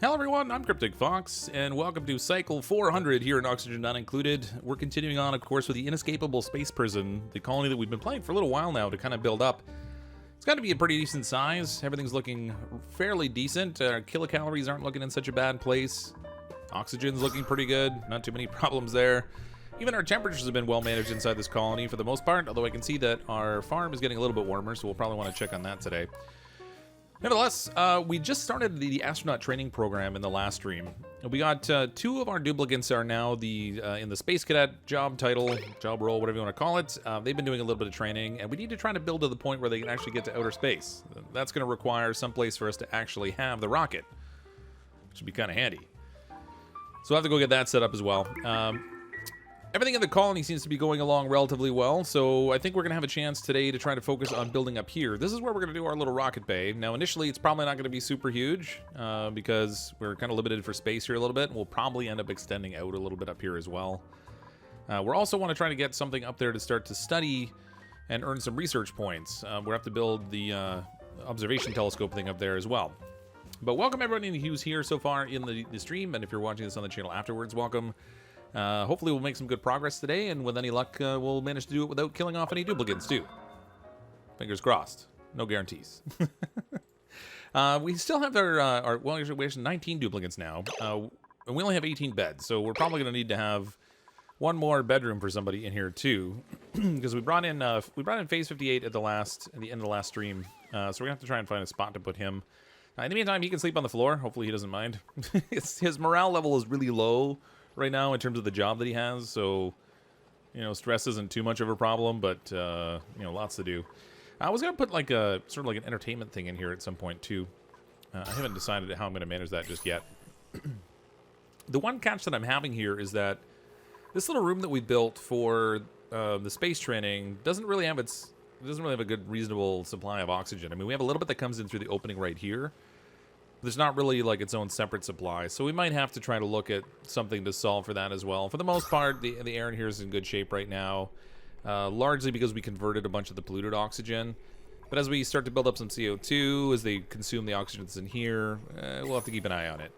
Hello everyone, I'm CrypticFox, and welcome to Cycle 400 here in Oxygen Not Included. We're continuing on, of course, with the Inescapable Space Prison, the colony that we've been playing for a little while now to kind of build up. It's got to be a pretty decent size. Everything's looking fairly decent. Kilocalories aren't looking in such a bad place. Oxygen's looking pretty good. Not too many problems there. Even our temperatures have been well managed inside this colony for the most part, although I can see that our farm is getting a little bit warmer, so we'll probably want to check on that today. Nevertheless, we just started the astronaut training program in the last stream. We got two of our duplicants are now in the space cadet job title, job role, whatever you want to call it. They've been doing a little bit of training, and we need to try to build to the point where they can actually get to outer space. That's going to require some place for us to actually have the rocket, which would be kind of handy. So we'll have to go get that set up as well. Everything in the colony seems to be going along relatively well, so I think we're going to have a chance today to try to focus on building up here. This is where we're going to do our little rocket bay. Now, initially, it's probably not going to be super huge because we're kind of limited for space here a little bit, and we'll probably end up extending out a little bit up here as well. We're also want to try to get something up there to start to study and earn some research points. We'll have to build the observation telescope thing up there as well. But welcome everybody who's here so far in the stream, and if you're watching this on the channel afterwards, welcome. Hopefully we'll make some good progress today, and with any luck, we'll manage to do it without killing off any duplicants, too. Fingers crossed. No guarantees. We still have our well, we have 19 duplicants now, and we only have 18 beds, so we're probably going to need to have one more bedroom for somebody in here, too, because we brought in Phase 58 at the end of the last stream, so we're going to have to try and find a spot to put him. In the meantime, he can sleep on the floor. Hopefully he doesn't mind. His morale level is really low right now in terms of the job that he has, so stress isn't too much of a problem, but lots to do. I was gonna put like a sort of like an entertainment thing in here at some point too. I haven't decided how I'm gonna manage that just yet. The one catch that I'm having here is that this little room that we built for the space training doesn't really have a good reasonable supply of oxygen. I mean, we have a little bit that comes in through the opening right here. There's not really like its own separate supply, so we might have to try to look at something to solve for that as well. For the most part, the air in here is in good shape right now, largely because we converted a bunch of the polluted oxygen. But as we start to build up some CO2, as they consume the oxygen that's in here, we'll have to keep an eye on it.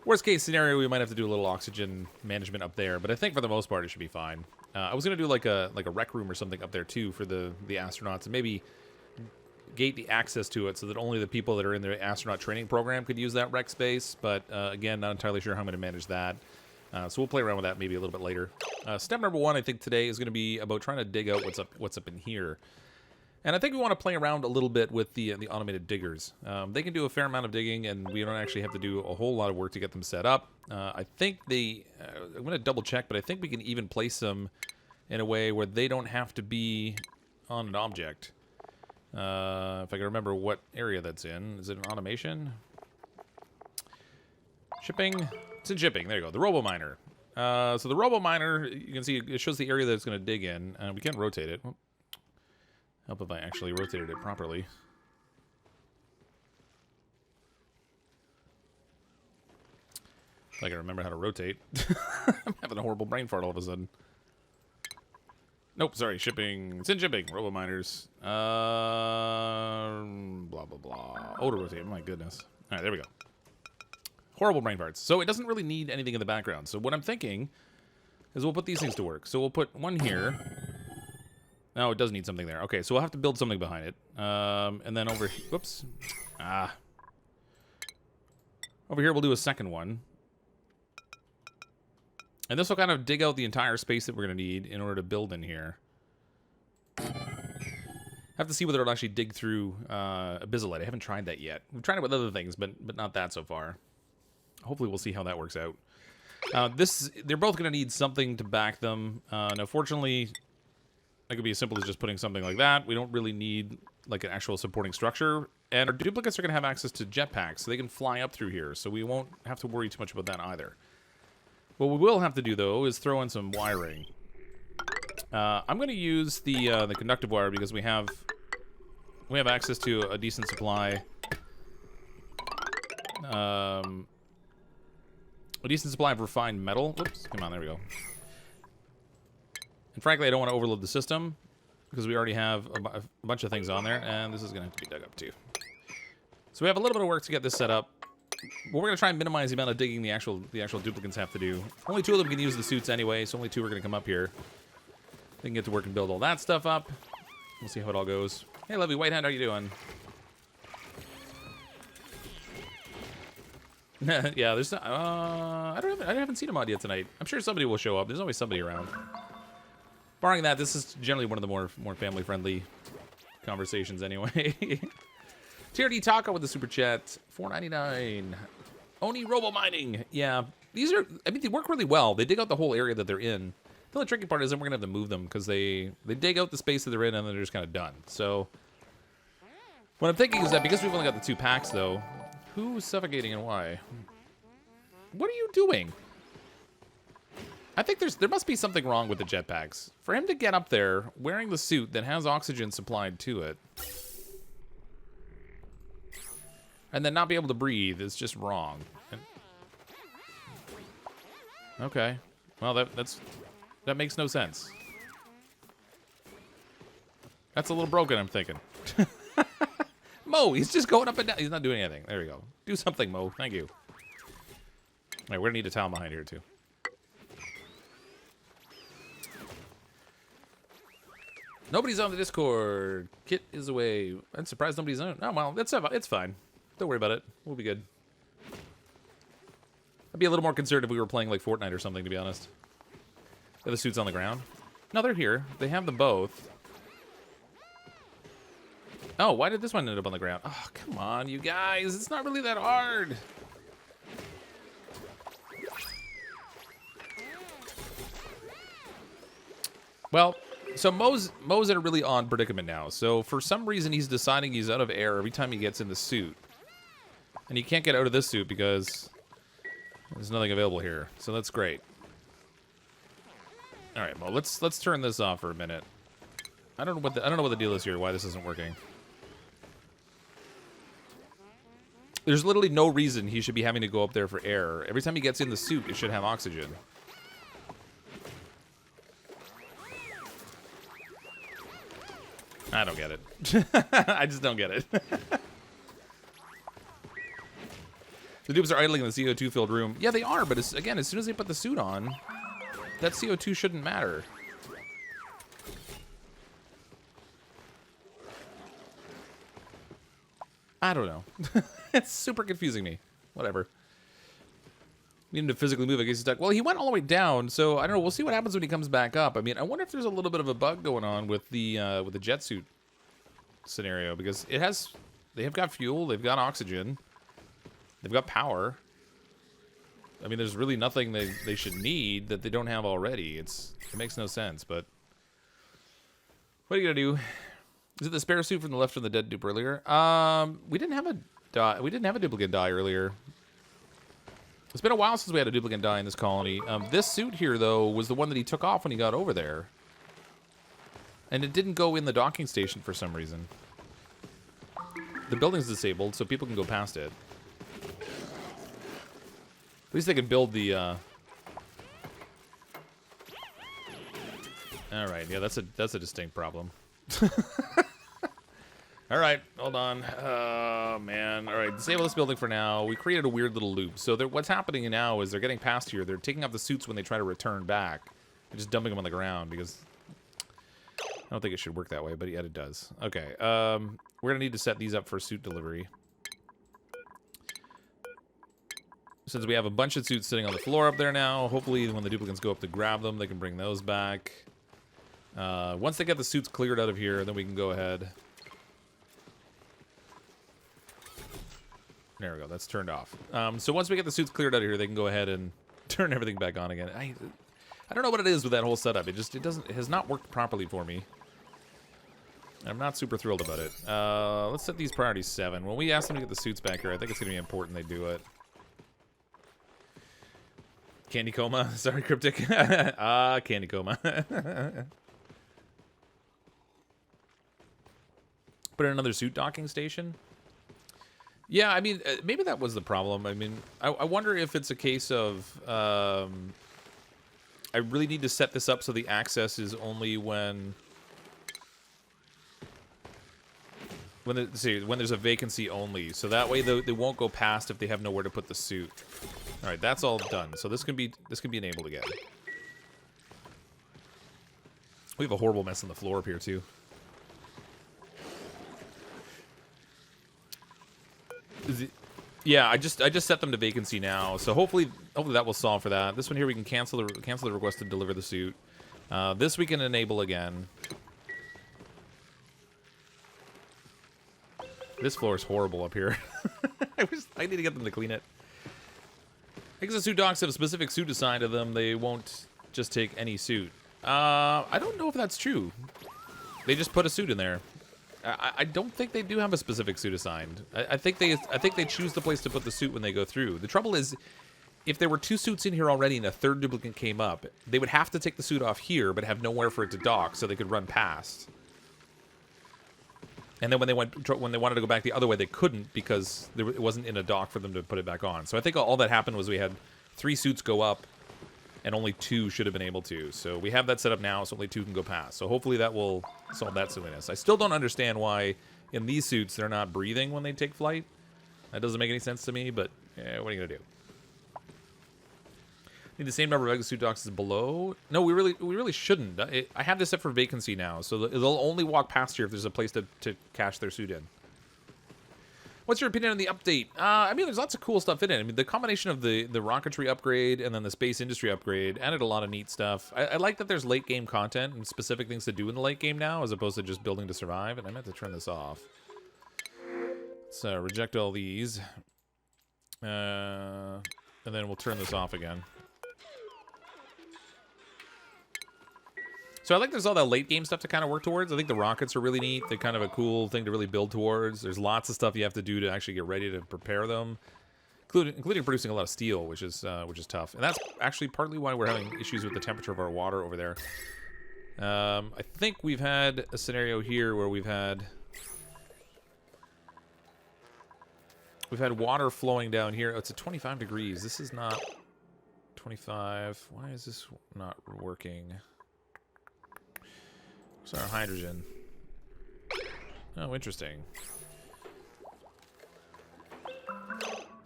Worst case scenario, we might have to do a little oxygen management up there, but I think for the most part it should be fine. I was gonna do like a rec room or something up there too for the astronauts, and maybe gate the access to it so that only the people that are in the astronaut training program could use that rec space, but again, not entirely sure how I'm going to manage that. So we'll play around with that maybe a little bit later. Step number one, I think today is going to be about trying to dig out what's up in here. And I think we want to play around a little bit with the automated diggers. They can do a fair amount of digging, and we don't actually have to do a whole lot of work to get them set up. I think I'm going to double check, but I think we can even place them in a way where they don't have to be on an object. If I can remember what area that's in. Is it an automation? Shipping? It's in shipping. There you go. The robo-miner. So the robo-miner, you can see it shows the area that it's going to dig in. We can rotate it. Help if I actually rotated it properly. If I can remember how to rotate. I'm having a horrible brain fart all of a sudden. Nope, sorry, shipping. It's in shipping. Robo-miners. Blah, blah, blah. Oh, to rotate. My goodness. All right, there we go. Horrible brain farts. So it doesn't really need anything in the background. So what I'm thinking is we'll put these things to work. So we'll put one here. No, it does need something there. Okay, so we'll have to build something behind it. And then over here. Whoops. Over here, we'll do a second one. And this will kind of dig out the entire space that we're going to need in order to build in here. Have to see whether it'll actually dig through abyssalite. I haven't tried that yet. We've tried it with other things, but not that so far. Hopefully we'll see how that works out. They're both going to need something to back them. Now, fortunately, it could be as simple as just putting something like that. We don't really need like an actual supporting structure. And our duplicates are going to have access to jetpacks, so they can fly up through here. So we won't have to worry too much about that either. What we will have to do, though, is throw in some wiring. I'm going to use the conductive wire because we have access to a decent supply. A decent supply of refined metal. Whoops, come on, there we go. And frankly, I don't want to overload the system because we already have a bunch of things on there, and this is going to have to be dug up too. So we have a little bit of work to get this set up. Well, we're going to try and minimize the amount of digging the actual duplicants have to do. Only 2 of them can use the suits anyway, so only 2 are going to come up here. They can get to work and build all that stuff up. We'll see how it all goes. Hey, Lovey Whitehead, how you doing? Yeah, there's I haven't seen a mod yet tonight. I'm sure somebody will show up. There's always somebody around. Barring that, this is generally one of the more family-friendly conversations anyway. TRD Taco with the super chat, $4.99. Oni Robo Mining. Yeah, these are, I mean, they work really well. They dig out the whole area that they're in. The only tricky part is that we're going to have to move them because they dig out the space that they're in and then they're just kind of done. So what I'm thinking is that because we've only got the 2 packs, though, who's suffocating and why? What are you doing? I think there must be something wrong with the jetpacks. For him to get up there wearing the suit that has oxygen supplied to it and then not be able to breathe is just wrong. Okay. Well, that makes no sense. That's a little broken, I'm thinking. Mo, he's just going up and down. He's not doing anything. There we go. Do something, Mo. Thank you. All right, we're going to need a towel behind here, too. Nobody's on the Discord. Kit is away. I'm surprised nobody's on it. Oh, well, it's fine. Don't worry about it. We'll be good. I'd be a little more concerned if we were playing, like, Fortnite or something, to be honest. Are the suits on the ground? No, they're here. They have them both. Oh, why did this one end up on the ground? Oh, come on, you guys. It's not really that hard. Well, so Mo's in a really odd predicament now. So for some reason, he's deciding he's out of air every time he gets in the suit. And he can't get out of this suit because there's nothing available here. So that's great. All right, well, let's turn this off for a minute. I don't know what the deal is here. Why this isn't working? There's literally no reason he should be having to go up there for air. Every time he gets in the suit, it should have oxygen. I don't get it. I just don't get it. The dupes are idling in the CO2-filled room. Yeah, they are, but again, as soon as they put the suit on, that CO2 shouldn't matter. I don't know. It's super confusing me. Whatever. Need him to physically move. I guess he's stuck. Well, he went all the way down, so I don't know. We'll see what happens when he comes back up. I mean, I wonder if there's a little bit of a bug going on with the jet suit scenario because they have got fuel, they've got oxygen, they've got power. I mean, there's really nothing they should need that they don't have already. It makes no sense. But what are you gonna do? Is it the spare suit from the left from the dead dupe earlier? We didn't have a duplicant die earlier. It's been a while since we had a duplicant die in this colony. This suit here, though, was the one that he took off when he got over there. And it didn't go in the docking station for some reason. The building's disabled, so people can go past it. At least they can build the... Alright, yeah, that's a distinct problem. Alright, hold on. Oh, man. Alright, disable this building for now. We created a weird little loop. So what's happening now is they're getting past here. They're taking off the suits when they try to return back. And just dumping them on the ground because... I don't think it should work that way, but yet it does. Okay, we're going to need to set these up for suit delivery. Since we have a bunch of suits sitting on the floor up there now, hopefully when the duplicants go up to grab them, they can bring those back. Once they get the suits cleared out of here, then we can go ahead. There we go, that's turned off. So once we get the suits cleared out of here, they can go ahead and turn everything back on again. I don't know what it is with that whole setup. It has not worked properly for me. I'm not super thrilled about it. Let's set these priorities 7. When we ask them to get the suits back here, I think it's going to be important they do it. Candy coma? Sorry, Cryptic. Candy coma. Put in another suit docking station? Yeah, I mean, maybe that was the problem. I mean, I wonder if it's a case of... I really need to set this up so the access is only when there's a vacancy only. So that way they won't go past if they have nowhere to put the suit. All right, that's all done. So this can be enabled again. We have a horrible mess on the floor up here too. Yeah, I just set them to vacancy now. So hopefully that will solve for that. This one here we can cancel the request to deliver the suit. This we can enable again. This floor is horrible up here. I need to get them to clean it. Because the suit docs have a specific suit assigned to them, they won't just take any suit. I don't know if that's true. They just put a suit in there. I don't think they do have a specific suit assigned. I think they choose the place to put the suit when they go through. The trouble is, if there were 2 suits in here already and a 3rd duplicant came up, they would have to take the suit off here, but have nowhere for it to dock, so they could run past. And then when they wanted to go back the other way, they couldn't because it wasn't in a dock for them to put it back on. So I think all that happened was we had 3 suits go up, and only 2 should have been able to. So we have that set up now, so only 2 can go past. So hopefully that will solve that silliness. I still don't understand why in these suits they're not breathing when they take flight. That doesn't make any sense to me, but what are you gonna do? Need the same number of exosuit docks as below? No, we really shouldn't. I have this set for vacancy now, so they'll only walk past here if there's a place to cache their suit in. What's your opinion on the update? I mean, there's lots of cool stuff in it. I mean, the combination of the rocketry upgrade and then the space industry upgrade added a lot of neat stuff. I like that there's late game content and specific things to do in the late game now, as opposed to just building to survive. And I meant to turn this off. Let's reject all these, and then we'll turn this off again. So I like there's all that late game stuff to kind of work towards. I think the rockets are really neat. They're kind of a cool thing to really build towards. There's lots of stuff you have to do to actually get ready to prepare them, including producing a lot of steel, which is tough. And that's actually partly why we're having issues with the temperature of our water over there. I think we've had a scenario here where we've had water flowing down here. Oh, it's at 25 degrees. This is not 25. Why is this not working? What's our hydrogen? Oh, interesting.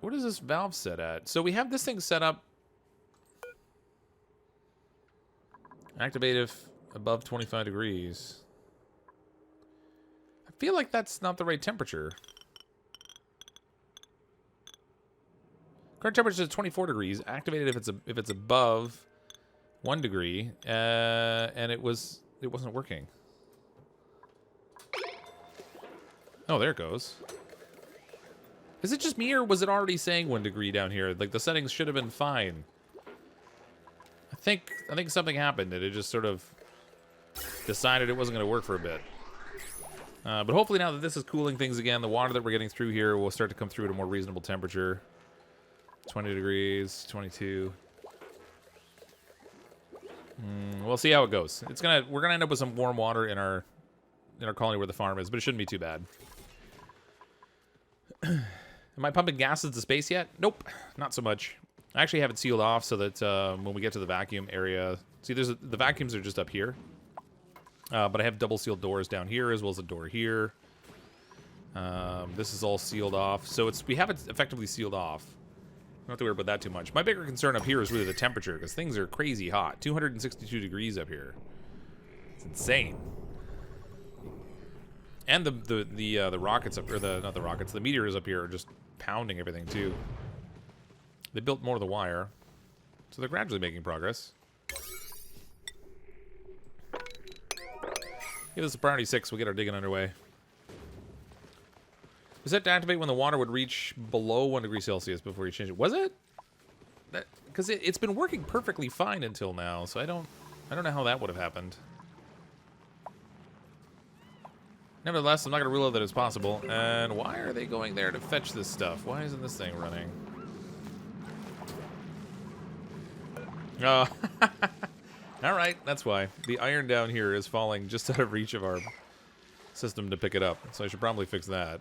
What is this valve set at? So we have this thing set up. Activate if above 25 degrees. I feel like that's not the right temperature. Current temperature is 24 degrees. Activated if it's above 1 degree, and it wasn't working. Oh, there it goes. Is it just me, or was it already saying 1 degree down here? Like, the settings should have been fine. I think something happened, and it just sort of decided it wasn't going to work for a bit. But hopefully now that this is cooling things again, the water that we're getting through here will start to come through at a more reasonable temperature. 20 degrees, 22. We'll see how it goes. We're gonna end up with some warm water in our colony where the farm is, but it shouldn't be too bad. Am I pumping gases to space yet? Nope, not so much. I actually have it sealed off so that when we get to the vacuum area, see, the vacuums are just up here, but I have double sealed doors down here as well as a door here. This is all sealed off, so we have it effectively sealed off. Don't have to worry about that too much. My bigger concern up here is really the temperature, because things are crazy hot. 262 degrees up here. It's insane. And the rockets up, or not the rockets, the meteors up here are just pounding everything too. They built more of the wire, so they're gradually making progress. Give this a priority 6. We'll get our digging underway. Was set to activate when the water would reach below 1 degree Celsius before you change it. Was it? Because it's been working perfectly fine until now, so I don't know how that would have happened. Nevertheless, I'm not going to rule out that it's possible. And why are they going there to fetch this stuff? Why isn't this thing running? Oh, all right, that's why. The iron down here is falling just out of reach of our system to pick it up. So I should probably fix that.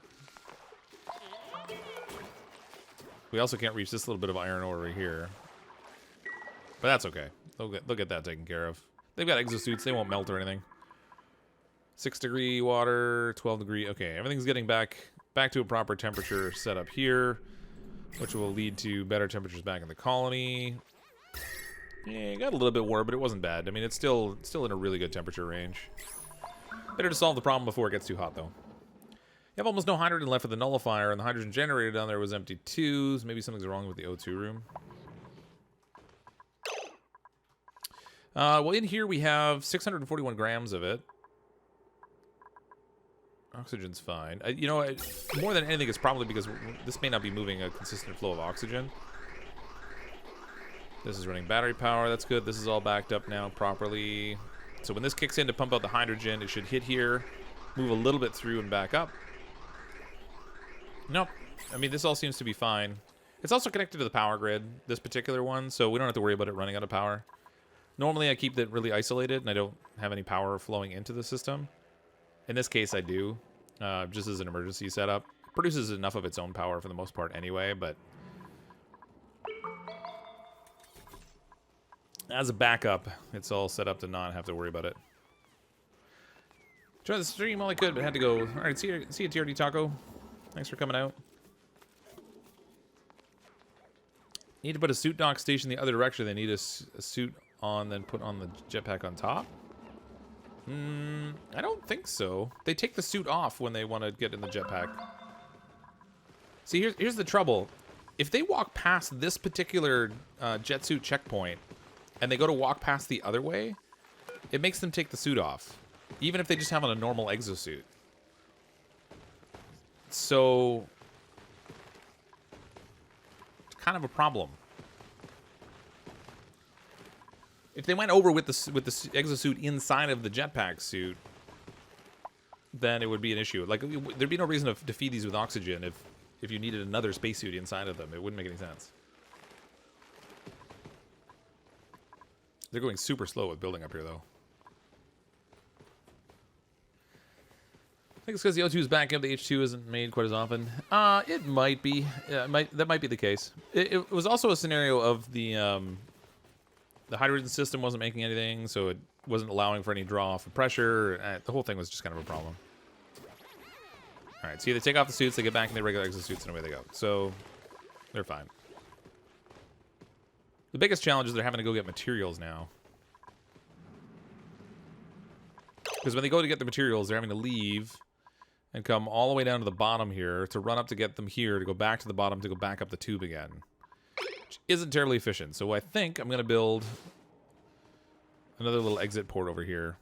We also can't reach this little bit of iron ore right here. But that's okay. They'll get that taken care of. They've got exosuits. They won't melt or anything. 6-degree water, 12-degree. Okay, everything's getting back to a proper temperature set up here, which will lead to better temperatures back in the colony. Yeah, it got a little bit warm, but it wasn't bad. I mean, it's still in a really good temperature range. Better to solve the problem before it gets too hot, though. You have almost no hydrogen left for the nullifier, and the hydrogen generator down there was empty too. So maybe something's wrong with the O2 room. Well, in here we have 641 grams of it. Oxygen's fine. You know, more than anything, it's probably because this may not be moving a consistent flow of oxygen. This is running battery power. That's good. This is all backed up now properly. So when this kicks in to pump out the hydrogen, it should hit here, move a little bit through and back up. Nope. I mean, this all seems to be fine. It's also connected to the power grid, this particular one, so we don't have to worry about it running out of power. Normally, I keep it really isolated, and I don't have any power flowing into the system. In this case, I do, just as an emergency setup. It produces enough of its own power for the most part anyway, but as a backup, it's all set up to not have to worry about it. Try the stream while I could, but had to go. All right, see you, TRD Taco. Thanks for coming out. Need to put a suit dock station the other direction. They need a suit on, then put on the jetpack on top. I don't think so. They take the suit off when they want to get in the jetpack. See, here's the trouble. If they walk past this particular jet suit checkpoint, and they go to walk past the other way, it makes them take the suit off, even if they just have on a normal exosuit. So it's kind of a problem. If they went over with the exosuit inside of the jetpack suit, then it would be an issue. Like, there'd be no reason to feed these with oxygen if you needed another spacesuit inside of them. It wouldn't make any sense. They're going super slow with building up here, though. I think it's because the O2 is back up. The H2 isn't made quite as often. It might be. Yeah, that might be the case. It was also a scenario of the hydrogen system wasn't making anything, so it wasn't allowing for any draw off of pressure. The whole thing was just kind of a problem. All right, see, they take off the suits, they get back in their regular exosuits, and away they go. So they're fine. The biggest challenge is they're having to go get materials now. Because when they go to get the materials, they're having to leave and come all the way down to the bottom here to run up to get them here, to go back to the bottom, to go back up the tube again. Which isn't terribly efficient. So I think I'm going to build another little exit port over here.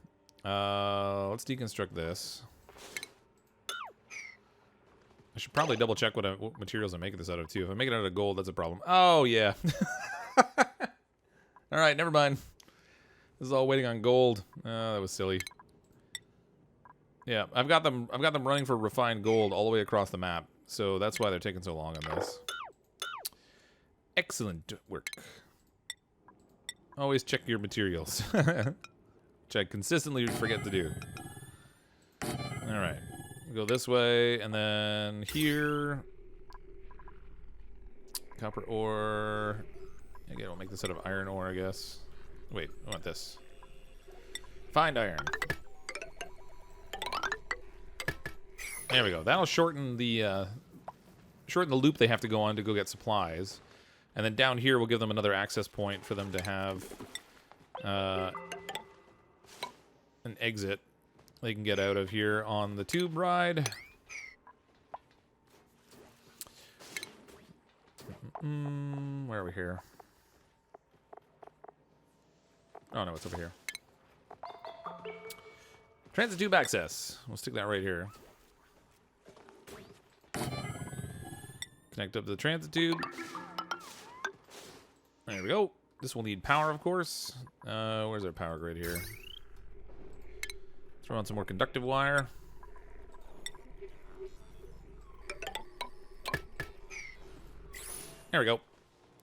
Let's deconstruct this. I should probably double check what materials I'm making this out of, too. If I make it out of gold, that's a problem. Oh, yeah. All right, never mind. This is all waiting on gold. That was silly. Yeah, I've got them running for refined gold all the way across the map. So that's why they're taking so long on this. Excellent work. Always check your materials. Which I consistently forget to do. All right. Go this way, and then here. Copper ore. Again, we'll make this out of iron ore, I guess. Wait, I want this. Find iron. There we go. That'll shorten the loop they have to go on to go get supplies. And then down here, we'll give them another access point for them to have an exit they can get out of here on the tube ride. Where are we here? Oh, no, it's over here. Transit tube access. We'll stick that right here. Connect up to the transit tube. There we go. This will need power, of course. Where's our power grid here? Throw on some more conductive wire. There we go.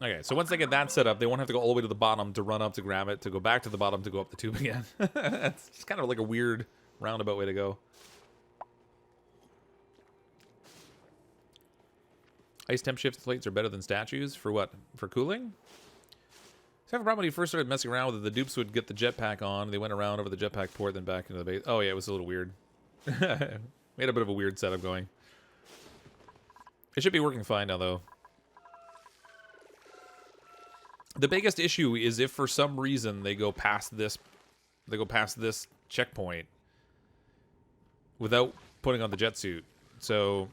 Okay, so once they get that set up, they won't have to go all the way to the bottom to run up to grab it, to go back to the bottom to go up the tube again. It's just kind of like a weird roundabout way to go. Ice temp shift plates are better than statues. For what? For cooling? So I have a problem when you first started messing around with it. The dupes would get the jetpack on. They went around over the jetpack port, then back into the base. Oh, yeah, it was a little weird. We had a bit of a weird setup going. It should be working fine now, though. The biggest issue is if for some reason they go past this checkpoint without putting on the jet suit. So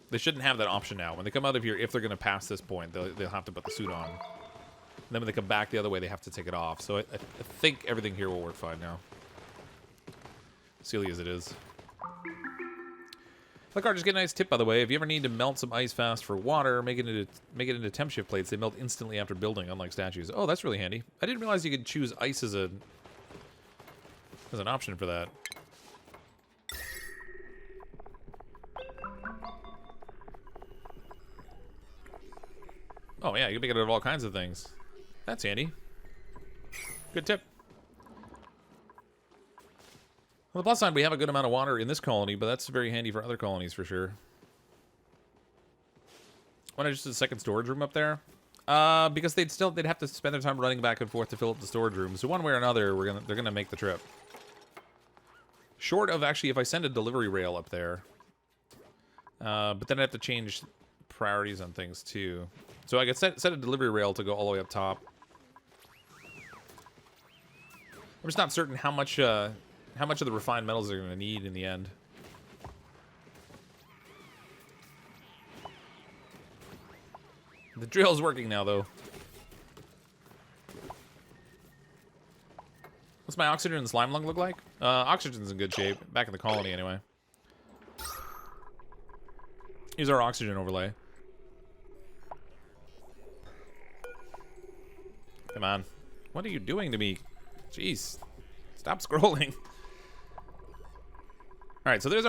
they shouldn't have that option now. When they come out of here, if they're going to pass this point, they'll have to put the suit on. And then when they come back the other way, they have to take it off. So I think everything here will work fine now. Silly as it is. Car, just get a nice tip, by the way. If you ever need to melt some ice fast for water, make it into temp shift plates. They melt instantly after building, unlike statues. Oh, that's really handy. I didn't realize you could choose ice as an option for that. Oh yeah, you can make it out of all kinds of things. That's handy. Good tip. On the plus side, we have a good amount of water in this colony, but that's very handy for other colonies for sure. Why not just a second storage room up there? Because they'd have to spend their time running back and forth to fill up the storage room. So one way or another, they're gonna make the trip. Short of actually, if I send a delivery rail up there, but then I have to change priorities on things too. So I could set a delivery rail to go all the way up top. I'm just not certain how much of the refined metals they're going to need in the end. The drill's working now, though. What's my oxygen and slime lung look like? Oxygen's in good shape. Back in the colony, anyway. Here's our oxygen overlay. Come on. What are you doing to me? Jeez. Stop scrolling. Alright, so there's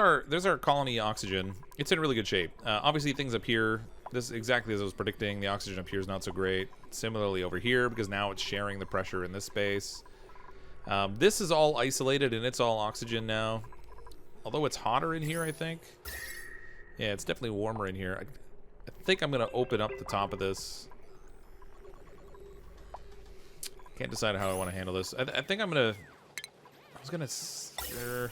our colony oxygen. It's in really good shape. Obviously, things up here, this is exactly as I was predicting. The oxygen up here is not so great. Similarly over here, because now it's sharing the pressure in this space. This is all isolated, and it's all oxygen now. Although it's hotter in here, I think. Yeah, it's definitely warmer in here. I think I'm going to open up the top of this. Can't decide how I want to handle this. I think I'm going to... I was going to...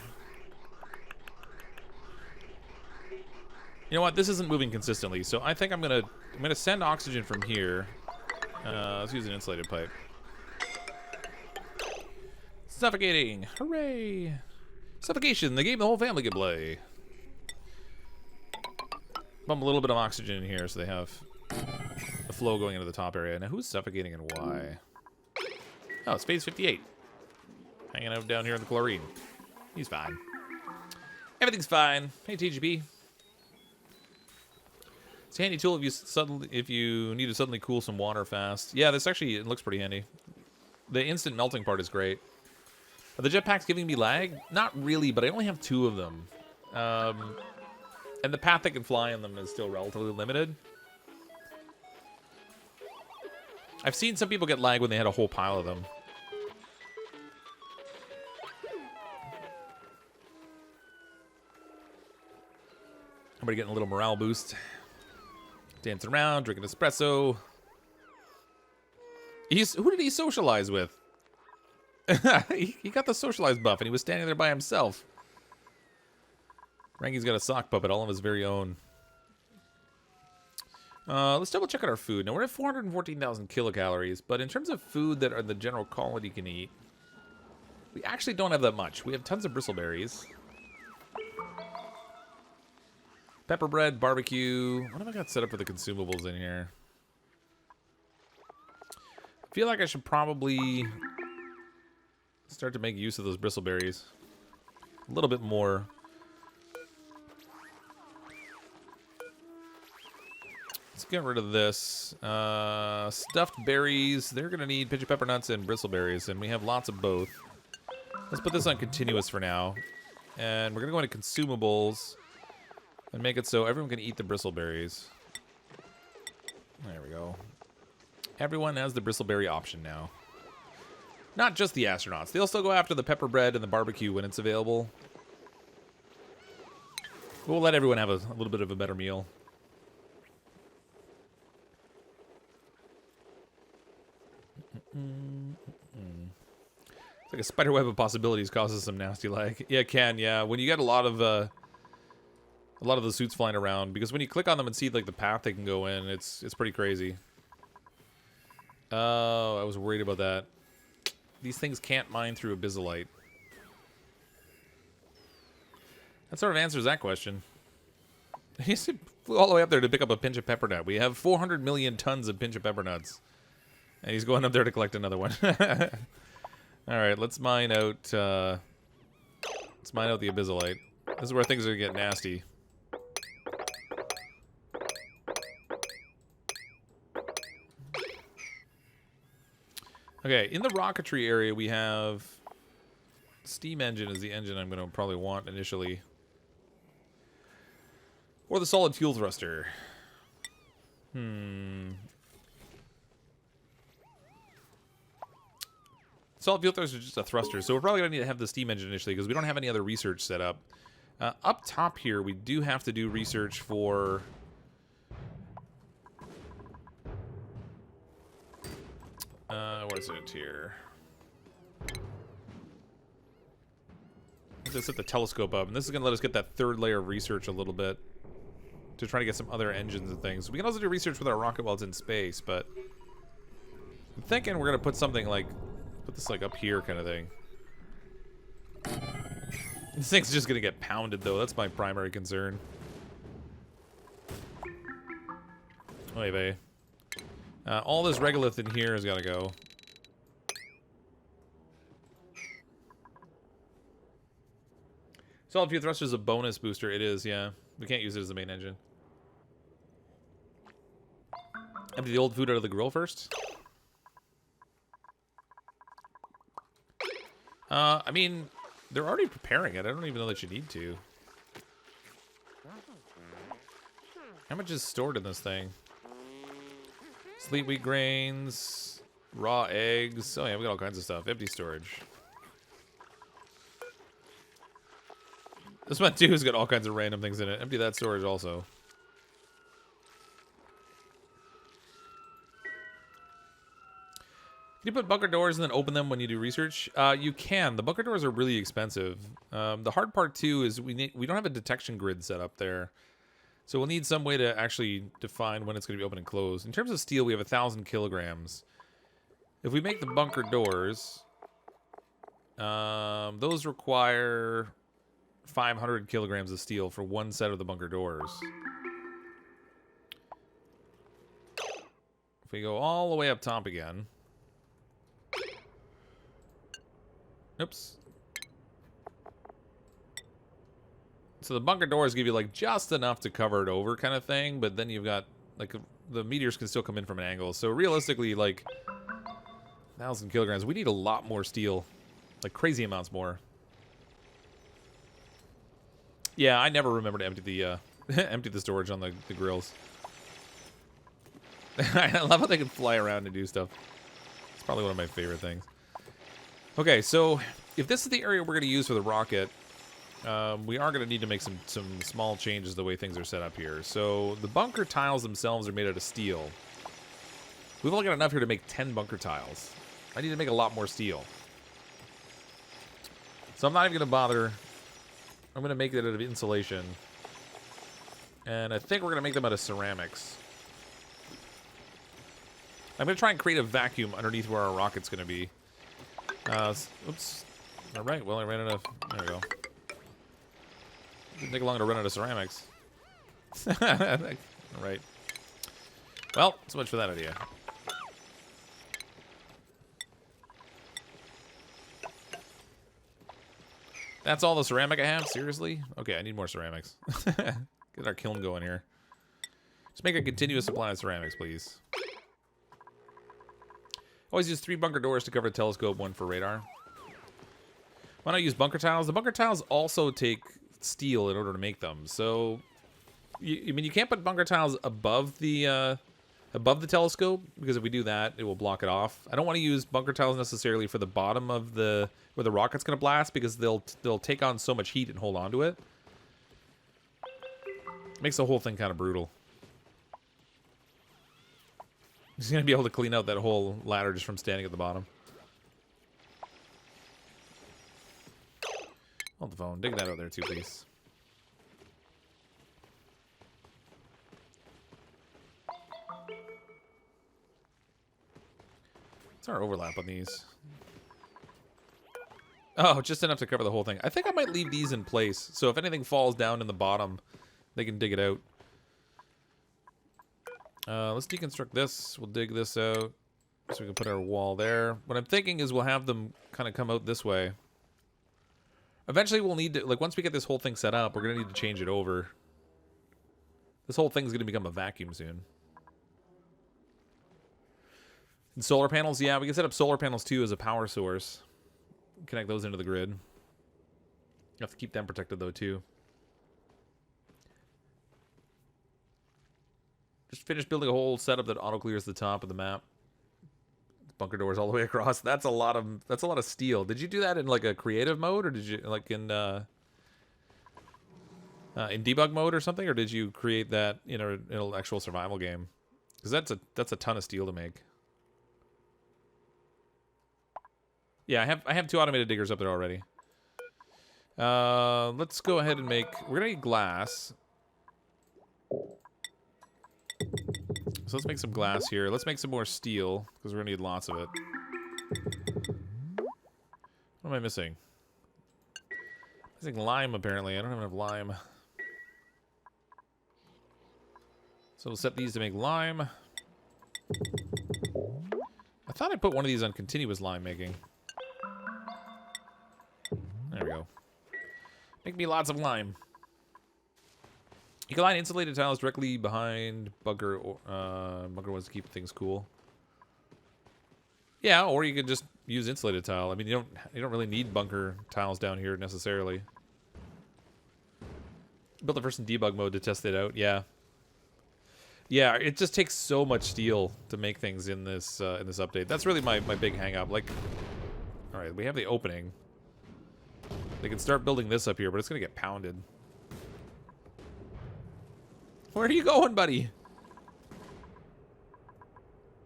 You know what? This isn't moving consistently, so I think I'm gonna send oxygen from here. Let's use an insulated pipe. Suffocating! Hooray! Suffocation, the game the whole family can play. Bump a little bit of oxygen in here so they have the flow going into the top area. Now who's suffocating and why? Oh, it's phase 58. Hanging out down here in the chlorine. He's fine. Everything's fine. Hey, TGP. It's a handy tool if you need to suddenly cool some water fast. Yeah, this actually, it looks pretty handy. The instant melting part is great. Are the jetpacks giving me lag? Not really, but I only have 2 of them. And the path they can fly in them is still relatively limited. I've seen some people get lag when they had a whole pile of them. Everybody getting a little morale boost. Dancing around, drinking espresso. Who did he socialize with? He got the socialized buff, and he was standing there by himself. Ranky's got a sock puppet, all of his very own. Let's double check out our food. Now, we're at 414,000 kilocalories, but in terms of food that the general colony can eat, we actually don't have that much. We have tons of bristleberries. Pepper bread, barbecue. What have I got set up for the consumables in here? I feel like I should probably start to make use of those bristleberries. A little bit more. Let's get rid of this. Stuffed berries. They're going to need pitchy pepper nuts and bristleberries, and we have lots of both. Let's put this on continuous for now. And we're going to go into consumables. And make it so everyone can eat the bristleberries. There we go. Everyone has the bristleberry option now. Not just the astronauts. They'll still go after the pepper bread and the barbecue when it's available. We'll let everyone have a little bit of a better meal. It's like a spider web of possibilities causes some nasty lag. Yeah, it can. Yeah, when you get a lot of the suits flying around, because when you click on them and see like the path they can go in, it's pretty crazy. Oh, I was worried about that. These things can't mine through abyssallite. That sort of answers that question. He flew all the way up there to pick up a pinch of pepper nut. We have 400 million tons of pinch of pepper nuts. And he's going up there to collect another one. Alright, let's mine out the abyssallite. This is where things are gonna get nasty. Okay, in the rocketry area we have steam engine is the engine I'm gonna probably want initially. Or the solid fuel thruster. Solid fuel thruster is just a thruster, so we're probably going to need to have the steam engine initially because we don't have any other research set up. Up top here, we do have to do research for... what is it here? Let's set the telescope up, and this is going to let us get that third layer of research a little bit to try to get some other engines and things. We can also do research with our rocket while it's in space, but I'm thinking we're going to put something like... Put this like up here kind of thing. This thing's just gonna get pounded though. That's my primary concern. Oy vey. All this regolith in here has got to go. Solid fuel thruster is a bonus booster. It is, yeah. We can't use it as the main engine. Empty the old food out of the grill first. I mean, they're already preparing it. I don't even know that you need to. How much is stored in this thing? Sleet wheat grains, raw eggs. Oh yeah, we got all kinds of stuff. Empty storage. This one too has got all kinds of random things in it. Empty that storage also. Can you put bunker doors and then open them when you do research? You can. The bunker doors are really expensive. The hard part too is we don't have a detection grid set up there. So we'll need some way to actually define when it's going to be open and closed. In terms of steel, we have 1,000 kilograms. If we make the bunker doors, those require 500 kilograms of steel for one set of the bunker doors. If we go all the way up top again... Oops. So the bunker doors give you like just enough to cover it over kind of thing, but then you've got like the meteors can still come in from an angle. So realistically, like 1,000 kilograms, we need a lot more steel, like crazy amounts more. Yeah, I never remember to empty the empty the storage on the grills. I love how they can fly around and do stuff. It's probably one of my favorite things. Okay, so if this is the area we're going to use for the rocket, we are going to need to make some small changes the way things are set up here. So the bunker tiles themselves are made out of steel. We've only got enough here to make 10 bunker tiles. I need to make a lot more steel. So I'm not even going to bother. I'm going to make it out of insulation. And I think we're going to make them out of ceramics. I'm going to try and create a vacuum underneath where our rocket's going to be. Oops. All right, well, I ran out of... There we go. Didn't take long to run out of ceramics. All right. Well, so much for that idea. That's all the ceramic I have? Seriously? Okay, I need more ceramics. Get our kiln going here. Just make a continuous supply of ceramics, please. Always use 3 bunker doors to cover the telescope, 1 for radar. Why not use bunker tiles? The bunker tiles also take steel in order to make them. So, I mean, you can't put bunker tiles above the above the telescope, because if we do that, it will block it off. I don't want to use bunker tiles necessarily for the bottom of the where the rocket's going to blast, because they'll take on so much heat and hold on to it. Makes the whole thing kind of brutal. He's going to be able to clean out that whole ladder just from standing at the bottom. Hold the phone. Dig that out there too, please. What's our overlap on these? Oh, just enough to cover the whole thing. I think I might leave these in place, so if anything falls down in the bottom, they can dig it out. Let's deconstruct this. We'll dig this out so we can put our wall there. What I'm thinking is we'll have them kind of come out this way. Eventually we'll need to, like, once we get this whole thing set up, we're going to need to change it over. This whole thing's going to become a vacuum soon. And solar panels, yeah, we can set up solar panels too as a power source. Connect those into the grid. You have to keep them protected though too. Just finished building a whole setup that auto clears the top of the map. Bunker doors all the way across. That's a lot of steel. Did you do that in like a creative mode, or did you like in debug mode or something, or did you create that in an actual survival game? Because that's a ton of steel to make. Yeah, I have 2 automated diggers up there already. Let's go ahead and make. We're gonna need glass. So let's make some glass here. Let's make some more steel, because we're going to need lots of it. What am I missing? Missing lime, apparently. I don't have enough lime. So we'll set these to make lime. I thought I put one of these on continuous lime making. There we go. Make me lots of lime. You can line insulated tiles directly behind bunker ones to keep things cool. Yeah, or you could just use insulated tile. I mean, you don't really need bunker tiles down here necessarily. Built it first in debug mode to test it out. Yeah, yeah. It just takes so much steel to make things in this update. That's really my big hang up. Like, all right, we have the opening. They can start building this up here, but it's gonna get pounded. Where are you going, buddy?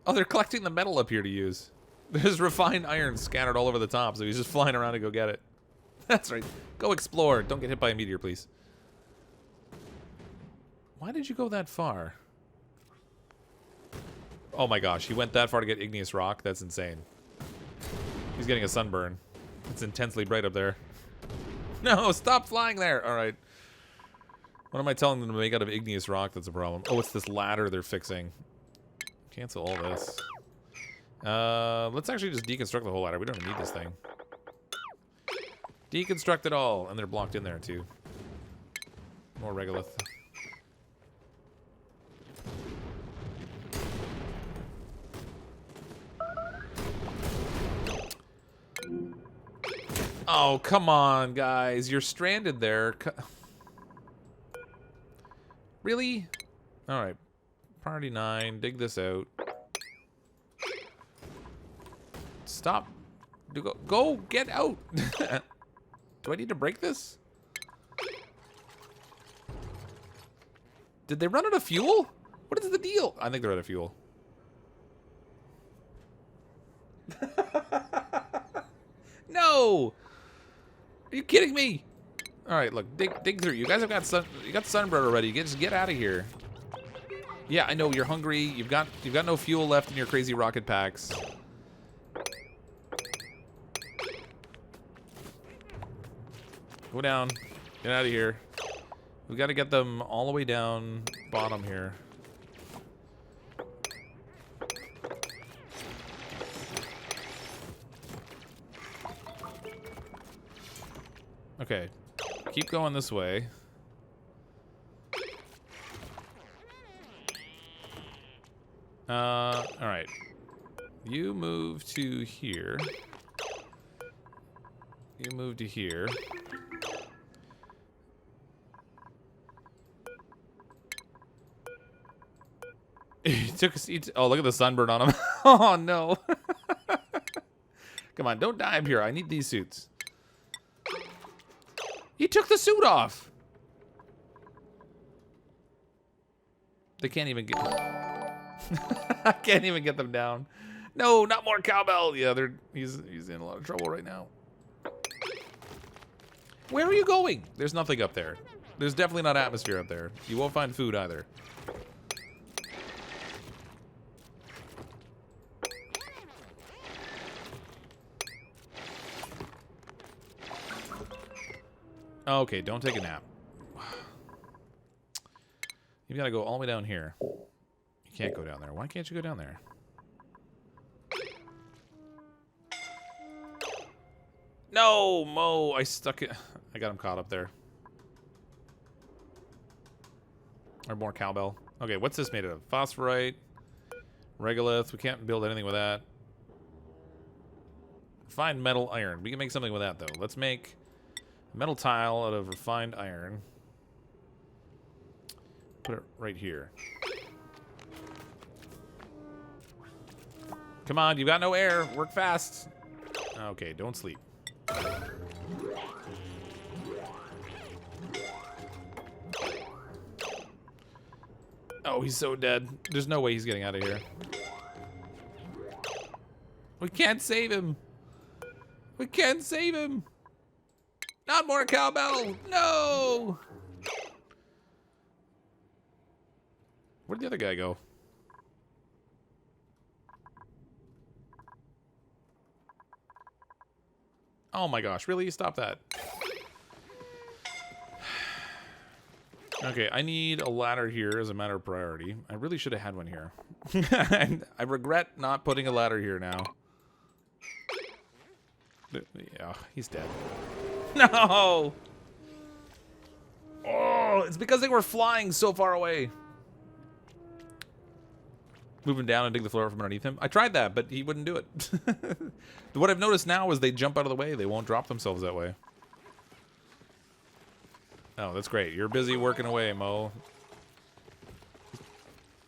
Oh, they're collecting the metal up here to use. There's refined iron scattered all over the top, so he's just flying around to go get it. That's right. Go explore. Don't get hit by a meteor, please. Why did you go that far? Oh my gosh, he went that far to get igneous rock? That's insane. He's getting a sunburn. It's intensely bright up there. No, stop flying there. All right. What am I telling them to make out of igneous rock that's a problem? Oh, it's this ladder they're fixing. Cancel all this. Let's actually just deconstruct the whole ladder. We don't even need this thing. Deconstruct it all. And they're blocked in there, too. More regolith. Oh, come on, guys. You're stranded there. Really? Alright. Priority 9. Dig this out. Stop. Go get out. Do I need to break this? Did they run out of fuel? What is the deal? I think they're out of fuel. No! Are you kidding me? All right, look, dig through. You guys have got sunburn already. Just get out of here. Yeah, I know you're hungry. You've got no fuel left in your crazy rocket packs. Go down. Get out of here. We got to get them all the way down bottom here. Okay. Keep going this way. Alright. You move to here. You move to here. Oh, look at the sunburn on him. Oh, no. Come on, don't die up here. I need these suits. He took the suit off. They can't even get... I can't even get them down. No, not more cowbell. Yeah, he's in a lot of trouble right now. Where are you going? There's nothing up there. There's definitely not atmosphere up there. You won't find food either. Okay, don't take a nap. You gotta go all the way down here. You can't go down there. Why can't you go down there? No, Mo, I stuck it. I got him caught up there. Or more cowbell. Okay, what's this made of? Phosphorite, regolith. We can't build anything with that. Refined metal iron. We can make something with that, though. Let's make a metal tile out of refined iron. Put it right here. Come on, you've got no air. Work fast. Okay, don't sleep. Oh, he's so dead. There's no way he's getting out of here. We can't save him. We can't save him. Not more cowbell. No. Where'd the other guy go? Oh my gosh, really? Stop that. Okay, I need a ladder here as a matter of priority. I really should have had one here. I regret not putting a ladder here now. Yeah, he's dead. No! Oh, it's because they were flying so far away. Move him down and dig the floor from underneath him. I tried that, but he wouldn't do it. What I've noticed now is they jump out of the way. They won't drop themselves that way. Oh, that's great. You're busy working away, Mo.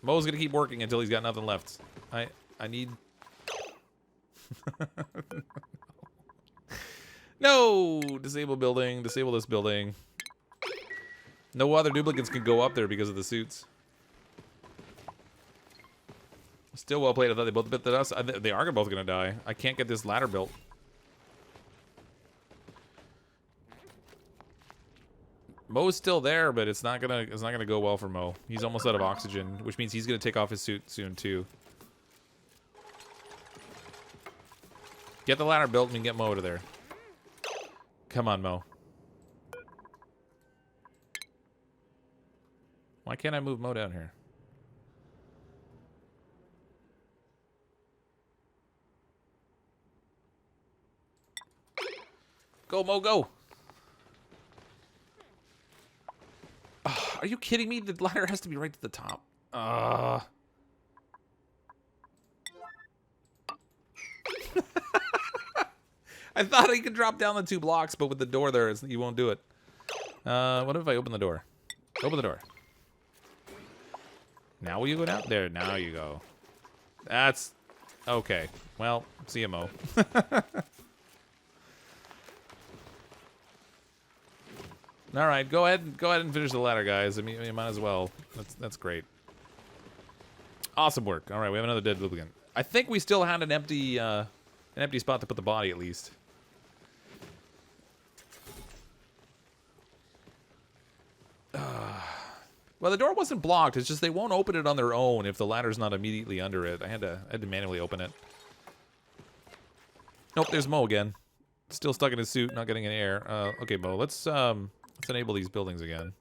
Mo's gonna keep working until he's got nothing left. I need... No! Disable building. Disable this building. No other duplicants can go up there because of the suits. Still well played. I thought they both bit at us. They are both gonna die. I can't get this ladder built. Mo's still there, but it's not gonna go well for Mo. He's almost out of oxygen, which means he's gonna take off his suit soon too. Get the ladder built and get Mo to there. Come on, Mo. Why can't I move Mo down here? Go, Mo, go! Are you kidding me? The ladder has to be right to the top. I thought I could drop down the 2 blocks, but with the door there, you won't do it. What if I open the door? Open the door. Now will you go down? There, now you go. That's... Okay. Well, see you, Mo. All right, go ahead and finish the ladder, guys. I mean, you might as well. That's great. Awesome work. All right, we have another dead duplicant. I think we still had an empty spot to put the body at least. Well, the door wasn't blocked. It's just they won't open it on their own if the ladder's not immediately under it. I had to manually open it. Nope, there's Mo again. Still stuck in his suit, not getting any air. Okay, Mo, let's enable these buildings again.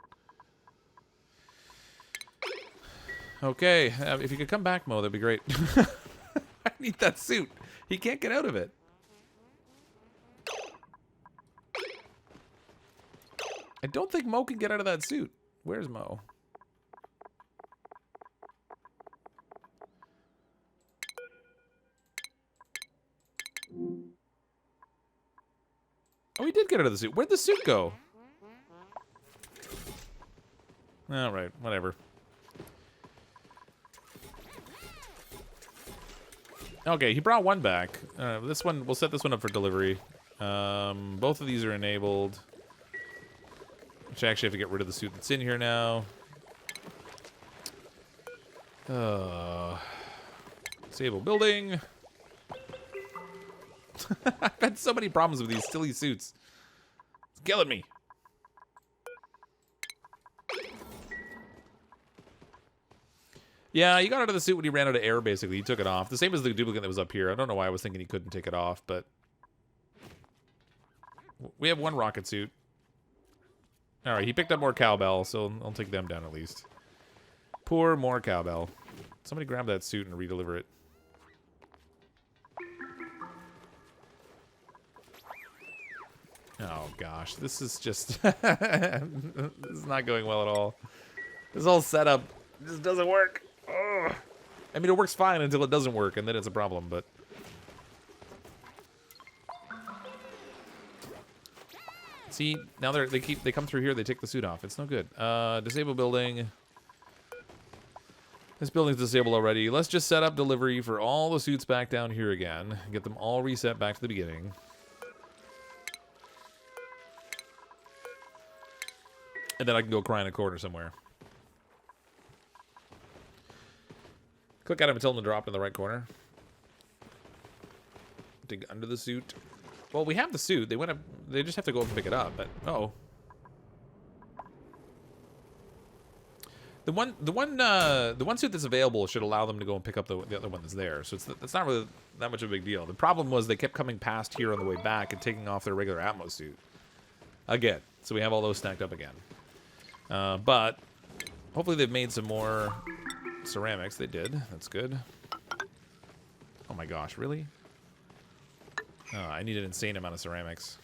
Okay, if you could come back, Mo, that'd be great. I need that suit. He can't get out of it. I don't think Mo can get out of that suit. Where's Mo? Oh, he did get out of the suit. Where'd the suit go? All right, whatever. Okay, he brought one back. This one, we'll set this one up for delivery. Both of these are enabled. Which I actually have to get rid of the suit that's in here now. Disable building. I've had so many problems with these silly suits. It's killing me. Yeah, he got out of the suit when he ran out of air, basically. He took it off. The same as the duplicant that was up here. I don't know why I was thinking he couldn't take it off, but... we have one rocket suit. Alright, he picked up more cowbell, so I'll take them down at least. Poor more cowbell. Somebody grab that suit and redeliver it. Oh, gosh. This is just... this is not going well at all. This whole setup just doesn't work. Ugh. I mean, it works fine until it doesn't work, and then it's a problem, but... see, now they come through here, they take the suit off. It's no good. Disable building. This building's disabled already. Let's just set up delivery for all the suits back down here again. Get them all reset back to the beginning. And then I can go cry in a corner somewhere. Click at him and tell him to drop in the right corner. Dig under the suit. Well, we have the suit. They went up. They just have to go up and pick it up. But the one suit that's available should allow them to go and pick up the other one that's there. So it's not really that much of a big deal. The problem was they kept coming past here on the way back and taking off their regular Atmos suit again. So we have all those stacked up again. But hopefully they've made some more ceramics. They did. That's good. Oh my gosh, really? Oh, I need an insane amount of ceramics.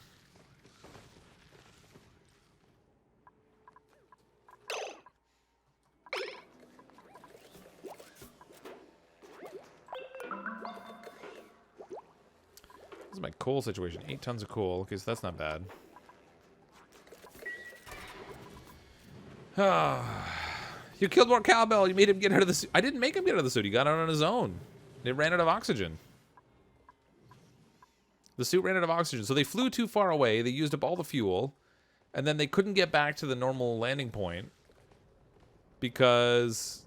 This is my coal situation. 8 tons of coal. Okay, so that's not bad. You killed more cowbell. You made him get out of the suit. I didn't make him get out of the suit. He got out on his own. It ran out of oxygen. The suit ran out of oxygen. So they flew too far away. They used up all the fuel. And then they couldn't get back to the normal landing point. Because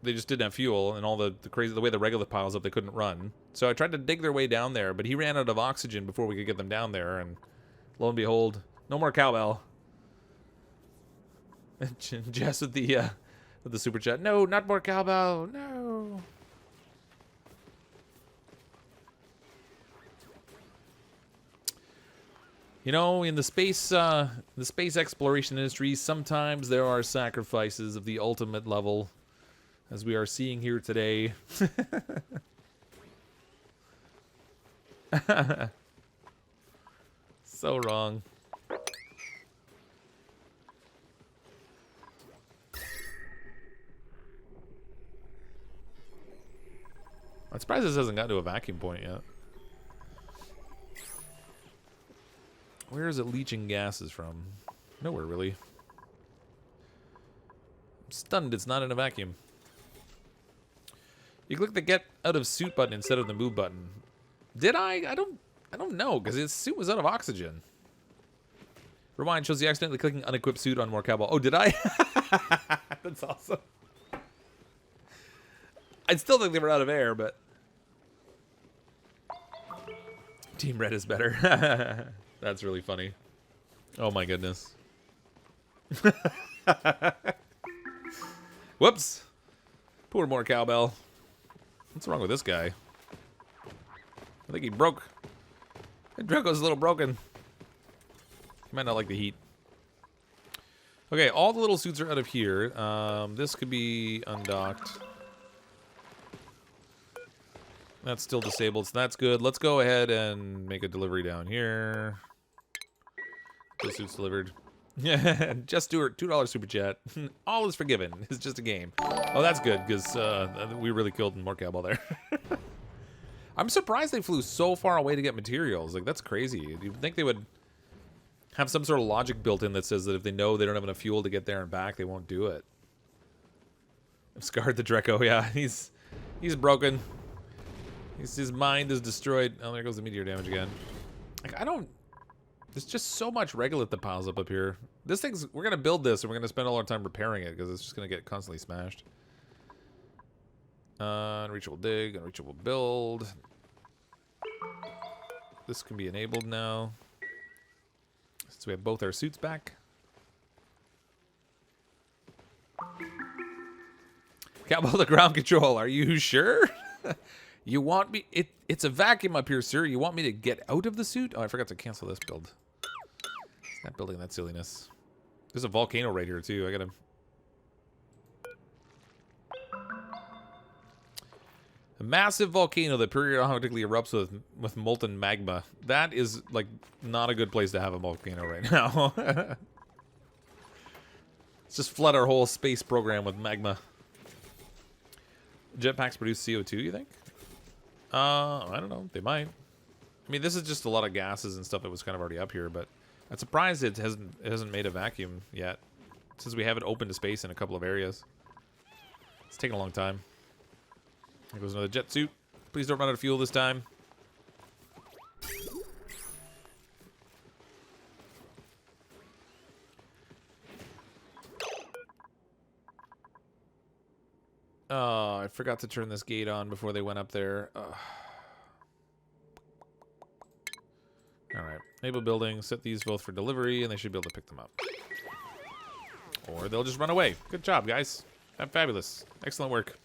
they just didn't have fuel. And all the way the regolith piles up, they couldn't run. So I tried to dig their way down there. But he ran out of oxygen before we could get them down there. And lo and behold, no more cowbell. Jess with the super chat. No, not more cowbell. No. You know, in the space exploration industry, sometimes there are sacrifices of the ultimate level, as we are seeing here today. So wrong. I'm surprised this hasn't got to a vacuum point yet. Where is it leaching gases from? Nowhere, really. I'm stunned it's not in a vacuum. You click the get out of suit button instead of the move button. Did I? I don't know, because his suit was out of oxygen. Rewind shows you accidentally clicking unequipped suit on more cowbell. Oh, did I? That's awesome. I still think they were out of air, but... Team Red is better. That's really funny. Oh my goodness. Whoops. Poor more cowbell. What's wrong with this guy? I think he broke. Draco's a little broken. He might not like the heat. Okay, all the little suits are out of here. This could be undocked. That's still disabled, so that's good. Let's go ahead and make a delivery down here. The suit's delivered. Yeah, Just Stewart, $2 super chat. All is forgiven. It's just a game. Oh, that's good, because we really killed more cowbell there. I'm surprised they flew so far away to get materials. Like, that's crazy. You'd think they would have some sort of logic built in that says that if they know they don't have enough fuel to get there and back, they won't do it. I've scarred the Draco. Yeah, he's He's broken. His mind is destroyed. Oh, there goes the meteor damage again. Like, I don't... There's just so much regolith that piles up here. This thing's... We're going to build this, and we're going to spend all our time repairing it, because it's just going to get constantly smashed. Unreachable dig, unreachable build. This can be enabled now. Since we have both our suits back. Cowbell the ground control. Are you sure? You want me... It's a vacuum up here, sir. You want me to get out of the suit? Oh, I forgot to cancel this build. It's not building that silliness. There's a volcano right here, too. I gotta... A massive volcano that periodically erupts with molten magma. That is, like, not a good place to have a volcano right now. Let's just flood our whole space program with magma. Jetpacks produce CO2, you think? I don't know. They might. I mean, this is just a lot of gases and stuff that was kind of already up here, but I'm surprised it hasn't made a vacuum yet, since we haven't opened to space in a couple of areas. It's taking a long time. There goes another jet suit. Please don't run out of fuel this time. Oh, I forgot to turn this gate on before they went up there. Alright. Enable building. Set these both for delivery, and they should be able to pick them up. Or they'll just run away. Good job, guys. That's fabulous. Excellent work.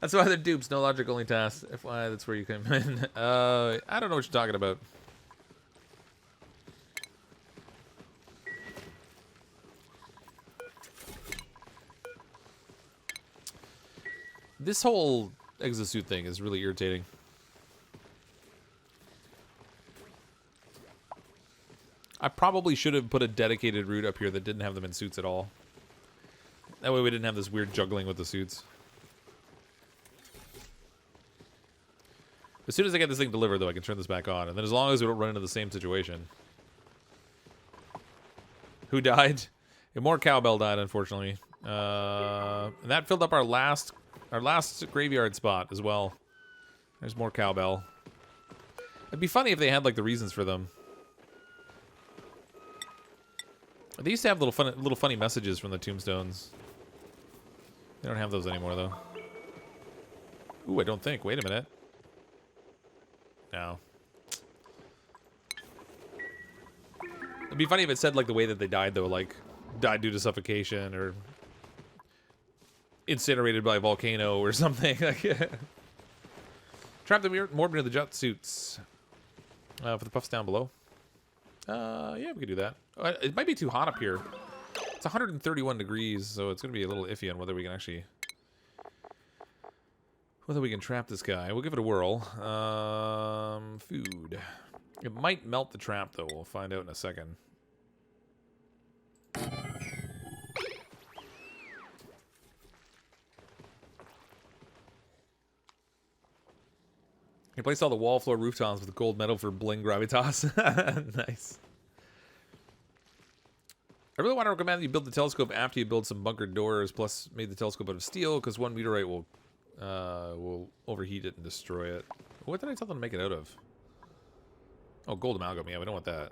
That's why they're dupes. No logic, only tasks. FYI, that's where you come in. I don't know what you're talking about. This whole exosuit thing is really irritating. I probably should have put a dedicated route up here that didn't have them in suits at all. That way we didn't have this weird juggling with the suits. As soon as I get this thing delivered, though, I can turn this back on. And then as long as we don't run into the same situation. Who died? Yeah, more cowbell died, unfortunately. And that filled up our last graveyard spot as well. There's more cowbell. It'd be funny if they had, like, the reasons for them. They used to have little funny messages from the tombstones. They don't have those anymore, though. Ooh, I don't think. Wait a minute. No. It'd be funny if it said, like, the way that they died, though. Like, died due to suffocation or incinerated by a volcano or something. Trap the morbid in the jet suits. For the puffs down below. Yeah, we could do that. It might be too hot up here. It's 131 degrees, so it's going to be a little iffy on whether we can actually... Whether we can trap this guy. We'll give it a whirl. Food. It might melt the trap, though. We'll find out in a second. Replace all the wall floor roof tiles with gold metal for bling gravitas. Nice. I really want to recommend that you build the telescope after you build some bunkered doors, plus made the telescope out of steel, because one meteorite will overheat it and destroy it. What did I tell them to make it out of? Oh, gold amalgam. Yeah, we don't want that.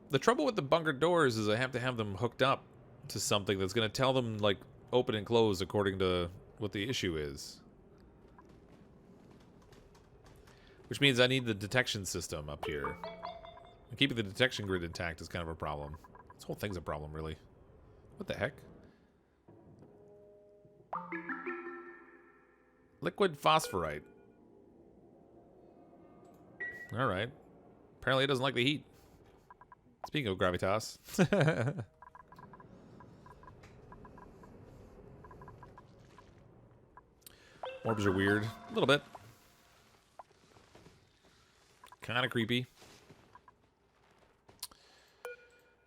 The trouble with the bunkered doors is I have to have them hooked up to something that's going to tell them, like, open and close according to what the issue is. Which means I need the detection system up here. And keeping the detection grid intact is kind of a problem. This whole thing's a problem, really. What the heck? Liquid phosphorite. Alright. Apparently it doesn't like the heat. Speaking of gravitas. Orbs are weird. A little bit. Kind of creepy.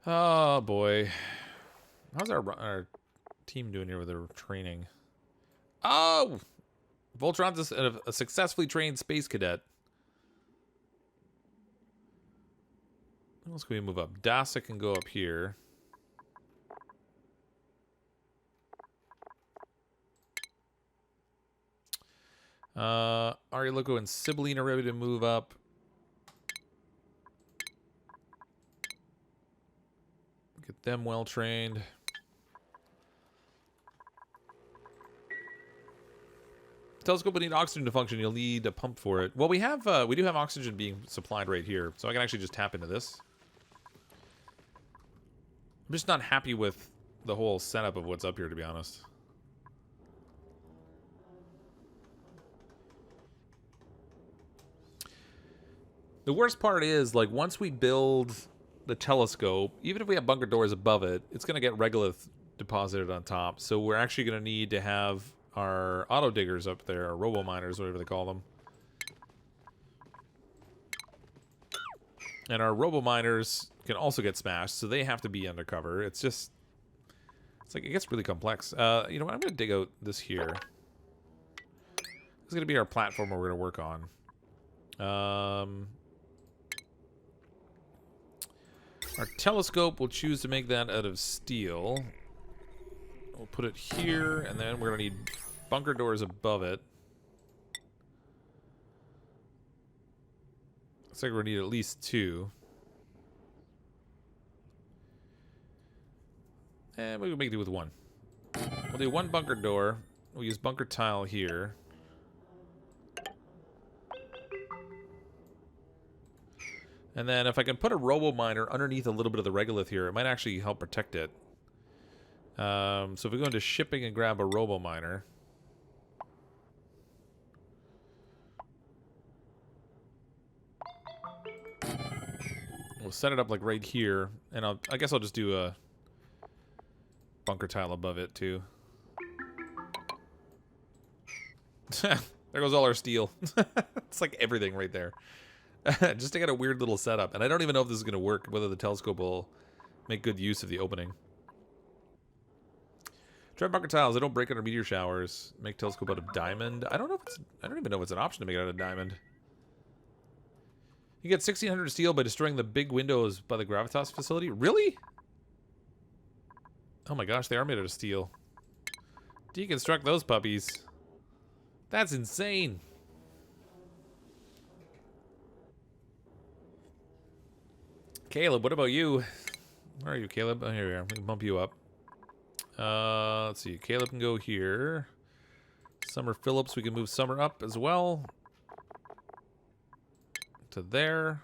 Oh, boy. How's our team doing here with their training? Oh! Voltron's a successfully trained space cadet. What else can we move up? Dasa can go up here. Ari Loco and Sibylline are ready to move up. Get them well trained. Telescope will need oxygen to function. You'll need a pump for it. Well, we do have oxygen being supplied right here, so I can actually just tap into this. I'm just not happy with the whole setup of what's up here, to be honest. The worst part is, like, once we build the telescope, even if we have bunker doors above it, it's going to get regolith deposited on top. So we're actually going to need to have our auto diggers up there, or robo miners, whatever they call them. And our robo miners can also get smashed, so they have to be undercover. It's just, it's like, it gets really complex. You know what? I'm going to dig out this here. This is going to be our platform we're going to work on. Our telescope, we'll choose to make that out of steel. We'll put it here, and then we're going to need bunker doors above it. Looks like we're going to need at least 2. And we can make do with 1. We'll do 1 bunker door. We'll use bunker tile here. And then if I can put a robo miner underneath a little bit of the regolith here, it might actually help protect it. So if we go into shipping and grab a robo miner. We'll set it up like right here. And I guess I'll just do a bunker tile above it too. There goes all our steel. It's like everything right there. Just to get a weird little setup. And I don't even know if this is going to work, whether the telescope will make good use of the opening. Try bunker tiles. They don't break under meteor showers. Make telescope out of diamond. I don't even know if it's an option to make it out of diamond. You get 1,600 steel by destroying the big windows by the Gravitas facility. Really? Oh my gosh, they are made out of steel. Deconstruct those puppies. That's insane. Caleb, what about you? Where are you, Caleb? Oh, here we are. We can bump you up. Let's see. Caleb can go here. Summer Phillips, we can move Summer up as well. To there.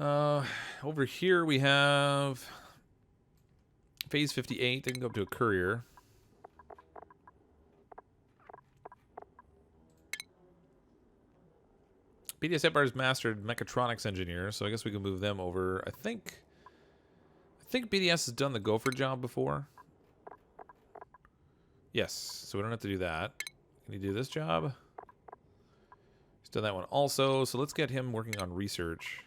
Over here we have Phase 58. They can go up to a courier. BDS Empire's mastered mechatronics engineer, so I guess we can move them over. I think BDS has done the gopher job before. Yes, so we don't have to do that. Can he do this job? He's done that one also, so let's get him working on research.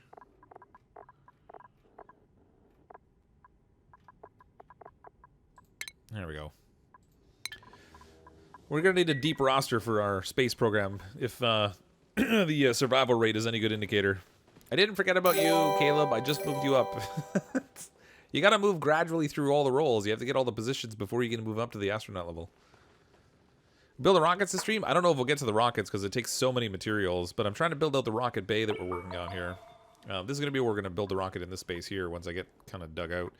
There we go. We're going to need a deep roster for our space program if the survival rate is any good indicator. I didn't forget about you, Caleb. I just moved you up. You got to move gradually through all the roles. You have to get all the positions before you can move up to the astronaut level. Build the rockets to stream? I don't know if we'll get to the rockets because it takes so many materials, but I'm trying to build out the rocket bay that we're working on here. This is going to be where we're going to build the rocket in this space here once I get kind of dug out.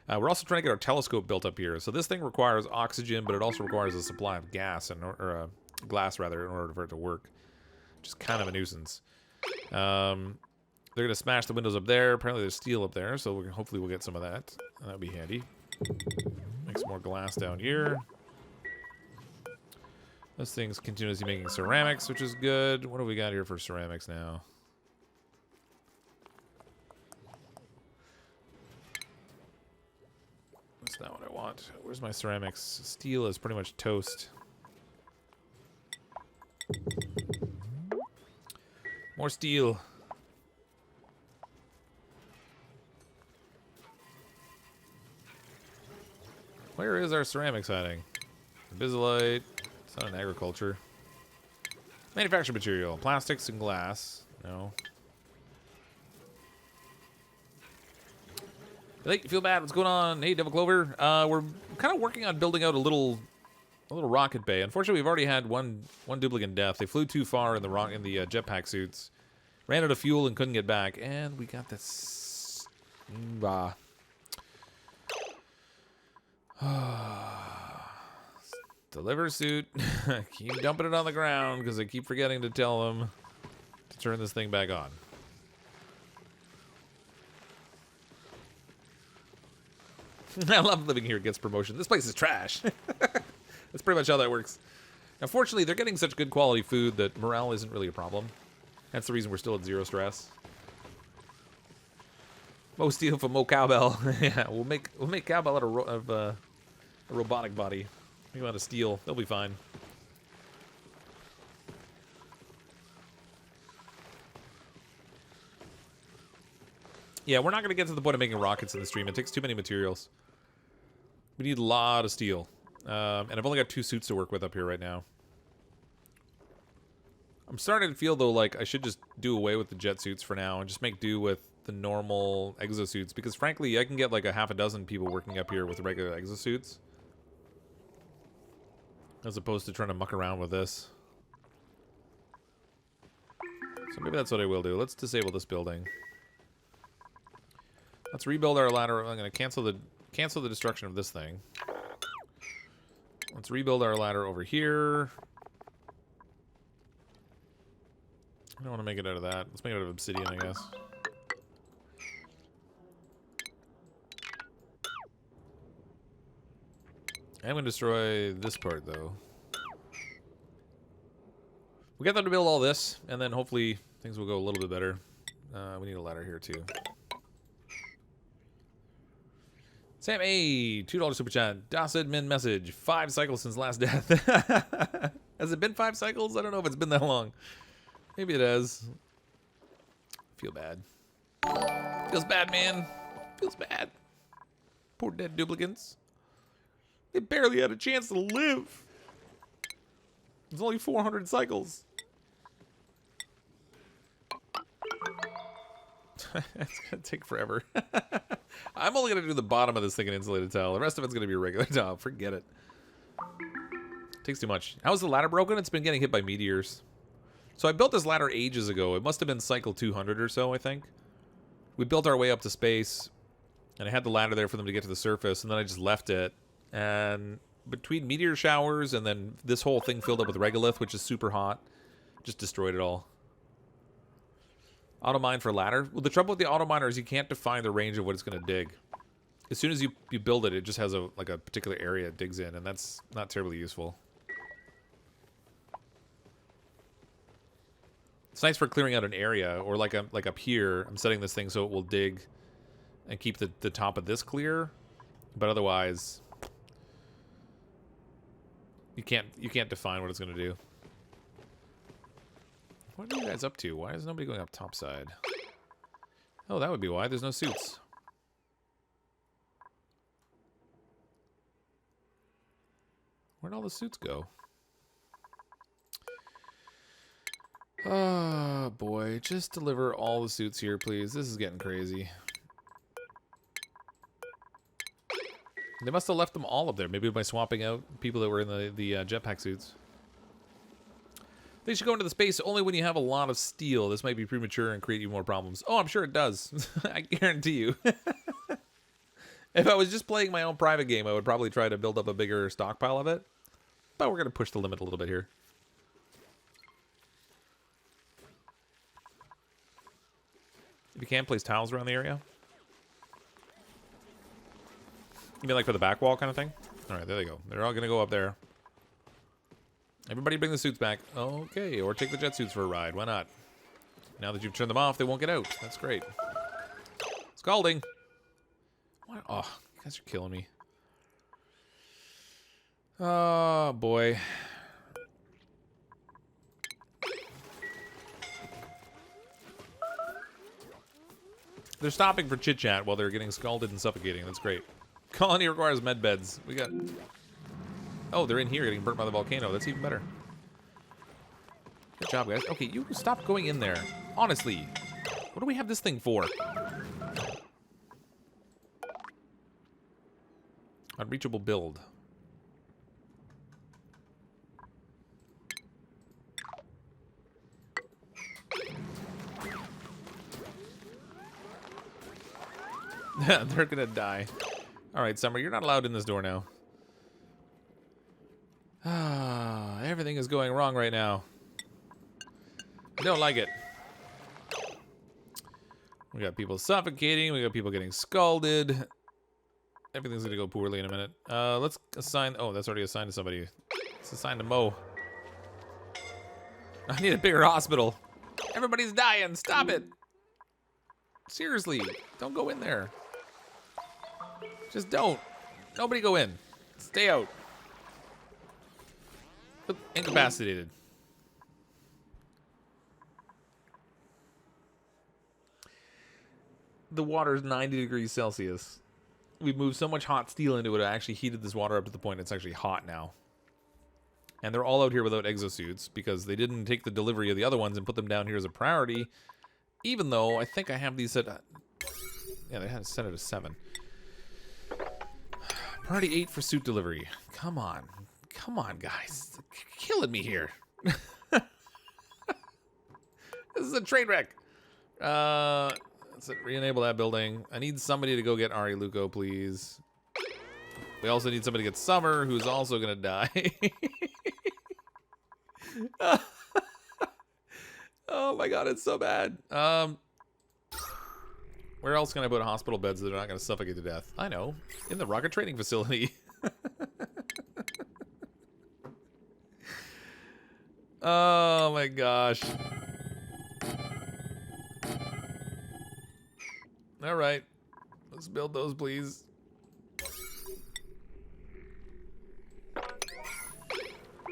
We're also trying to get our telescope built up here. So this thing requires oxygen, but it also requires a supply of gas, or glass rather, in order for it to work. Which is kind of a nuisance. They're going to smash the windows up there. Apparently there's steel up there, so hopefully we'll get some of that. That'll be handy. Make some more glass down here. This thing's continuously making ceramics, which is good. What do we got here for ceramics now? That's not what I want. Where's my ceramics? Steel is pretty much toast. More steel. Where is our ceramics hiding? Bisolite. It's not an agriculture. Manufactured material. Plastics and glass. No. Hey, you feel bad? What's going on? Hey, Devil Clover. We're kind of working on building out a little a little rocket bay. Unfortunately, we've already had one duplicant death. They flew too far in the jetpack suits, ran out of fuel and couldn't get back. And we got this. Deliver suit. Keep dumping it on the ground because I keep forgetting to tell them to turn this thing back on. I love living here. It gets promotion. This place is trash. That's pretty much how that works. Unfortunately, they're getting such good quality food that morale isn't really a problem. That's the reason we're still at 0 stress. Mo steel for Mo cowbell. Yeah, we'll make cowbell out of a robotic body. Make them out of steel. They'll be fine. Yeah, we're not going to get to the point of making rockets in the stream. It takes too many materials. We need a lot of steel. And I've only got 2 suits to work with up here right now. I'm starting to feel, though, like I should just do away with the jet suits for now and just make do with the normal exosuits. Because, frankly, I can get like a half a dozen people working up here with regular exosuits. As opposed to trying to muck around with this. So maybe that's what I will do. Let's disable this building. Let's rebuild our ladder. I'm going to cancel the destruction of this thing. Let's rebuild our ladder over here. I don't want to make it out of that. Let's make it out of obsidian, I guess. I'm going to destroy this part, though. We got them to build all this, and then hopefully things will go a little bit better. We need a ladder here, too. Sam A, $2 super chat. DOS admin message. 5 cycles since last death. Has it been 5 cycles? I don't know if it's been that long. Maybe it has. Feel bad. Feels bad, man. Feels bad. Poor dead duplicants. They barely had a chance to live. It's only 400 cycles. It's gonna take forever. I'm only gonna do the bottom of this thing in insulated tile. The rest of it's gonna be regular tile. Forget it. Takes too much. How's the ladder broken? It's been getting hit by meteors. So I built this ladder ages ago. It must have been cycle 200 or so, I think. We built our way up to space, and I had the ladder there for them to get to the surface, and then I just left it. And between meteor showers and then this whole thing filled up with regolith, which is super hot, just destroyed it all. Auto mine for ladder. Well, the trouble with the auto miner is you can't define the range of what it's going to dig. As soon as you build it, it just has a particular area it digs in, and that's not terribly useful. It's nice for clearing out an area, or like up here, I'm setting this thing so it will dig and keep the top of this clear, but otherwise you can't define what it's going to do. What are you guys up to? Why is nobody going up topside? Oh, that would be why. There's no suits. Where'd all the suits go? Oh, boy. Just deliver all the suits here, please. This is getting crazy. They must have left them all up there. Maybe by swapping out people that were in the jetpack suits. They should go into the space only when you have a lot of steel. This might be premature and create you more problems. Oh, I'm sure it does. I guarantee you. If I was just playing my own private game, I would probably try to build up a bigger stockpile of it. But we're going to push the limit a little bit here. If you can, place tiles around the area. You mean like for the back wall kind of thing? All right, there they go. They're all going to go up there. Everybody bring the suits back. Okay, or take the jet suits for a ride. Why not? Now that you've turned them off, they won't get out. That's great. Scalding. What? Oh, you guys are killing me. Oh, boy. They're stopping for chit-chat while they're getting scalded and suffocating. That's great. Colony requires med beds. We got... Oh, they're in here getting burnt by the volcano. That's even better. Good job, guys. Okay, you stop going in there. Honestly. What do we have this thing for? Unreachable build. They're gonna die. Alright, Summer, you're not allowed in this door now. Ah, everything is going wrong right now. I don't like it. We got people suffocating. We got people getting scalded. Everything's gonna go poorly in a minute. Let's assign... Oh, that's already assigned to somebody. Let's assign to Mo. I need a bigger hospital. Everybody's dying. Stop it. Seriously. Don't go in there. Just don't. Nobody go in. Stay out. Oop, incapacitated. The water is 90 degrees Celsius. We've moved so much hot steel into it, it actually heated this water up to the point it's actually hot now. And they're all out here without exosuits because they didn't take the delivery of the other ones and put them down here as a priority. Even though I think I have these set... yeah, they had it set it at 7. Priority 8 for suit delivery. Come on. Come on, guys. Killing me here. This is a train wreck. Let's re-enable that building. I need somebody to go get Ari Luco, please. We also need somebody to get Summer, who's also gonna die. Oh my god, it's so bad. Where else can I put hospital beds that are not gonna suffocate to death? I know, in the rocket training facility. Oh my gosh. All right, let's build those, please.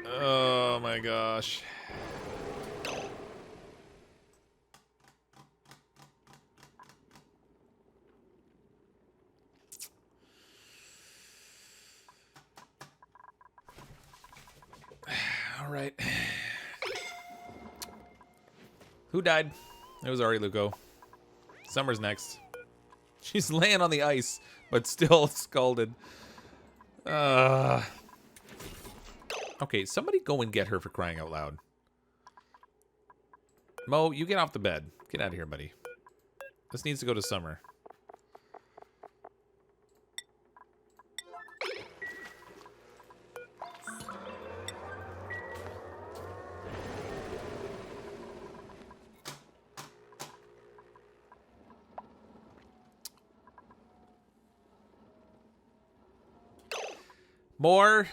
Oh my gosh. All right. Who died? It was Ari Luco. Summer's next. She's laying on the ice, but still scalded. Okay, somebody go and get her for crying out loud. Mo, you get off the bed. Get out of here, buddy. This needs to go to Summer. More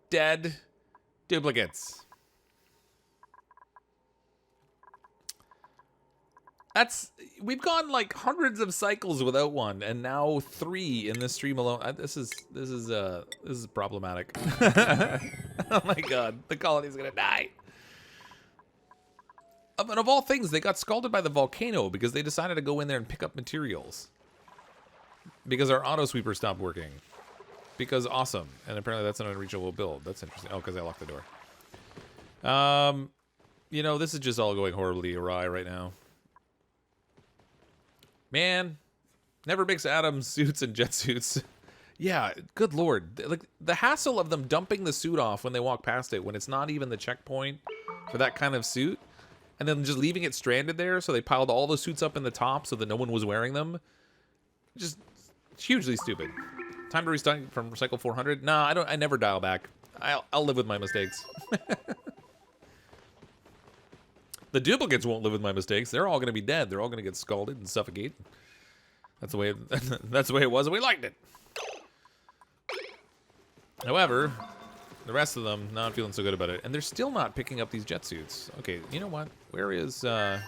dead duplicates. We've gone like hundreds of cycles without one, and now 3 in this stream alone. This is problematic. Oh my god, the colony's gonna die. And of all things, they got scalded by the volcano because they decided to go in there and pick up materials. Because our auto sweeper stopped working. Because awesome. And apparently that's an unreachable build. That's interesting. Oh, because I locked the door. You know, this is just all going horribly awry right now. Man, never mix Adam's suits and jet suits. Yeah, good lord. Like, the hassle of them dumping the suit off when they walk past it, when it's not even the checkpoint for that kind of suit, and then just leaving it stranded there, so they piled all the suits up in the top so that no one was wearing them. Just hugely stupid. Time to restart from cycle 400? Nah, I never dial back. I'll live with my mistakes. The duplicates won't live with my mistakes. They're all going to be dead. They're all going to get scalded and suffocate. That's the way that's the way it was, and we liked it. However, the rest of them not feeling so good about it, and they're still not picking up these jet suits. Okay, you know what? Where is The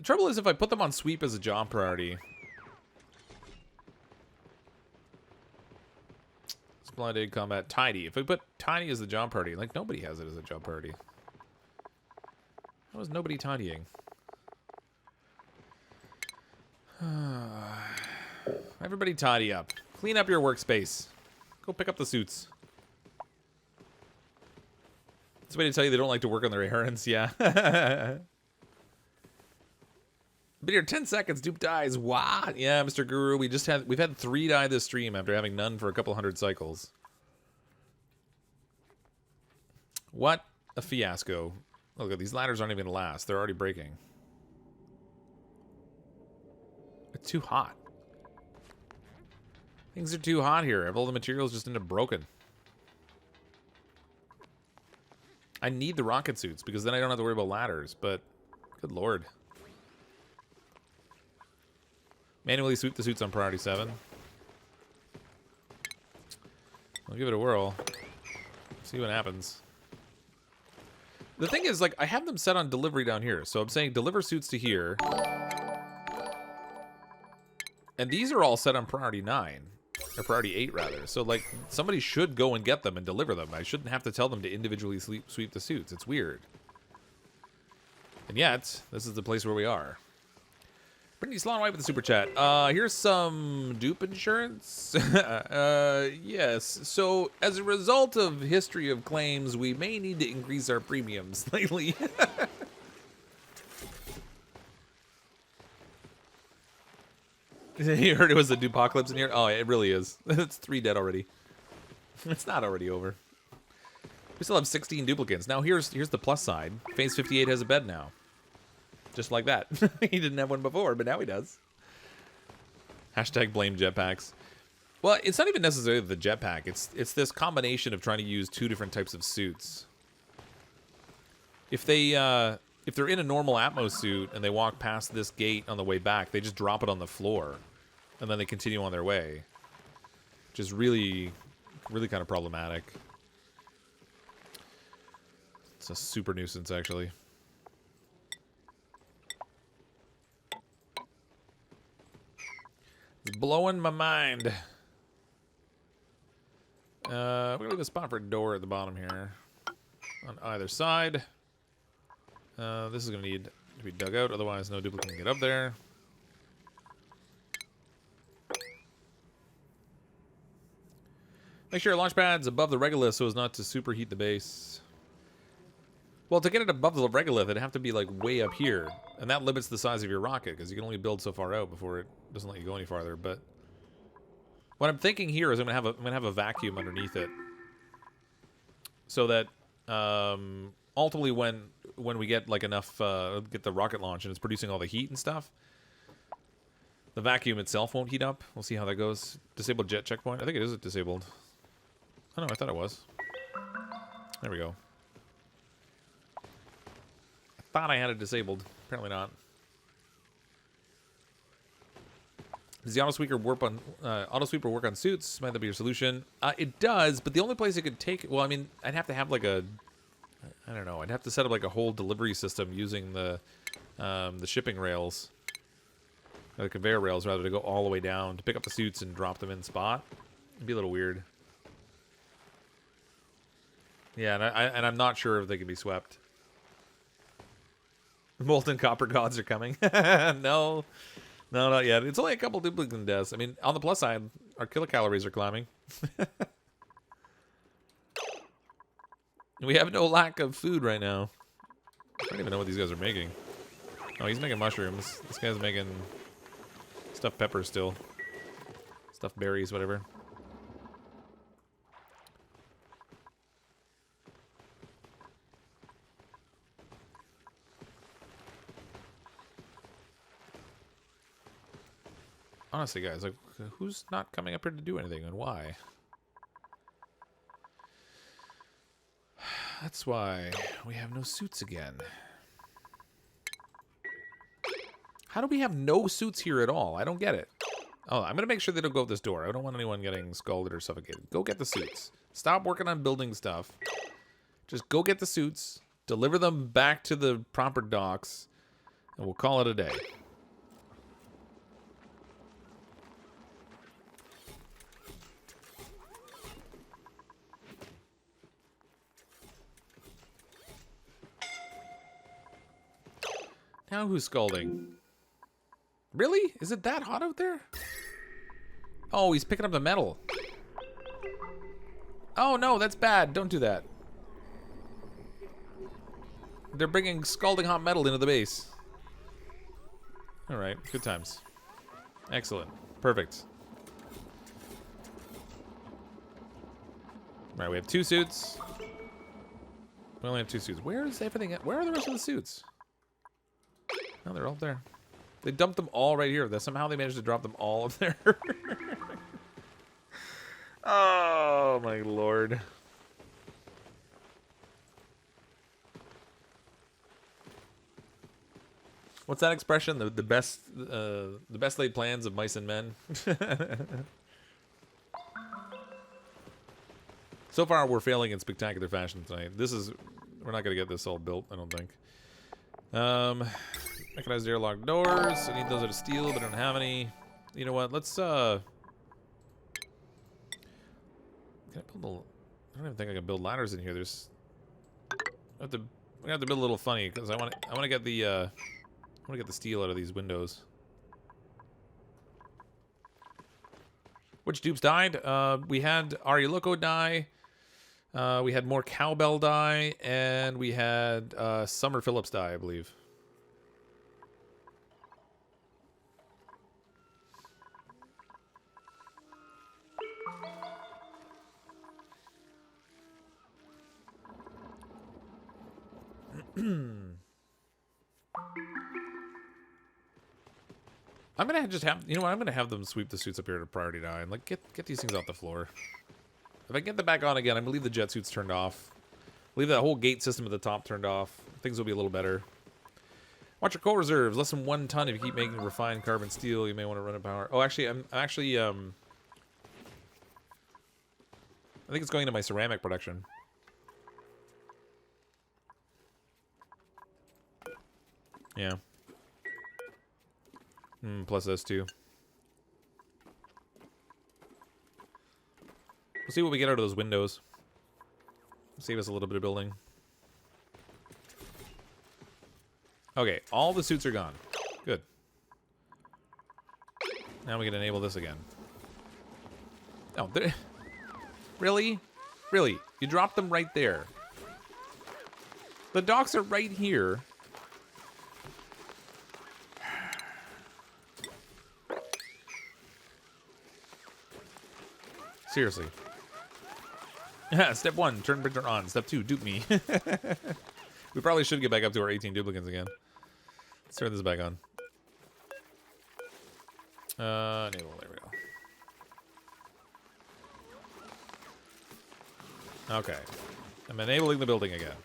trouble is if I put them on sweep as a job priority. Splendid combat tidy. If we put tidy as the job priority, like nobody has it as a job priority. How is nobody tidying? Everybody tidy up. Clean up your workspace. Go pick up the suits. It's a way to tell you they don't like to work on their errands, yeah. But here, 10 seconds, dupe dies. What? Yeah, Mr. Guru, we've had 3 die this stream after having none for a couple hundred cycles. What a fiasco. Oh, look, these ladders aren't even gonna last. They're already breaking. Too hot. Things are too hot here. All the materials just end up broken. I need the rocket suits because then I don't have to worry about ladders, but good lord. Manually sweep the suits on priority 7. I'll give it a whirl. See what happens. The thing is, like, I have them set on delivery down here. So I'm saying deliver suits to here. And these are all set on priority 9. Or priority 8, rather. So, like, somebody should go and get them and deliver them. I shouldn't have to tell them to individually sweep the suits. It's weird. And yet, this is the place where we are. Brittany Sloan White with the super chat. Here's some dupe insurance. Yes. So, as a result of history of claims, we may need to increase our premiums lately. You heard it was a dupocalypse in here? Oh, it really is. It's 3 dead already. It's not already over. We still have 16 duplicants. Now here's the plus side. Phase 58 has a bed now. Just like that. He didn't have one before, but now he does. Hashtag blame jetpacks. Well, it's not even necessarily the jetpack. It's this combination of trying to use 2 different types of suits. If they're in a normal Atmos suit and they walk past this gate on the way back, they just drop it on the floor. And then they continue on their way. Which is really, really kind of problematic. It's a super nuisance, actually. It's blowing my mind. We're going to leave a spot for a door at the bottom here. On either side. This is going to need to be dug out, otherwise no duplicant can get up there. Make sure your launch pad's above the regolith so as not to superheat the base. Well, to get it above the regolith, it'd have to be like way up here. And that limits the size of your rocket, because you can only build so far out before it doesn't let you go any farther. But what I'm thinking here is I'm gonna have a vacuum underneath it. So that ultimately when we get like enough get the rocket launch and it's producing all the heat and stuff, the vacuum itself won't heat up. We'll see how that goes. Disabled jet checkpoint. I think it is disabled. Oh no, I thought it was. There we go. I thought I had it disabled. Apparently not. Does the autosweeper work on suits? Might that be your solution? It does, but the only place it could take... Well, I mean, I'd have to have like a... I don't know. I'd have to set up like a whole delivery system using the shipping rails. Or the conveyor rails, rather, to go all the way down to pick up the suits and drop them in spot. It'd be a little weird. Yeah, and I'm not sure if they can be swept. Molten copper gods are coming. No, not yet. It's only a couple duplicant deaths. I mean, on the plus side, our kilocalories are climbing. We have no lack of food right now. I don't even know what these guys are making. Oh, he's making mushrooms. This guy's making stuffed peppers still. Stuffed berries, whatever. Honestly, guys, like, who's not coming up here to do anything, and why? That's why we have no suits again. How do we have no suits here at all? I don't get it. Oh, I'm gonna make sure they don't go out this door. I don't want anyone getting scalded or suffocated. Go get the suits. Stop working on building stuff. Just go get the suits, deliver them back to the proper docks, and we'll call it a day. Now who's scalding? Really? Is it that hot out there? Oh, he's picking up the metal. Oh no, that's bad. Don't do that. They're bringing scalding hot metal into the base. Alright, good times. Excellent. Perfect. Alright, we have 2 suits. We only have 2 suits. Where is everything at? Where are the rest of the suits? Oh, they're all there. They dumped them all right here. Somehow they managed to drop them all up there. Oh, my lord. What's that expression? The best laid plans of mice and men. So far, we're failing in spectacular fashion tonight. We're not gonna get this all built, I don't think. Mechanized airlock doors. I need those out of steel, but I don't have any. You know what? Let's Can I build I don't even think I can build ladders in here. I have to build a little funny because I want to get the steel out of these windows. Which dupes died? We had Ari Loco die. We had more Cowbell die, and we had Summer Phillips die, I believe. I'm gonna just have, you know what? I'm gonna have them sweep the suits up here to priority 9. Like, get these things off the floor. If I get them back on again, I'm gonna leave the jet suits turned off. Leave that whole gate system at the top turned off. Things will be a little better. Watch your coal reserves. Less than 1 ton. If you keep making refined carbon steel, you may want to run out of power. Oh, actually, I think it's going into my ceramic production. Yeah. Plus this too. We'll see what we get out of those windows. Save us a little bit of building. Okay, all the suits are gone. Good. Now we can enable this again. Oh, really? Really? You dropped them right there. The docks are right here. Seriously. Step 1, turn printer on. Step 2, dupe me. We probably should get back up to our 18 duplicants again. Let's turn this back on. Enable, there we go. Okay. I'm enabling the building again.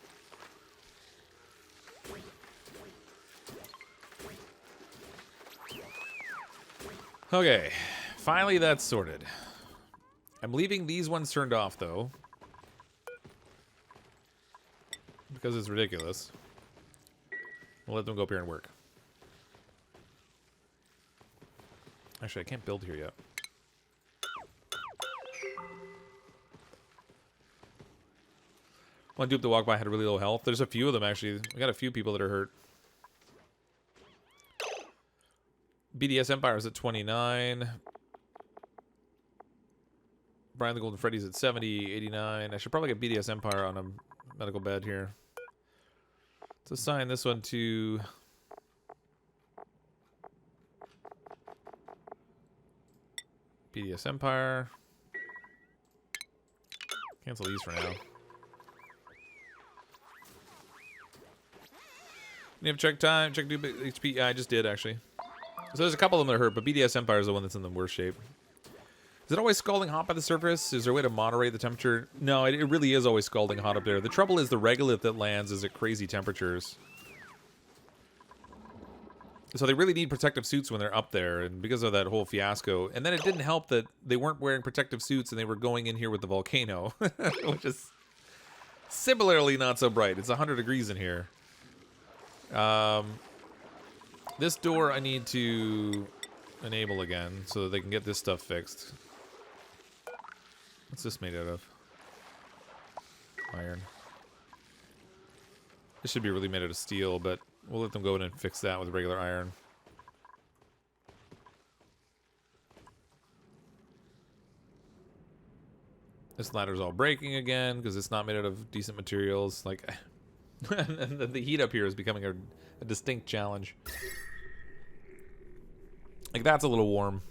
Okay. Finally, that's sorted. I'm leaving these ones turned off, though. Because it's ridiculous. We'll let them go up here and work. Actually, I can't build here yet. One dupe to walk by had really low health. There's a few of them, actually. We got a few people that are hurt. BDS Empire is at 29. Brian the Golden Freddy's at 70, 89. I should probably get BDS Empire on a medical bed here. Let's assign this one to... BDS Empire. Cancel these for now. You have check time, check HP. Yeah, I just did, actually. So there's a couple of them that hurt, but BDS Empire is the one that's in the worst shape. Is it always scalding hot by the surface? Is there a way to moderate the temperature? No, it really is always scalding hot up there. The trouble is the regolith that lands is at crazy temperatures. So they really need protective suits when they're up there, and because of that whole fiasco. And then it didn't help that they weren't wearing protective suits and they were going in here with the volcano, which is similarly not so bright. It's 100 degrees in here. This door I need to enable again so that they can get this stuff fixed. What's this made out of? Iron. This should be really made out of steel, but we'll let them go in and fix that with regular iron. This ladder's all breaking again because it's not made out of decent materials. Like, and the heat up here is becoming a distinct challenge. Like, that's a little warm.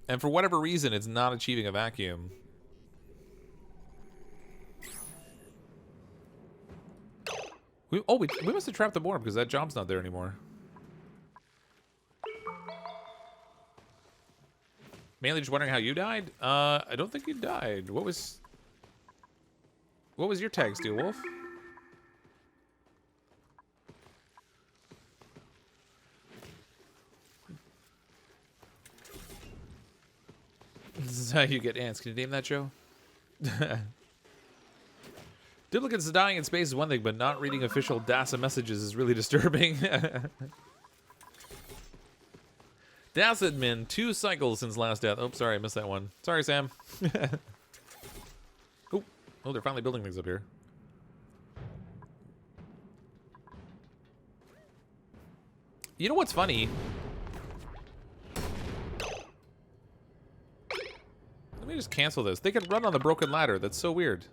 And for whatever reason, it's not achieving a vacuum. We must have trapped the board because that job's not there anymore. Mainly just wondering how you died? I don't think you died. What was your tag, Steel Wolf? This is how you get ants. Can you name that show? Duplicants dying in space is one thing, but not reading official DASA messages is really disturbing. DASA admin, 2 cycles since last death. Oh, sorry, I missed that one. Sorry, Sam. Oh, they're finally building things up here. You know what's funny? Let me just cancel this. They could run on the broken ladder. That's so weird.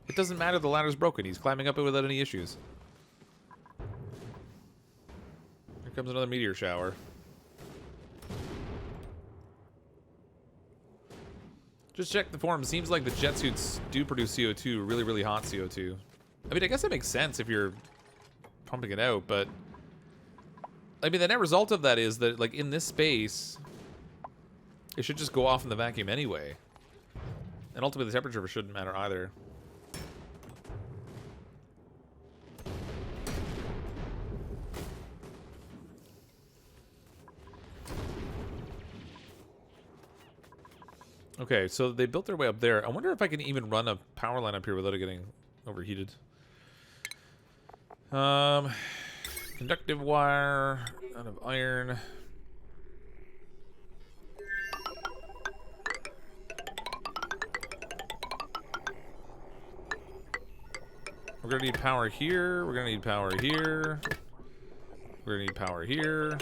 It doesn't matter the ladder's broken. He's climbing up it without any issues. Here comes another meteor shower. Just check the form. Seems like the jet suits do produce CO2, really, really hot CO2. I mean, I guess that makes sense if you're pumping it out, but... I mean, the net result of that is that, like, in this space, it should just go off in the vacuum anyway. And ultimately, the temperature shouldn't matter either. Okay, so they built their way up there. I wonder if I can even run a power line up here without it getting overheated. Conductive wire out of iron. We're gonna need power here. We're gonna need power here. We're gonna need power here.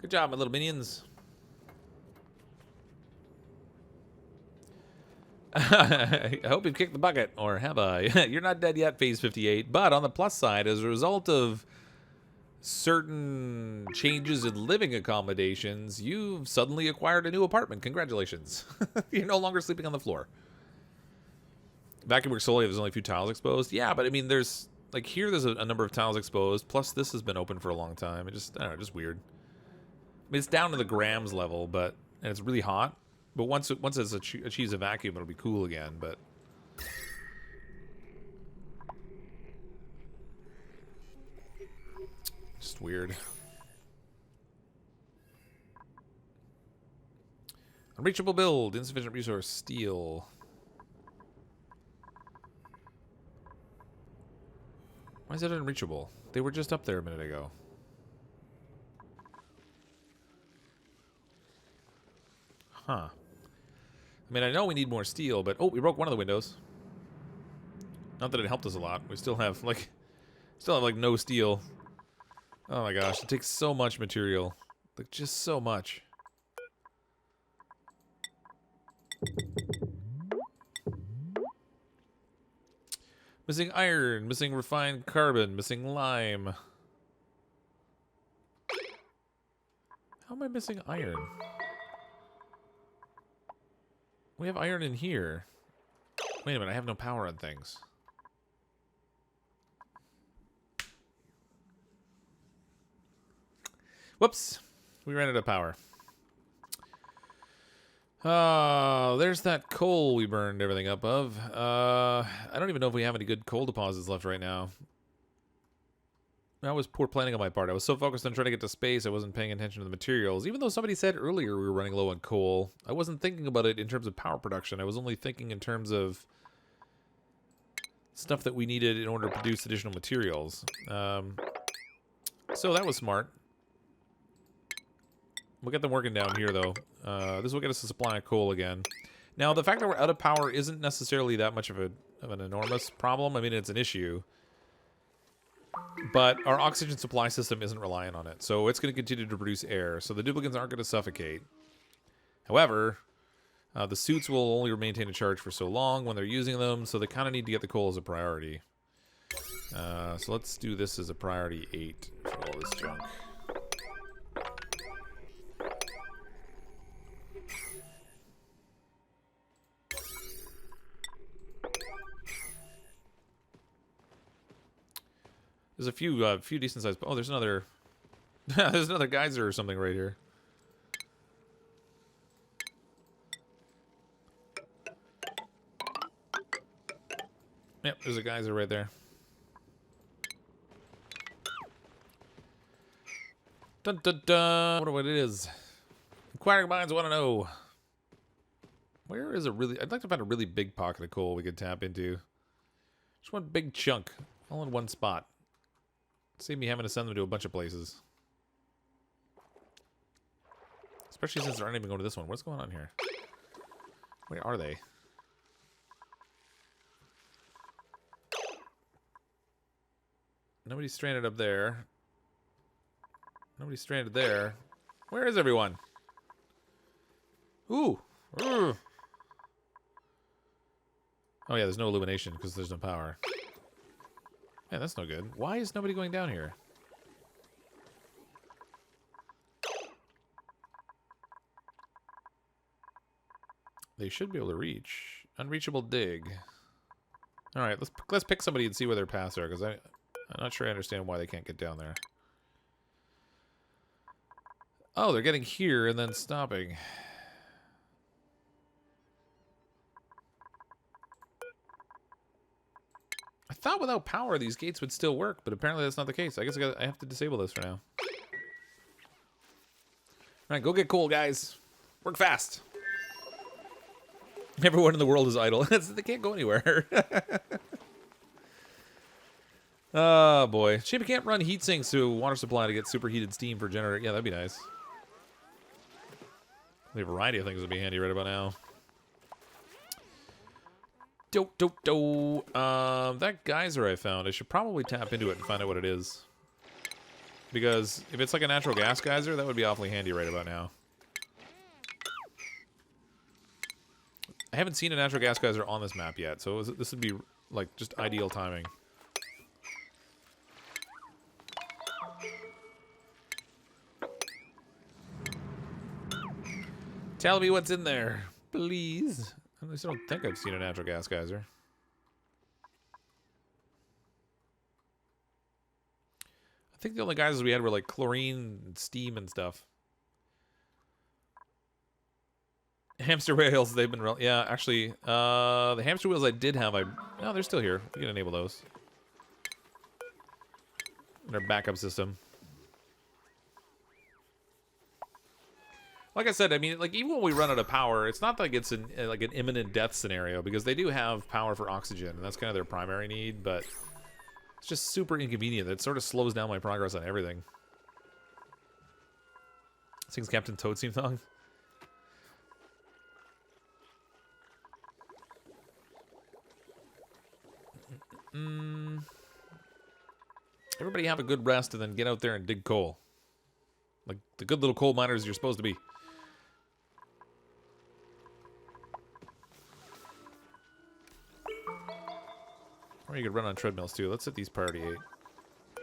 Good job, my little minions. I hope you've kicked the bucket, or have I? You're not dead yet, Phase 58. But on the plus side, as a result of certain changes in living accommodations, you've suddenly acquired a new apartment. Congratulations. You're no longer sleeping on the floor. Back in Brixolia, there's only a few tiles exposed. Yeah, but I mean, there's, like, here there's a number of tiles exposed, plus this has been open for a long time. It just, I don't know, just weird. I mean, it's down to the grams level, but, and it's really hot. But once it achieves a vacuum, it'll be cool again, but... just weird. Unreachable build, insufficient resource, steel. Why is it unreachable? They were just up there a minute ago. Huh. I mean, I know we need more steel, but... oh, we broke one of the windows. Not that it helped us a lot. We still have, like... no steel. Oh my gosh, it takes so much material. Like, just so much. Missing iron, missing refined carbon, missing lime. How am I missing iron? We have iron in here. Wait a minute, I have no power on things. Whoops. We ran out of power. Oh, there's that coal we burned everything up of. I don't even know if we have any good coal deposits left right now. That was poor planning on my part. I was so focused on trying to get to space, I wasn't paying attention to the materials. Even though somebody said earlier we were running low on coal, I wasn't thinking about it in terms of power production. I was only thinking in terms of stuff that we needed in order to produce additional materials. So that was smart. We'll get them working down here, though. This will get us a supply of coal again. Now, the fact that we're out of power isn't necessarily that much of an enormous problem. I mean, it's an issue. But our oxygen supply system isn't reliant on it. So it's going to continue to produce air. So the duplicants aren't going to suffocate. However, the suits will only maintain a charge for so long when they're using them. So they kind of need to get the coal as a priority. So let's do this as a priority 8 for all this junk. There's a few decent sized. Oh, there's another. There's another geyser or something right here. Yep, there's a geyser right there. Dun dun dun! I wonder what it is. Inquiring minds want to know. Where is a really... I'd like to find a really big pocket of coal we could tap into. Just one big chunk. All in one spot. Save me having to send them to a bunch of places. Especially since they're not even going to this one. What's going on here? Where are they? Nobody's stranded up there. Nobody's stranded there. Where is everyone? Ooh. Ugh. Oh yeah, there's no illumination because there's no power. Yeah, that's no good. Why is nobody going down here? They should be able to reach. Unreachable dig. All right, let's pick somebody and see where their paths are, because I'm not sure I understand why they can't get down there. Oh, they're getting here and then stopping. I thought without power these gates would still work, but apparently that's not the case. I guess I have to disable this for now. Alright, go get coal, guys. Work fast. Everyone in the world is idle. They can't go anywhere. Oh, boy. Shame we can't run heat sinks to a water supply to get superheated steam for generator. Yeah, that'd be nice. A variety of things would be handy right about now. That geyser I found, I should probably tap into it and find out what it is. Because if it's like a natural gas geyser, that would be awfully handy right about now. I haven't seen a natural gas geyser on this map yet, so this would be like just ideal timing. Tell me what's in there, please. At least I don't think I've seen a natural gas geyser. I think the only geysers we had were like chlorine and steam and stuff. Hamster wheels, they've been... Yeah, actually, the hamster wheels I did have, no, they're still here. We can enable those. In our backup system. Like I said, I mean, like, even when we run out of power, it's not like it's like an imminent death scenario, because they do have power for oxygen, and that's kind of their primary need, but it's just super inconvenient. It sort of slows down my progress on everything. Sings Captain Toad's theme song. Everybody have a good rest and then get out there and dig coal. Like the good little coal miners you're supposed to be. Or you could run on treadmills too. Let's hit these priority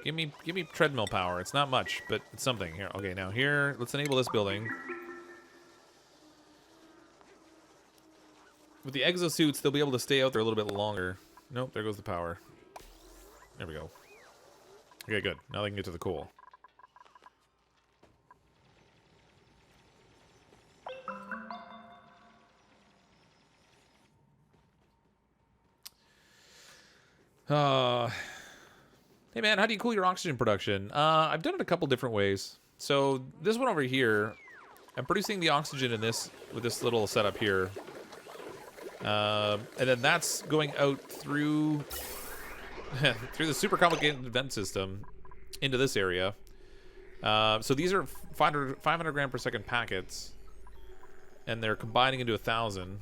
8. Give me treadmill power. It's not much, but it's something. Here. Okay, now here, let's enable this building. With the exosuits, they'll be able to stay out there a little bit longer. Nope, there goes the power. There we go. Okay, good. Now they can get to the coal. Hey man, how do you cool your oxygen production? I've done it a couple different ways. So this one over here, I'm producing the oxygen in this with this little setup here. And then that's going out through through the super complicated vent system into this area. So these are 500 gram per second packets, and they're combining into 1,000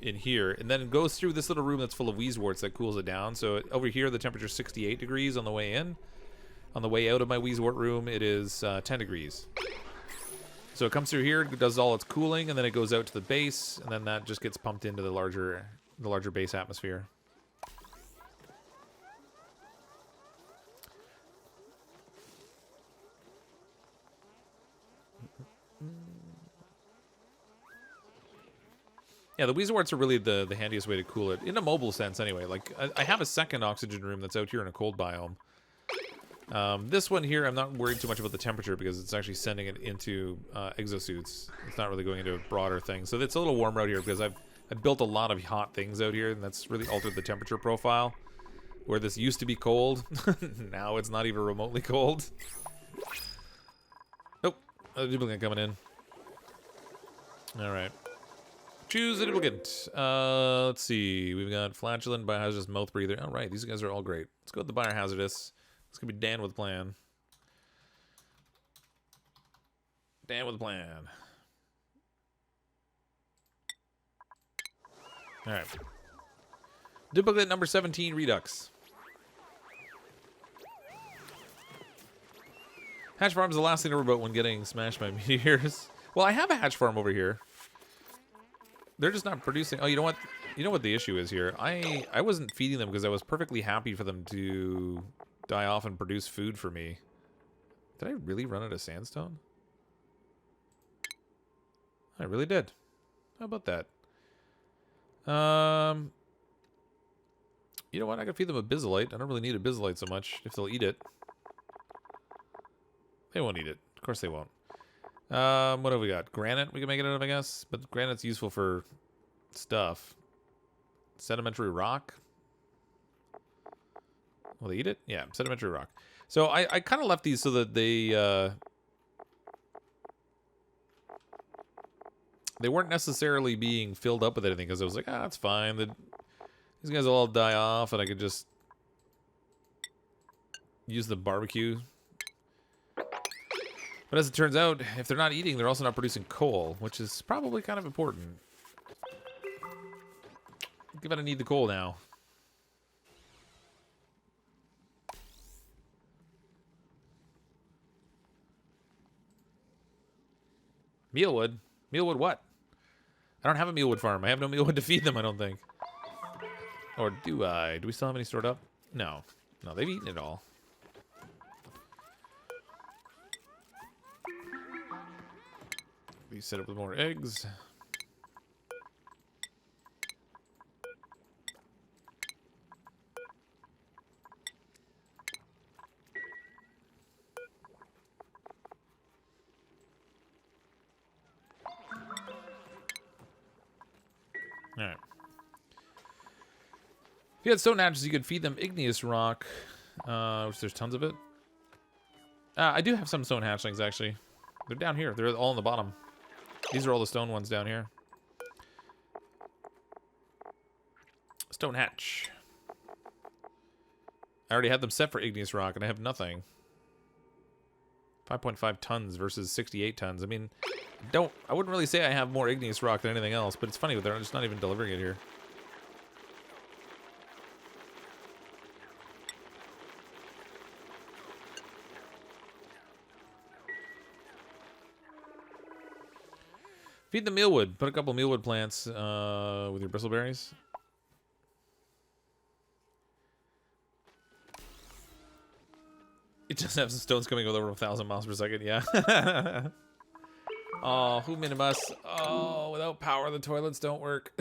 in here, and then it goes through this little room that's full of wheezeworts that cools it down. So over here the temperature's 68 degrees on the way in. On the way out of my wheezewort room it is 10 degrees. So it comes through here, it does all its cooling, and then it goes out to the base, and then that just gets pumped into the larger base atmosphere. Yeah, the wheezworts are really the handiest way to cool it, in a mobile sense anyway. Like, I have a second oxygen room that's out here in a cold biome. This one here, I'm not worried too much about the temperature because it's actually sending it into exosuits. It's not really going into a broader thing. So it's a little warmer out here because I've built a lot of hot things out here, and that's really altered the temperature profile. Where this used to be cold, now it's not even remotely cold. Nope, another duplicant coming in. All right. Choose a duplicant. Let's see. We've got flatulent, biohazardous, mouth breather. All right, these guys are all great. Let's go with the biohazardous. It's gonna be Dan with a plan. Dan with a plan. All right. Duplicate number 17, Redux. Hatch farm is the last thing to worry about when getting smashed by meteors. Well, I have a hatch farm over here. They're just not producing. Oh, you know what? You know what the issue is here? I wasn't feeding them because I was perfectly happy for them to die off and produce food for me. Did I really run out of sandstone? I really did. How about that? You know what? I can feed them a bizolite. I don't really need a bizolite so much if they'll eat it. They won't eat it. Of course they won't. What have we got? Granite we can make it out of, I guess. But granite's useful for stuff. Sedimentary rock. Will they eat it? Yeah, sedimentary rock. So I kind of left these so that they weren't necessarily being filled up with anything because I was like, that's fine. These guys will all die off and I could just use the barbecue. But as it turns out, if they're not eating, they're also not producing coal, which is probably kind of important. I'm gonna need the coal now. Mealwood? Mealwood what? I don't have a mealwood farm. I have no mealwood to feed them, I don't think. Or do I? Do we still have any stored up? No. No, they've eaten it all. We set up with more eggs. Alright. If you had stone hatches, you could feed them igneous rock, which there's tons of it. I do have some stone hatchlings, actually. They're down here. They're all on the bottom. These are all the stone ones down here. Stone hatch. I already had them set for igneous rock, and I have nothing. 5.5 tons versus 68 tons. I mean, I wouldn't really say I have more igneous rock than anything else, but it's funny that they're just not even delivering it here. Feed the mealwood. Put a couple mealwood plants with your bristleberries. It does have some stones coming with over 1,000 miles per second, yeah. Oh, who minimus? Oh, without power, the toilets don't work.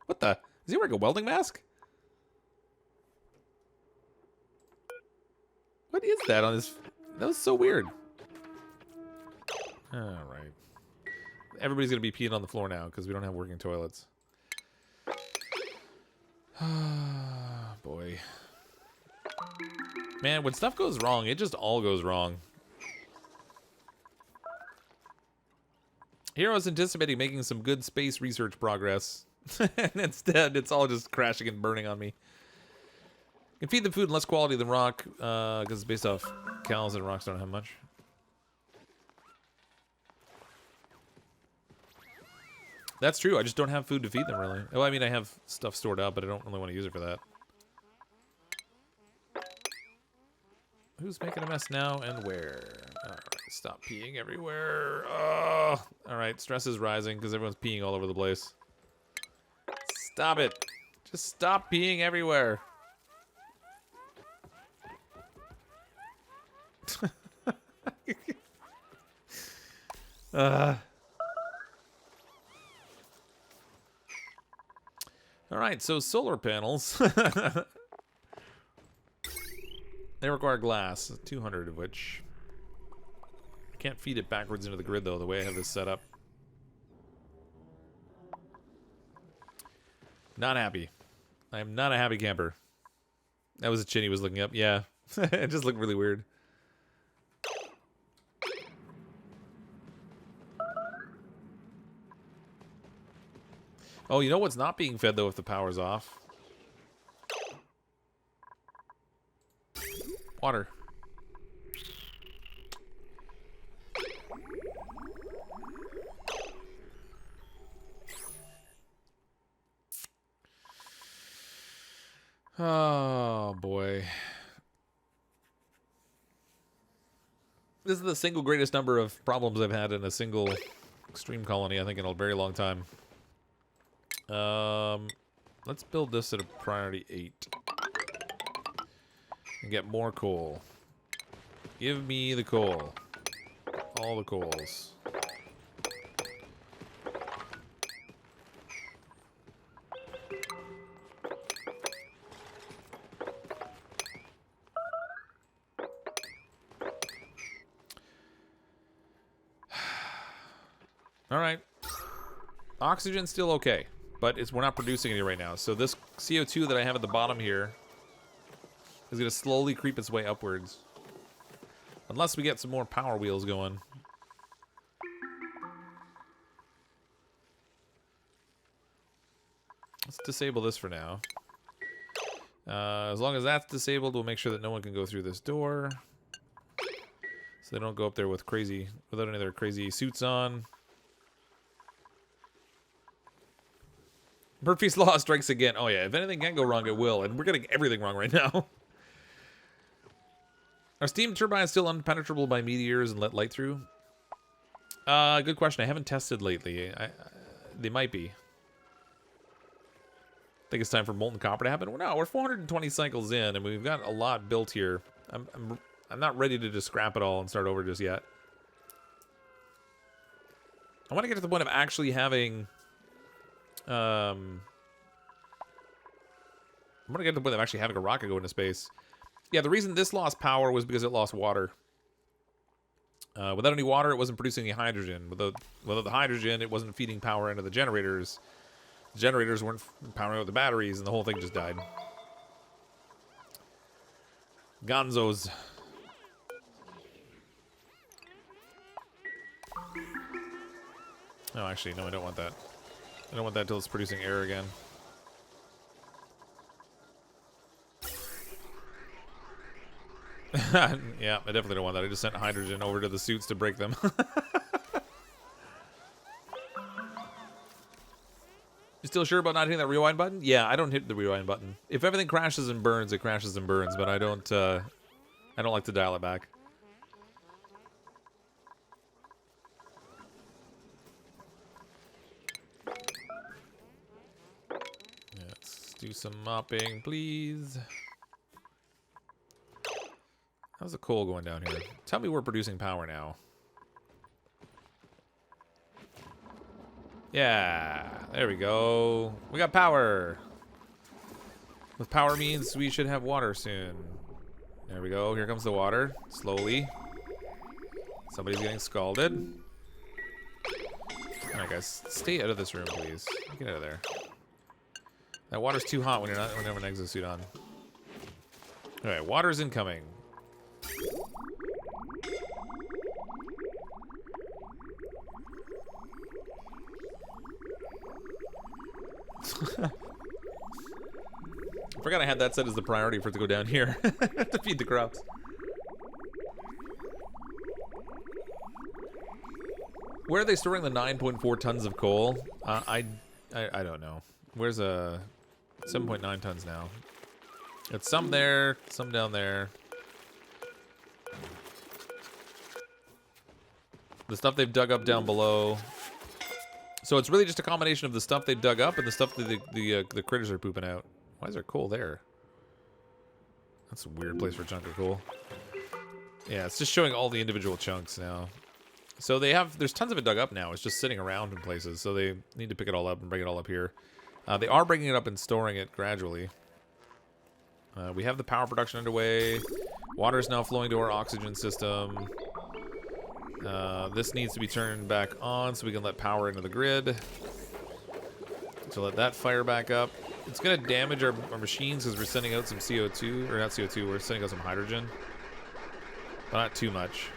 What the? Is he wearing a welding mask? What is that on his... That was so weird. Alright. Everybody's going to be peeing on the floor now because we don't have working toilets. Boy. Man, when stuff goes wrong, it just all goes wrong. Here I was anticipating making some good space research progress. And instead, it's all just crashing and burning on me. You can feed the food in less quality than rock, because it's based off cows and rocks don't have much. That's true, I just don't have food to feed them, really. Oh, I mean, I have stuff stored up, but I don't really want to use it for that. Who's making a mess now and where? Alright, stop peeing everywhere. Oh, alright, stress is rising because everyone's peeing all over the place. Stop it. Just stop peeing everywhere. Alright, so solar panels. They require glass, 200 of which. I can't feed it backwards into the grid, though, the way I have this set up. Not happy. I am not a happy camper. That was a chin he was looking up. Yeah. It just looked really weird. Oh, you know what's not being fed, though, if the power's off? Water. Oh, boy. This is the single greatest number of problems I've had in a single extreme colony, I think, in a very long time. Let's build this at a priority 8. And get more coal. Give me the coal. All the coals. Alright. Oxygen's still okay, but we're not producing any right now. So this CO2 that I have at the bottom here is going to slowly creep its way upwards. Unless we get some more power wheels going. Let's disable this for now. As long as that's disabled, we'll make sure that no one can go through this door. So they don't go up there with without any of their crazy suits on. Murphy's Law strikes again. Oh yeah, if anything can go wrong, it will. And we're getting everything wrong right now. Are steam turbines still unpenetrable by meteors and let light through? Good question. I haven't tested lately. They might be. I think it's time for molten copper to happen. Well, no, we're 420 cycles in, and we've got a lot built here. I'm not ready to just scrap it all and start over just yet. I want to get to the point of actually having... I want to get to the point of actually having a rocket go into space. Yeah, the reason this lost power was because it lost water. Without any water, it wasn't producing any hydrogen. Without the hydrogen, it wasn't feeding power into the generators. The generators weren't powering out the batteries, and the whole thing just died. Gonzos. Oh, actually, no, I don't want that. I don't want that until it's producing air again. Yeah, I definitely don't want that. I just sent hydrogen over to the suits to break them. You still sure about not hitting that rewind button? Yeah, I don't hit the rewind button. If everything crashes and burns, it crashes and burns, but I don't like to dial it back. Let's do some mopping, please. How's the coal going down here? Tell me we're producing power now. Yeah, there we go. We got power. With power means we should have water soon. There we go. Here comes the water. Slowly. Somebody's getting scalded. Alright, guys. Stay out of this room, please. Get out of there. That water's too hot when you have an exosuit on. Alright, water's incoming. I forgot I had that set as the priority for it to go down here to feed the crops. Where are they storing the 9.4 tons of coal? I don't know. Where's 7.9 tons now? It's some there, some down there. The stuff they've dug up down below. So it's really just a combination of the stuff they dug up and the stuff that the critters are pooping out. Why is there coal there? That's a weird place for a chunk of coal. Yeah, it's just showing all the individual chunks now. So there's tons of it dug up now. It's just sitting around in places. So they need to pick it all up and bring it all up here. They are bringing it up and storing it gradually. We have the power production underway. Water is now flowing to our oxygen system. This needs to be turned back on so we can let power into the grid. So let that fire back up. It's going to damage our machines because we're sending out some CO2, or not CO2, we're sending out some hydrogen. But not too much.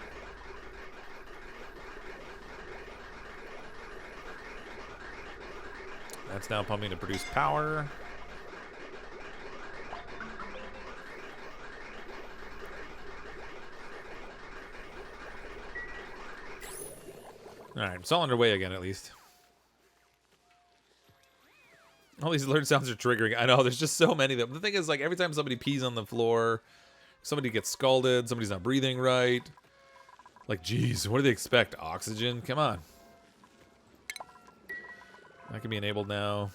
That's now pumping to produce power. Alright, it's all underway again at least. All these alert sounds are triggering. I know, there's just so many of them. The thing is, like, every time somebody pees on the floor, somebody gets scalded, somebody's not breathing right. Like, geez, what do they expect? Oxygen? Come on. That can be enabled now.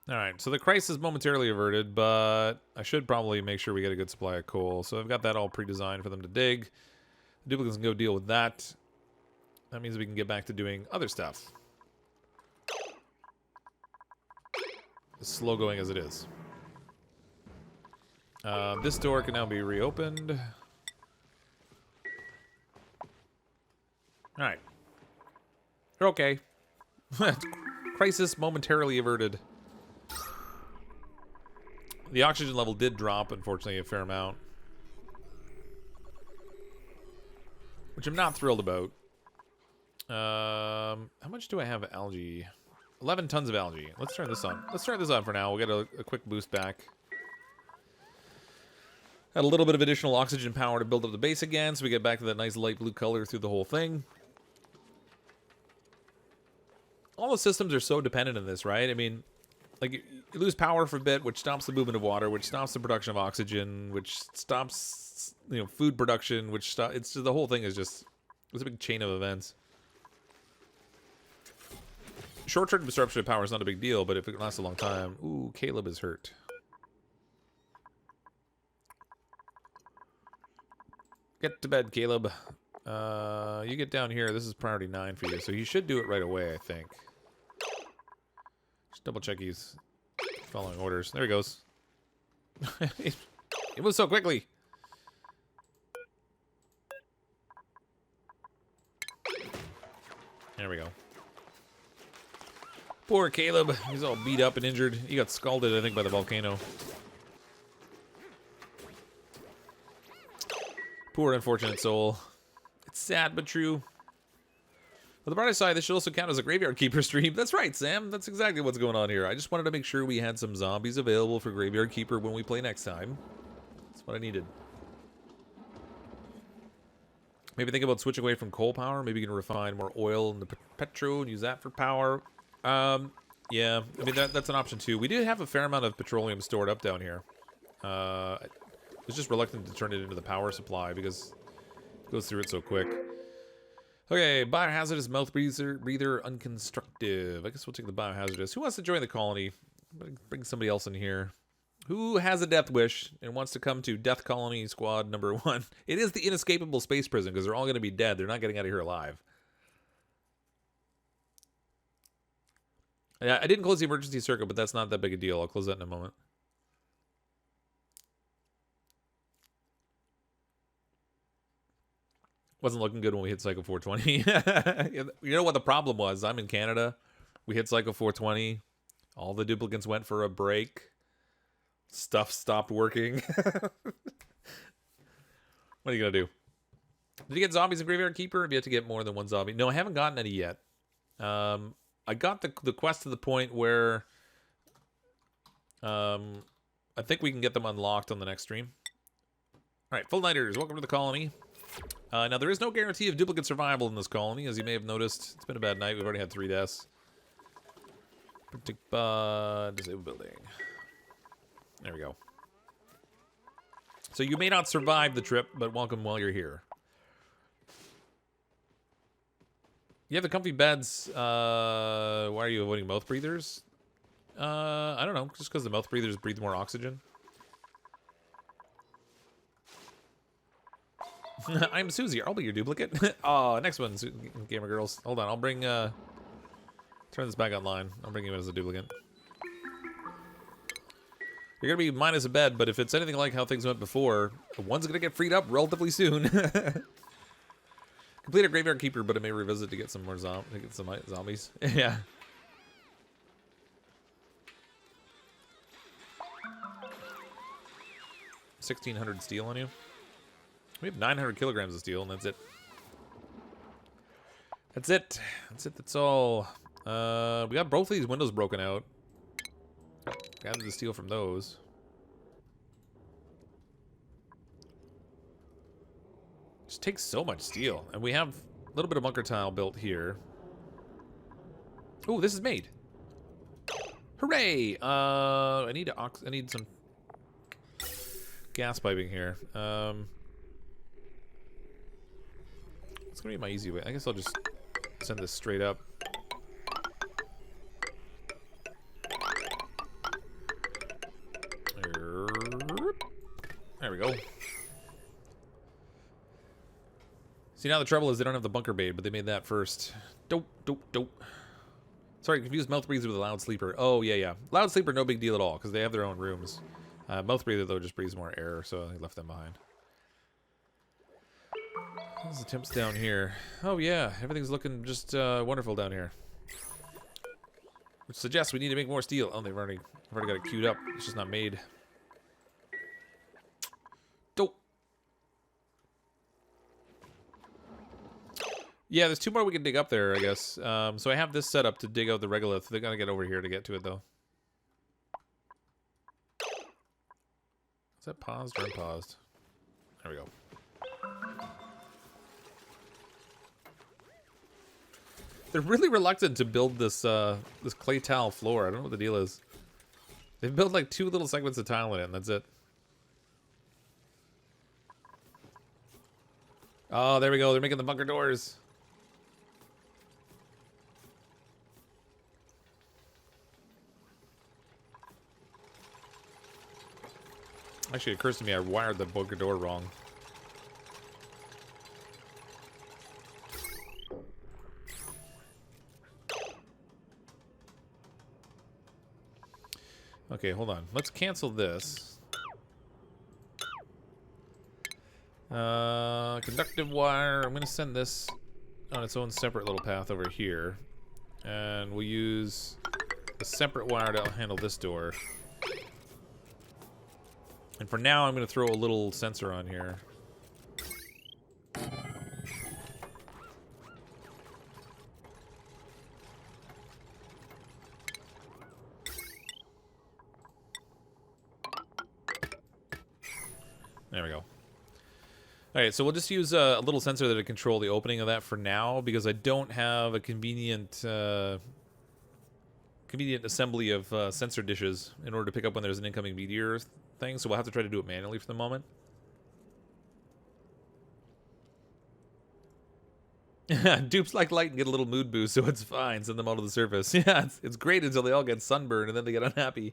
Alright, so the crisis is momentarily averted, but I should probably make sure we get a good supply of coal. So I've got that all pre-designed for them to dig. The duplicants can go deal with that. That means we can get back to doing other stuff. As slow going as it is. This door can now be reopened. Alright. You're okay. Crisis momentarily averted. The oxygen level did drop, unfortunately, a fair amount. Which I'm not thrilled about. How much do I have of algae? 11 tons of algae. Let's turn this on. Let's turn this on for now. We'll get a quick boost back. Add a little bit of additional oxygen power to build up the base again, so we get back to that nice light blue color through the whole thing. All the systems are so dependent on this, right? I mean, like, you lose power for a bit, which stops the movement of water, which stops the production of oxygen, which stops, you know, food production, which stops... It's just, the whole thing is just... It's a big chain of events. Short-term disruption of power is not a big deal, but if it lasts a long time... Ooh, Caleb is hurt. Get to bed, Caleb. You get down here. This is priority 9 for you, so you should do it right away, I think. Just double check he's following orders. There he goes. It moves so quickly. There we go. Poor Caleb. He's all beat up and injured. He got scalded, I think, by the volcano. Poor unfortunate soul. It's sad but true. On the brighter side, this should also count as a graveyard keeper stream. That's right, Sam. That's exactly what's going on here. I just wanted to make sure we had some zombies available for graveyard keeper when we play next time. That's what I needed. Maybe think about switching away from coal power. Maybe you can refine more oil in the petro and use that for power. Yeah, I mean, that's an option too. We did have a fair amount of petroleum stored up down here. I was just reluctant to turn it into the power supply because it goes through it so quick. Okay, biohazardous mouth breather unconstructive. I guess we'll take the biohazardous. Who wants to join the colony? Bring somebody else in here. Who has a death wish and wants to come to Death Colony Squad number 1? It is the inescapable space prison because they're all going to be dead. They're not getting out of here alive. Yeah, I didn't close the emergency circuit, but that's not that big a deal. I'll close that in a moment. Wasn't looking good when we hit Cycle 420. You know what the problem was? I'm in Canada. We hit Cycle 420. All the duplicants went for a break. Stuff stopped working. What are you going to do? Did you get zombies in Graveyard Keeper? Have you yet to get more than one zombie? No, I haven't gotten any yet. I got the quest to the point where I think we can get them unlocked on the next stream. Alright, Full Nighters, welcome to the colony. Now, there is no guarantee of duplicate survival in this colony, as you may have noticed. It's been a bad night. We've already had 3 deaths. Disable building. There we go. So you may not survive the trip, but welcome while you're here. You have the comfy beds. Why are you avoiding mouth breathers? I don't know. Just because the mouth breathers breathe more oxygen. I'm Susie. I'll be your duplicate. Oh, next one, Gamer Girls. Hold on. I'll bring... turn this back online. I'll bring you in as a duplicate. You're gonna be minus a bed, but if it's anything like how things went before, one's gonna get freed up relatively soon. Complete a graveyard keeper, but it may revisit to get some more zombies. Yeah. 1,600 steel on you. We have 900 kilograms of steel, and that's it. That's it. That's it. That's all. We got both of these windows broken out. Gathered the steel from those. Just takes so much steel, and we have a little bit of bunker tile built here. Oh, this is made. Hooray! I need some gas piping here. It's gonna be my easy way. I guess I'll just send this straight up. There we go. See, now the trouble is they don't have the bunker bait, but they made that first. Dope. Sorry, confused mouth breather with a loud sleeper. Oh, yeah. Loud sleeper, no big deal at all, because they have their own rooms. Mouth breather, though, just breathes more air, so I left them behind. There's the temps down here. Oh, yeah. Everything's looking just wonderful down here. Which suggests we need to make more steel. Oh, I've already got it queued up. It's just not made. Dope. Yeah, there's 2 more we can dig up there, I guess. So I have this set up to dig out the regolith. They're gonna get over here to get to it, though. Is that paused or unpaused? There we go. They're really reluctant to build this this clay tile floor. I don't know what the deal is. They've built like 2 little segments of tile in it, and that's it. Oh, there we go. They're making the bunker doors. Actually, it occurs to me I wired the bunker door wrong. Okay, hold on. Let's cancel this. Conductive wire. I'm going to send this on its own separate little path over here. And we'll use a separate wire to handle this door. And for now, I'm going to throw a little sensor on here. There we go. Alright, so we'll just use a little sensor there to control the opening of that for now, because I don't have a convenient assembly of sensor dishes in order to pick up when there's an incoming meteor thing, so we'll have to try to do it manually for the moment. Dupes like light and get a little mood boost, so it's fine. Send them all to the surface. Yeah, it's great until they all get sunburned and then they get unhappy.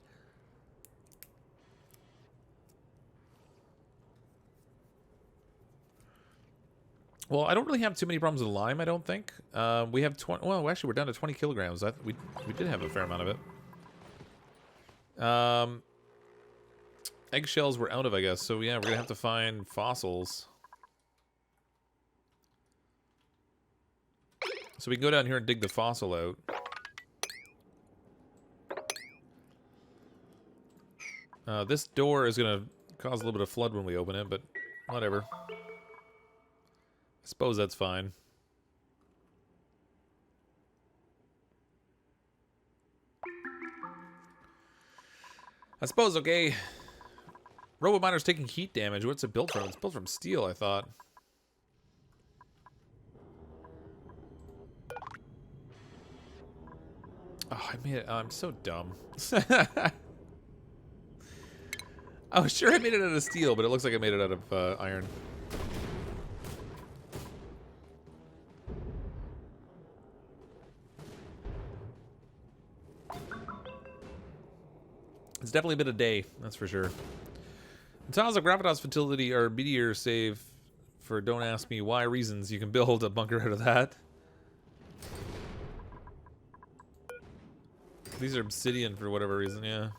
Well, I don't really have too many problems with lime, I don't think. We have 20... Well, actually, we're down to 20 kilograms. We did have a fair amount of it. Eggshells we're out of, I guess. So, yeah, we're going to have to find fossils. So we can go down here and dig the fossil out. This door is going to cause a little bit of flood when we open it, but whatever. I suppose that's fine. I suppose, okay. Robominer's taking heat damage. What's it built from? It's built from steel, I thought. Oh, I made it. Oh, I'm so dumb. I was sure I made it out of steel, but it looks like I made it out of iron. It's definitely been a day, that's for sure. The tiles of Gravitas Fertility are meteor save for don't ask me why reasons. You can build a bunker out of that. These are obsidian for whatever reason, yeah.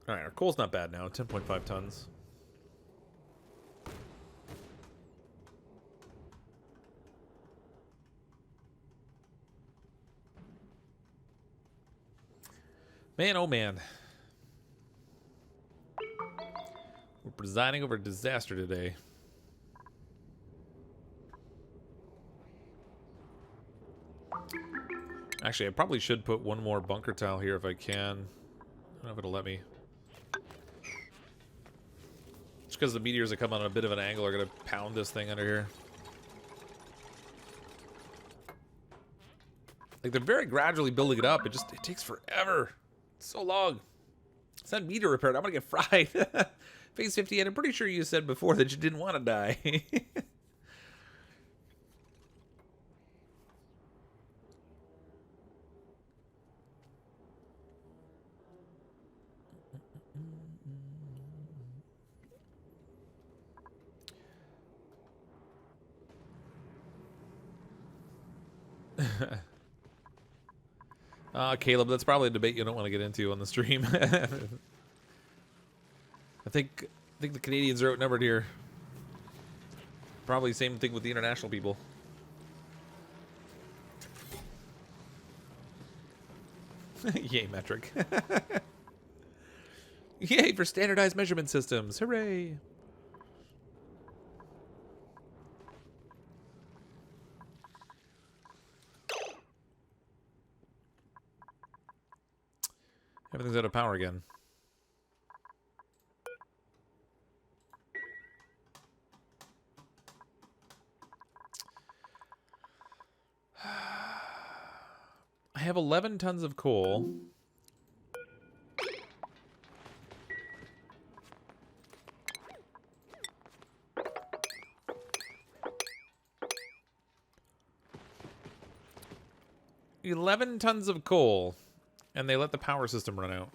All right, our coal's not bad now. 10.5 tons. Man, oh man. We're presiding over disaster today. Actually, I probably should put one more bunker tile here if I can. I don't know if it'll let me. Just because the meteors that come on a bit of an angle are going to pound this thing under here. Like, they're very gradually building it up. It takes forever. It's so long. It's that meteor repaired. I'm going to get fried. Phase 58, I'm pretty sure you said before that you didn't want to die. Caleb, that's probably a debate you don't want to get into on the stream. I think the Canadians are outnumbered here. Probably same thing with the international people. Yay, metric. Yay for standardized measurement systems. Hooray. Everything's out of power again. I have 11 tons of coal. $11 tons of coal. And they let the power system run out.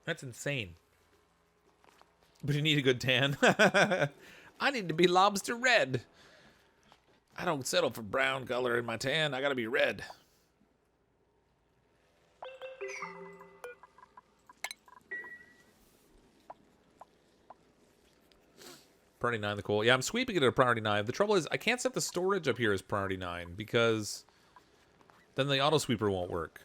That's insane. But you need a good tan. I need to be lobster red. I don't settle for brown color in my tan. I gotta be red. Priority 9, the coal. Yeah, I'm sweeping it at a priority 9. The trouble is, I can't set the storage up here as priority 9 because then the auto sweeper won't work.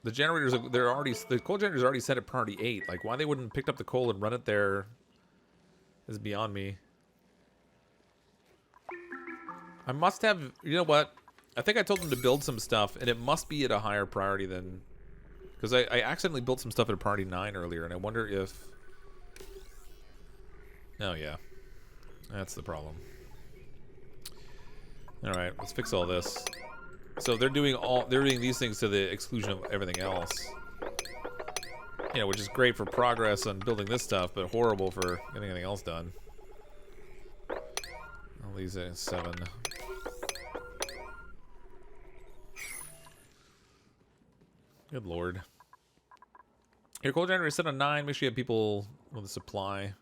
The generators, the coal generators are already set at priority 8. Like, why they wouldn't pick up the coal and run it there is beyond me. I must have, you know what? I think I told them to build some stuff, and it must be at a higher priority than, because I accidentally built some stuff at a priority 9 earlier, and I wonder if. Oh, yeah. That's the problem. Alright, let's fix all this. So they're doing these things to the exclusion of everything else. You know, which is great for progress on building this stuff, but horrible for getting anything else done. All these at 7. Good lord. Your coal generator is set on 9. Make sure you have people with a supply.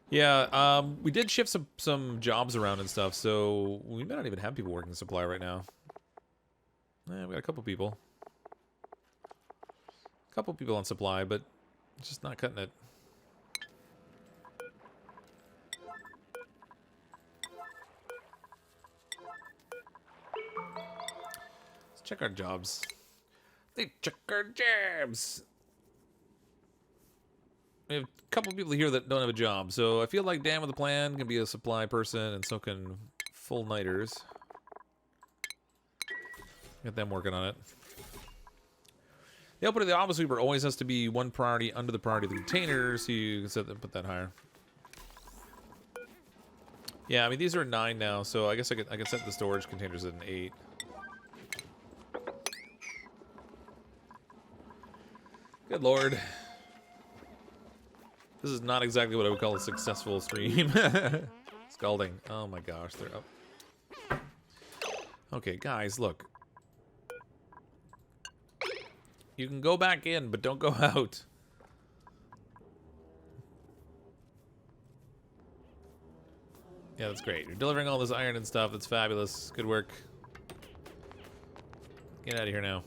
Yeah, we did shift some jobs around and stuff, so we may not even have people working supply right now. We got a couple people. A couple people on supply, but just not cutting it. Let's check our jobs. They check our jobs. We have a couple people here that don't have a job, so I feel like Dan with a plan can be a supply person, and so can full nighters. Get them working on it. The output of the auto sweeper always has to be one priority under the priority of the container, so you can set that, put that higher. Yeah, I mean these are 9 now, so I guess I could set the storage containers at an 8. Good lord. This is not exactly what I would call a successful stream. Scalding. Oh my gosh, they're up. Okay, guys, look. You can go back in, but don't go out. Yeah, that's great. You're delivering all this iron and stuff. That's fabulous. Good work. Get out of here now.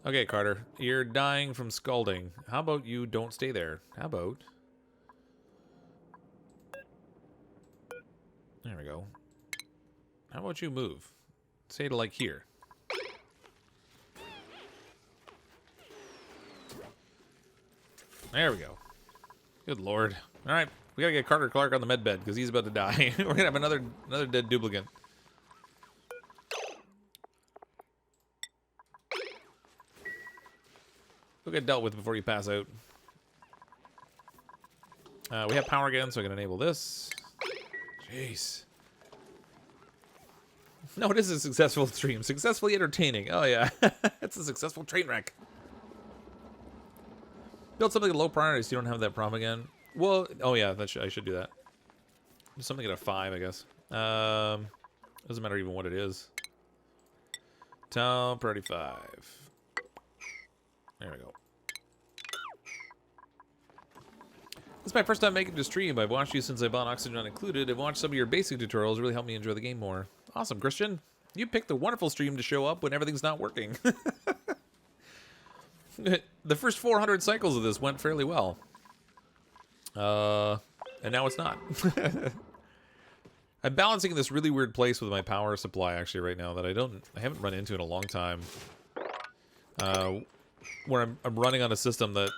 Okay, Carter. You're dying from scalding. How about you don't stay there? How about... There we go. How about you move? Say to, like, here. There we go. Good lord. Alright, we gotta get Carter Clark on the med bed, because he's about to die. We're gonna have another dead duplicant. He'll get dealt with before you pass out. We have power again, so I can enable this. Jeez. No, it is a successful stream. Successfully entertaining. Oh, yeah. It's a successful train wreck. Build something at low priority so you don't have that problem again. Well, oh, yeah, I should do that. Something at a 5, I guess. Doesn't matter even what it is. Top priority 5. There we go. This is my first time making the stream. I've watched you since I bought Oxygen Not Included. I've watched some of your basic tutorials. Really helped me enjoy the game more. Awesome, Christian. You picked a wonderful stream to show up when everything's not working. The first 400 cycles of this went fairly well. And now it's not. I'm balancing this really weird place with my power supply actually right now that I haven't run into in a long time. Where I'm running on a system that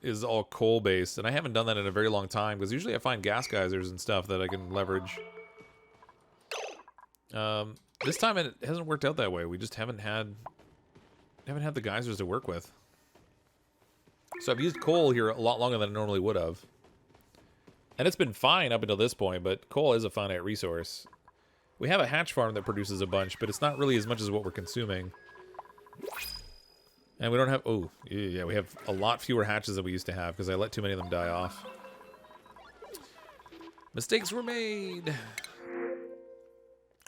is all coal based, and I haven't done that in a very long time because usually I find gas geysers and stuff that I can leverage. This time it hasn't worked out that way. We just haven't had the geysers to work with. So I've used coal here a lot longer than I normally would have. And it's been fine up until this point, but coal is a finite resource. We have a hatch farm that produces a bunch, but it's not really as much as what we're consuming. And we don't have... Oh, yeah, we have a lot fewer hatches than we used to have because I let too many of them die off. Mistakes were made.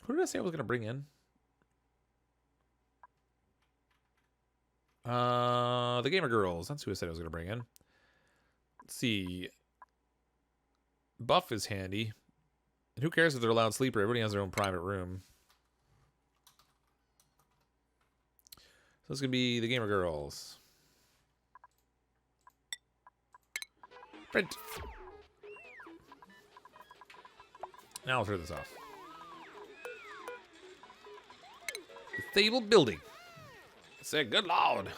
Who did I say I was going to bring in? The Gamer Girls. That's who I said I was going to bring in. Let's see. Buff is handy. And who cares if they're a loud sleeper? Everybody has their own private room. So it's going to be the Gamer Girls. Print. Now I'll turn this off. Stable building. Say, good lord.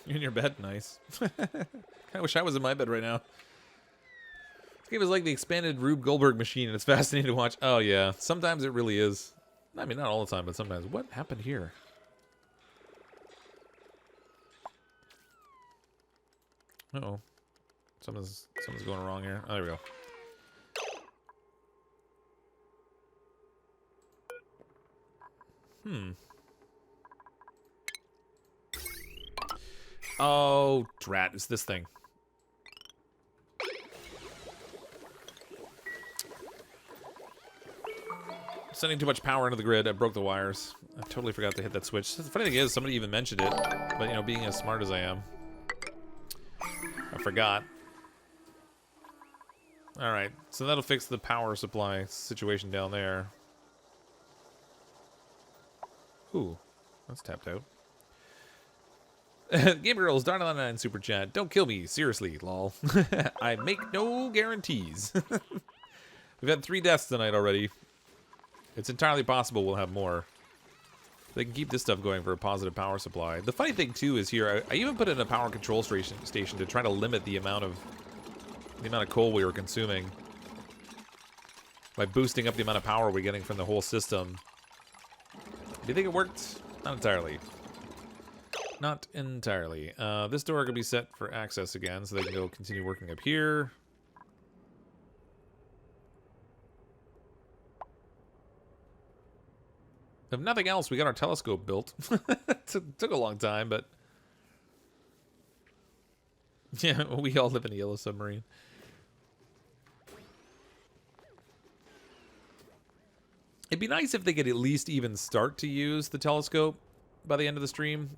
You're in your bed? Nice. I wish I was in my bed right now. This game is like the expanded Rube Goldberg machine, and it's fascinating to watch. Oh, yeah. Sometimes it really is. I mean, not all the time, but sometimes. What happened here? Uh-oh. Something's going wrong here. Oh, there we go. Oh, drat. It's this thing. Sending too much power into the grid. I broke the wires. I totally forgot to hit that switch. The funny thing is, somebody even mentioned it. But, you know, being as smart as I am, I forgot. Alright, so that'll fix the power supply situation down there. Ooh, that's tapped out. Game Girls, Darnell9 Super Chat. Don't kill me, seriously, lol. I make no guarantees. We've had 3 deaths tonight already. It's entirely possible we'll have more. They can keep this stuff going for a positive power supply. The funny thing too is here, I even put in a power control station to try to limit the amount of coal we were consuming by boosting up the amount of power we're getting from the whole system. Do you think it worked? Not entirely. Not entirely. This door can be set for access again, so they can go continue working up here. If nothing else, we got our telescope built. Took a long time, but... Yeah, we all live in a yellow submarine. It'd be nice if they could at least even start to use the telescope by the end of the stream.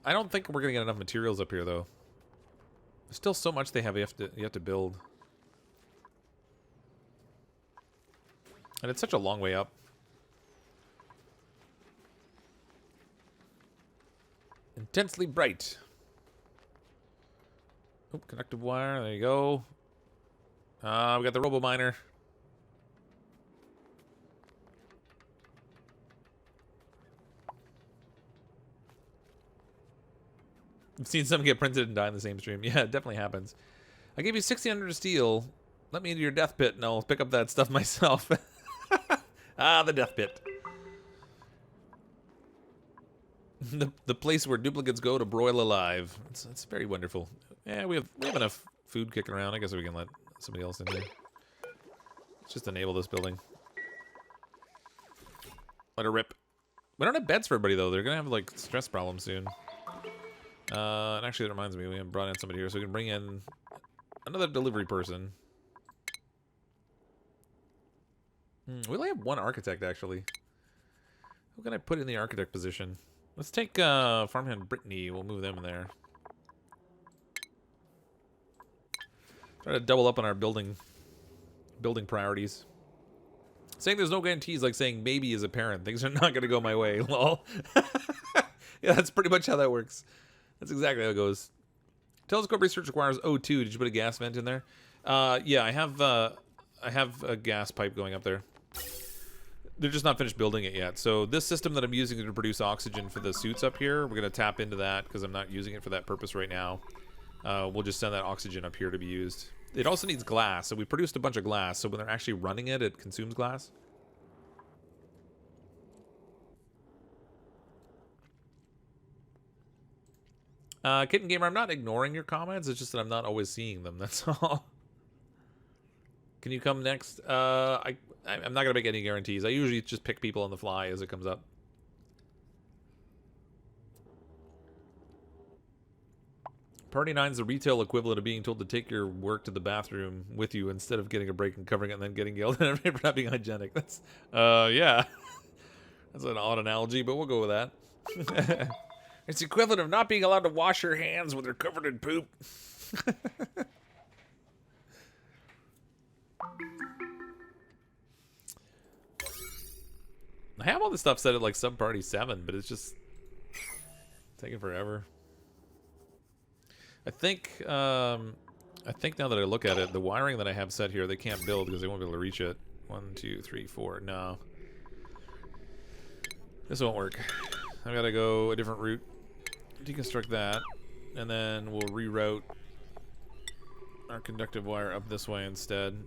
I don't think we're gonna get enough materials up here though. There's still so much they have you have to build. And it's such a long way up. Intensely bright. Oh, conductive wire, there you go. We got the robo miner. I've seen some get printed and die in the same stream. Yeah, it definitely happens. I gave you 1,600 steel. Let me into your death pit and I'll pick up that stuff myself. Ah, the death pit. The place where duplicants go to broil alive. It's very wonderful. Yeah, we have enough food kicking around. I guess we can let somebody else in here. Let's just enable this building. Let her rip. We don't have beds for everybody though. They're gonna have like stress problems soon. And actually, that reminds me, we haven't brought in somebody here, so we can bring in another delivery person. We only have one architect, actually. Who can I put in the architect position? Let's take farmhand Brittany. We'll move them in there. Try to double up on our building priorities. Saying there's no guarantees, like saying maybe as a parent. Things are not going to go my way. Lol. Yeah, that's pretty much how that works. That's exactly how it goes. Telescope research requires O2. Did you put a gas vent in there? Yeah, I have a gas pipe going up there. They're just not finished building it yet. So this system that I'm using to produce oxygen for the suits up here, we're going to tap into that because I'm not using it for that purpose right now. We'll just send that oxygen up here to be used. It also needs glass, so we produced a bunch of glass. So when they're actually running it, it consumes glass. Kitten Gamer, I'm not ignoring your comments. It's just that I'm not always seeing them. That's all. Can you come next? I'm not going to make any guarantees. I usually just pick people on the fly as it comes up. Party 9's the retail equivalent of being told to take your work to the bathroom with you instead of getting a break and covering it and then getting yelled at for not being hygienic. That's, yeah. That's an odd analogy, but we'll go with that. It's the equivalent of not being allowed to wash your hands when they're covered in poop. I have all this stuff set at like sub-party 7, but it's just taking forever. I think now that I look at it, the wiring that I have set here, they can't build because they won't be able to reach it. 1, 2, 3, 4. No. This won't work. I gotta go a different route. Deconstruct that, and then we'll reroute our conductive wire up this way instead.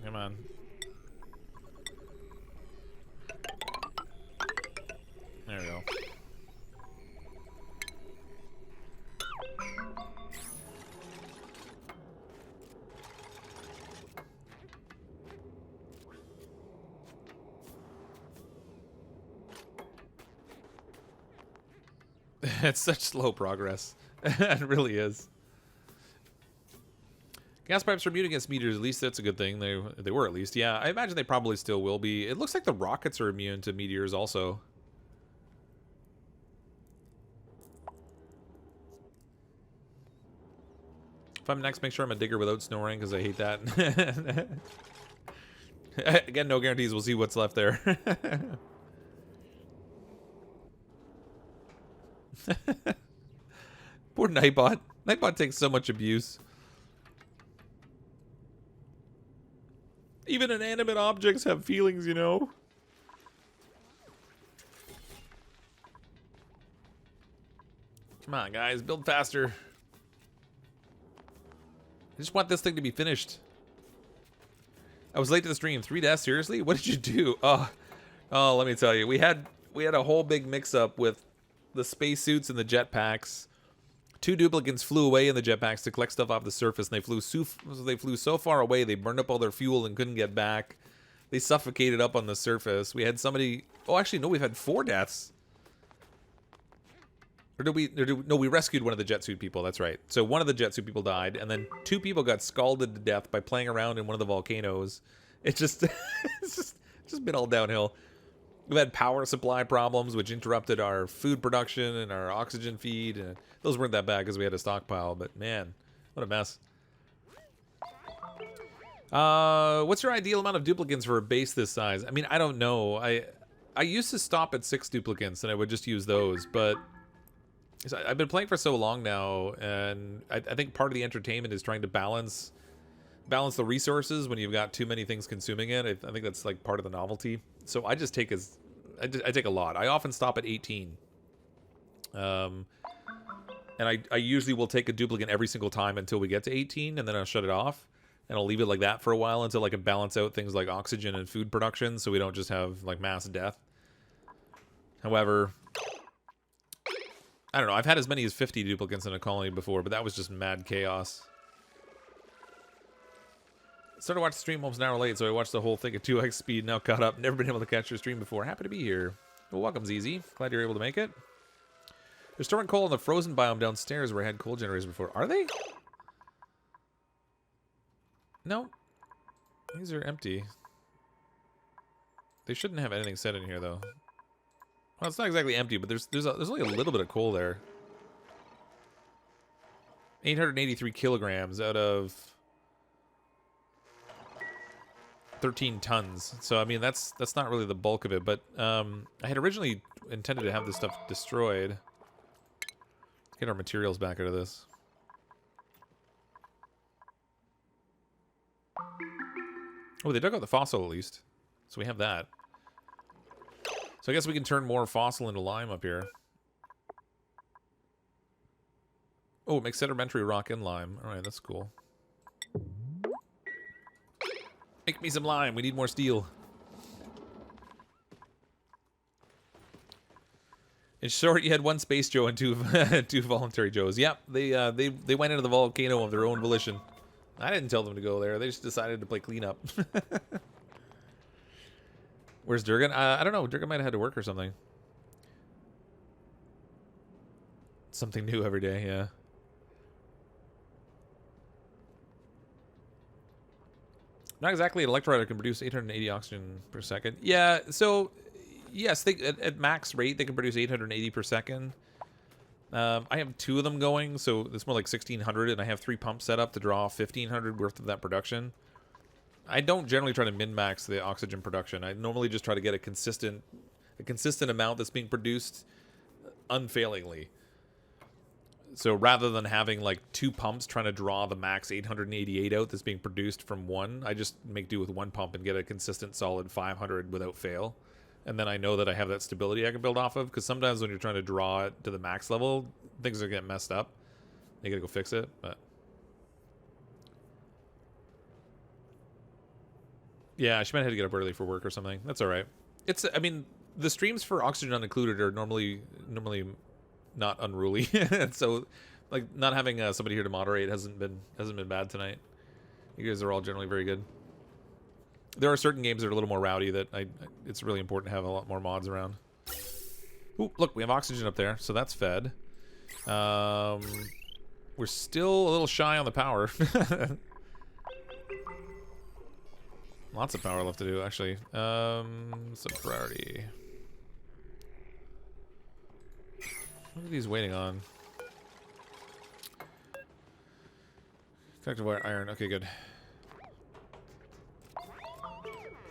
Come on. There we go. It's such slow progress. It really is. Gas pipes are immune against meteors. At least that's a good thing. They were at least. Yeah, I imagine they probably still will be. It looks like the rockets are immune to meteors also. If I'm next, make sure I'm a digger without snoring because I hate that. Again, no guarantees. We'll see what's left there. Poor Nightbot. Nightbot takes so much abuse. Even inanimate objects have feelings, you know? Come on, guys. Build faster. I just want this thing to be finished. I was late to the stream. 3 deaths? Seriously? What did you do? Oh, let me tell you. We had a whole big mix-up with the spacesuits and the jetpacks. 2 duplicants flew away in the jetpacks to collect stuff off the surface, and they flew so far away they burned up all their fuel and couldn't get back. They suffocated up on the surface. We had somebody... Oh, actually, no, we've had 4 deaths. Or no, we rescued one of the jetsuit people, that's right. So one of the jetsuit people died, and then 2 people got scalded to death by playing around in one of the volcanoes. It just it's just been all downhill. We've had power supply problems, which interrupted our food production and our oxygen feed. And those weren't that bad because we had a stockpile, but man, what a mess. What's your ideal amount of duplicants for a base this size? I mean, I don't know. I used to stop at 6 duplicants and I would just use those, but I've been playing for so long now, and I think part of the entertainment is trying to balance the resources when you've got too many things consuming it. I think that's like part of the novelty. So I just take I take a lot. I often stop at 18. And I usually will take a duplicant every single time until we get to 18, and then I'll shut it off. And I'll leave it like that for a while until I can balance out things like oxygen and food production so we don't just have like mass death. However, I don't know. I've had as many as 50 duplicants in a colony before, but that was just mad chaos. Started watching the stream almost an hour late, so I watched the whole thing at 2x speed, now caught up. Never been able to catch your stream before. Happy to be here. Well, welcome, ZZ. Glad you're able to make it. They're storing coal in the frozen biome downstairs where I had coal generators before. Are they? No. These are empty. They shouldn't have anything set in here, though. Well, it's not exactly empty, but there's only a little bit of coal there. 883 kilograms out of 13 tons. So I mean that's not really the bulk of it, but I had originally intended to have this stuff destroyed. Let's get our materials back out of this. Oh, they dug out the fossil at least. So we have that. So I guess we can turn more fossil into lime up here. Oh, it makes sedimentary rock and lime. Alright, that's cool. Make me some lime. We need more steel. In short, you had one space Joe and two voluntary Joes. Yep, they went into the volcano of their own volition. I didn't tell them to go there. They just decided to play cleanup. Where's Durgan? I don't know. Durgan might have had to work or something. Something new every day, yeah. Not exactly an electrolyte that can produce 880 oxygen per second. Yeah, so, yes, at max rate, they can produce 880 per second. I have 2 of them going, so it's more like 1,600, and I have 3 pumps set up to draw 1,500 worth of that production. I don't generally try to min-max the oxygen production. I normally just try to get a consistent amount that's being produced unfailingly. So rather than having like 2 pumps trying to draw the max 888 out that's being produced from one, I just make do with 1 pump and get a consistent solid 500 without fail. And then I know that I have that stability I can build off of, because sometimes when you're trying to draw it to the max level, things are getting messed up. You gotta go fix it, but... Yeah, she might have to get up early for work or something. That's all right. I mean, the streams for Oxygen Unincluded are normally not unruly, and so like not having somebody here to moderate hasn't been bad tonight. You guys are all generally very good. There are certain games that are a little more rowdy that it's really important to have a lot more mods around. Ooh, look, we have oxygen up there, so that's fed. We're still a little shy on the power. Lots of power left to do, actually. So priority. What are these waiting on? Conductive wire iron. Okay, good.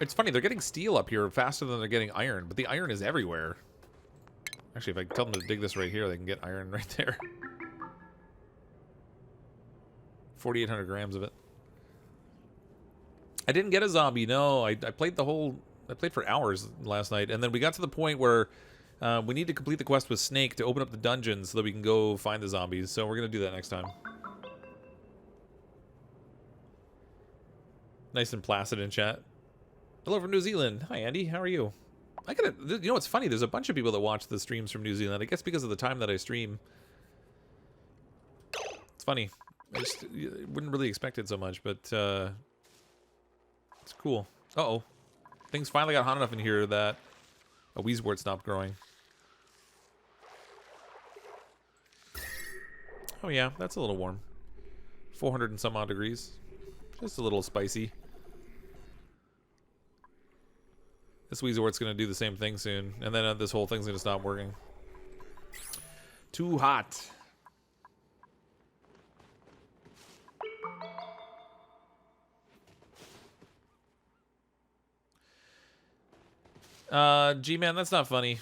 It's funny, they're getting steel up here faster than they're getting iron, but the iron is everywhere. Actually, if I tell them to dig this right here, they can get iron right there. 4,800 grams of it. I didn't get a zombie, no. I played for hours last night, and then we got to the point where we need to complete the quest with Snake to open up the dungeon so that we can go find the zombies, so we're going to do that next time. Nice and placid in chat. Hello from New Zealand. Hi, Andy. How are you? You know what's funny? There's a bunch of people that watch the streams from New Zealand. I guess because of the time that I stream. It's funny. I just wouldn't really expect it so much, but it's cool. Uh-oh. Things finally got hot enough in here that a Wheezewort stopped growing. Oh yeah, that's a little warm. 400 and some odd degrees. Just a little spicy. This Weezort's gonna do the same thing soon, and then this whole thing's gonna stop working. Too hot. G-Man, that's not funny.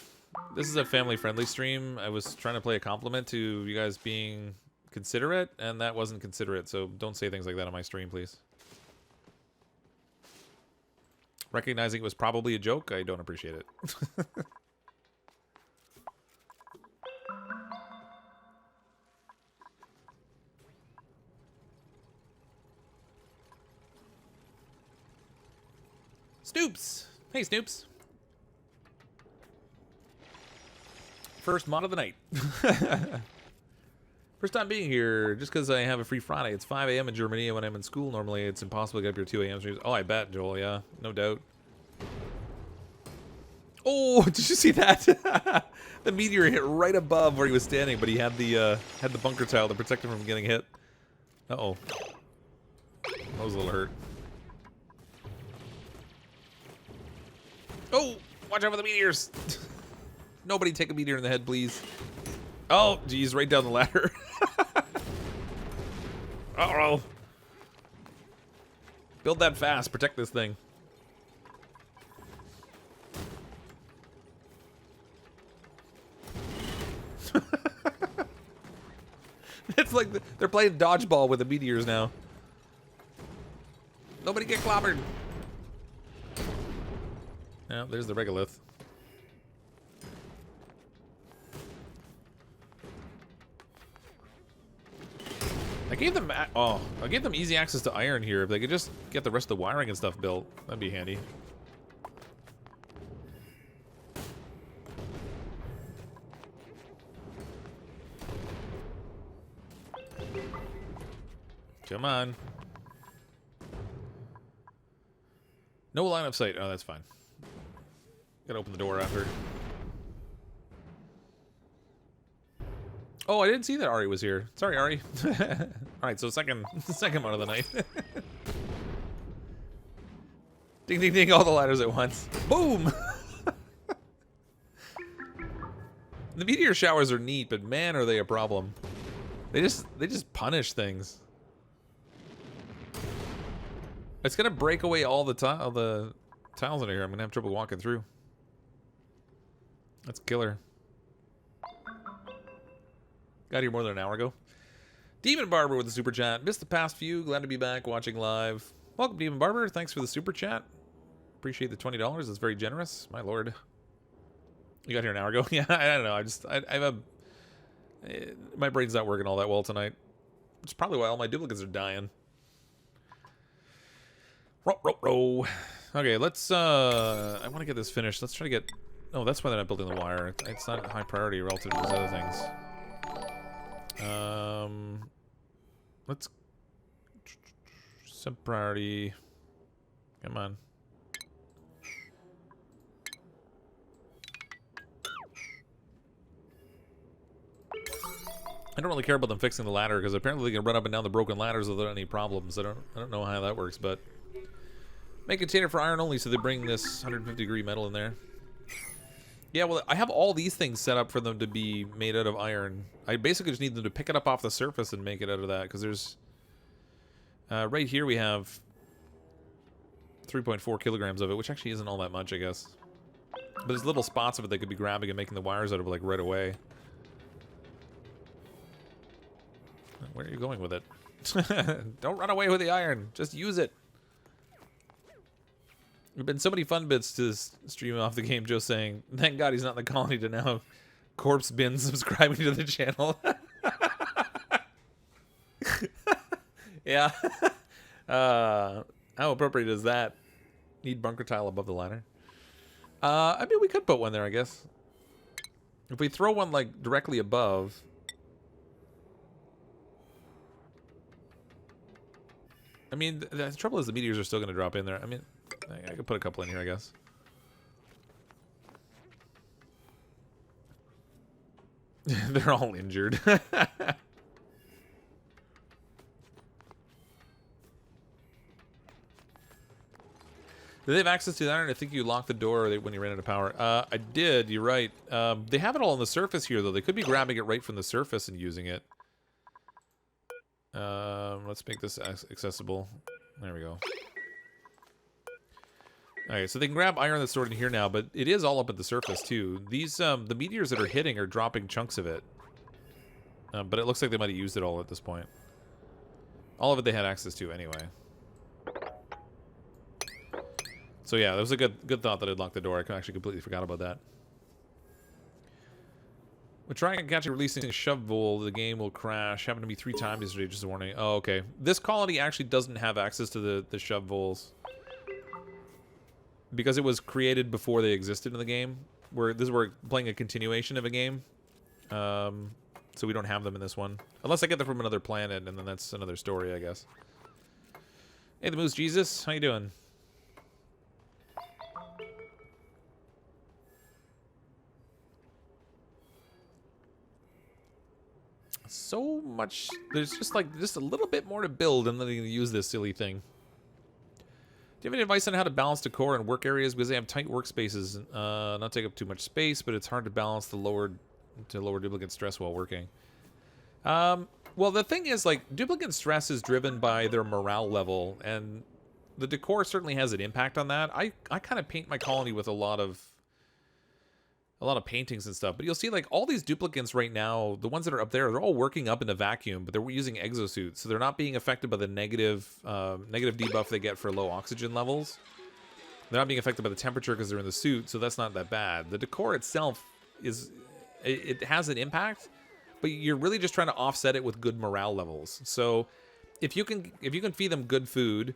This is a family-friendly stream. I was trying to play a compliment to you guys being considerate, and that wasn't considerate, so don't say things like that on my stream, please. Recognizing it was probably a joke, I don't appreciate it. Snoops! Hey, Snoops. First mod of the night. First time being here, just because I have a free Friday. It's 5 a.m. in Germany, and when I'm in school, normally it's impossible to get up here 2 a.m. streams. Oh, I bet, Joel, yeah. No doubt. Oh, did you see that? The meteor hit right above where he was standing, but he had the bunker tile to protect him from getting hit. Uh-oh. That was a little hurt. Oh, watch out for the meteors. Nobody take a meteor in the head, please. Oh, geez, right down the ladder. Uh-oh. Build that fast. Protect this thing. It's like they're playing dodgeball with the meteors now. Nobody get clobbered. Yeah, there's the regolith. I gave them easy access to iron here. If they could just get the rest of the wiring and stuff built, that'd be handy. Come on. No line of sight. Oh, that's fine. Gotta open the door after. Oh, I didn't see that Ari was here. Sorry, Ari. Alright, so second one of the night. Ding, ding, ding, all the ladders at once. Boom! The meteor showers are neat, but man, are they a problem. They just punish things. It's gonna break away all the tiles in here. I'm gonna have trouble walking through. That's killer. Got here more than an hour ago. Demon Barber with the super chat. Missed the past few. Glad to be back watching live. Welcome, Demon Barber. Thanks for the super chat. Appreciate the $20. That's very generous. My lord. You got here an hour ago? Yeah, I don't know. I have a... my brain's not working all that well tonight. Which is probably why all my duplicates are dying. Row. Okay, let's... I want to get this finished. Let's try to get... Oh, that's why they're not building the wire. It's not high priority relative to these other things. Let's sub priority. Come on. I don't really care about them fixing the ladder because apparently they can run up and down the broken ladders without any problems. I don't know how that works, but make a container for iron only, so they bring this 150-degree metal in there. Yeah, well, I have all these things set up for them to be made out of iron. I basically just need them to pick it up off the surface and make it out of that, because there's... right here we have 3.4 kilograms of it, which actually isn't all that much, I guess. But there's little spots of it they could be grabbing and making the wires out of, like, right away. Where are you going with it? Don't run away with the iron. Just use it. There have been so many fun bits to this stream off the game. Joe saying, thank God he's not in the colony to now have corpse bin subscribing to the channel. Yeah. How appropriate is that? Need bunker tile above the ladder. I mean, we could put one there, I guess. If we throw one, like, directly above... I mean, the trouble is the meteors are still going to drop in there. I mean, I could put a couple in here, I guess. They're all injured. Do they have access to that? And I think you locked the door when you ran out of power. I did. You're right. They have it all on the surface here, though. They could be grabbing it right from the surface and using it. Let's make this accessible. There we go. Alright, so they can grab iron that's stored in here now, but it is all up at the surface, too. These, the meteors that are hitting are dropping chunks of it. But it looks like they might have used it all at this point. All of it they had access to, anyway. So yeah, that was a good thought that I'd locked the door. I actually completely forgot about that. We're trying to catch a releasing a shovel. The game will crash. Happened to me 3 times yesterday, just a warning. Oh, okay. This colony actually doesn't have access to the shovels. Because it was created before they existed in the game. We're playing a continuation of a game. So we don't have them in this one. Unless I get them from another planet, and then that's another story, I guess. Hey, the Moose Jesus. How you doing? So much. There's just a little bit more to build, and then they use this silly thing. Do you have any advice on how to balance decor and work areas? Because they have tight workspaces, not take up too much space, but it's hard to balance the lower duplicant stress while working. Well, the thing is, like, duplicant stress is driven by their morale level, and the decor certainly has an impact on that. I kind of paint my colony with a lot of paintings and stuff, but you'll see, like, all these duplicants right now, the ones that are up there, they're all working up in a vacuum, but they're using exosuits, so they're not being affected by the negative debuff they get for low oxygen levels. They're not being affected by the temperature because they're in the suit, so that's not that bad. The decor itself it has an impact, but you're really just trying to offset it with good morale levels. So if you can feed them good food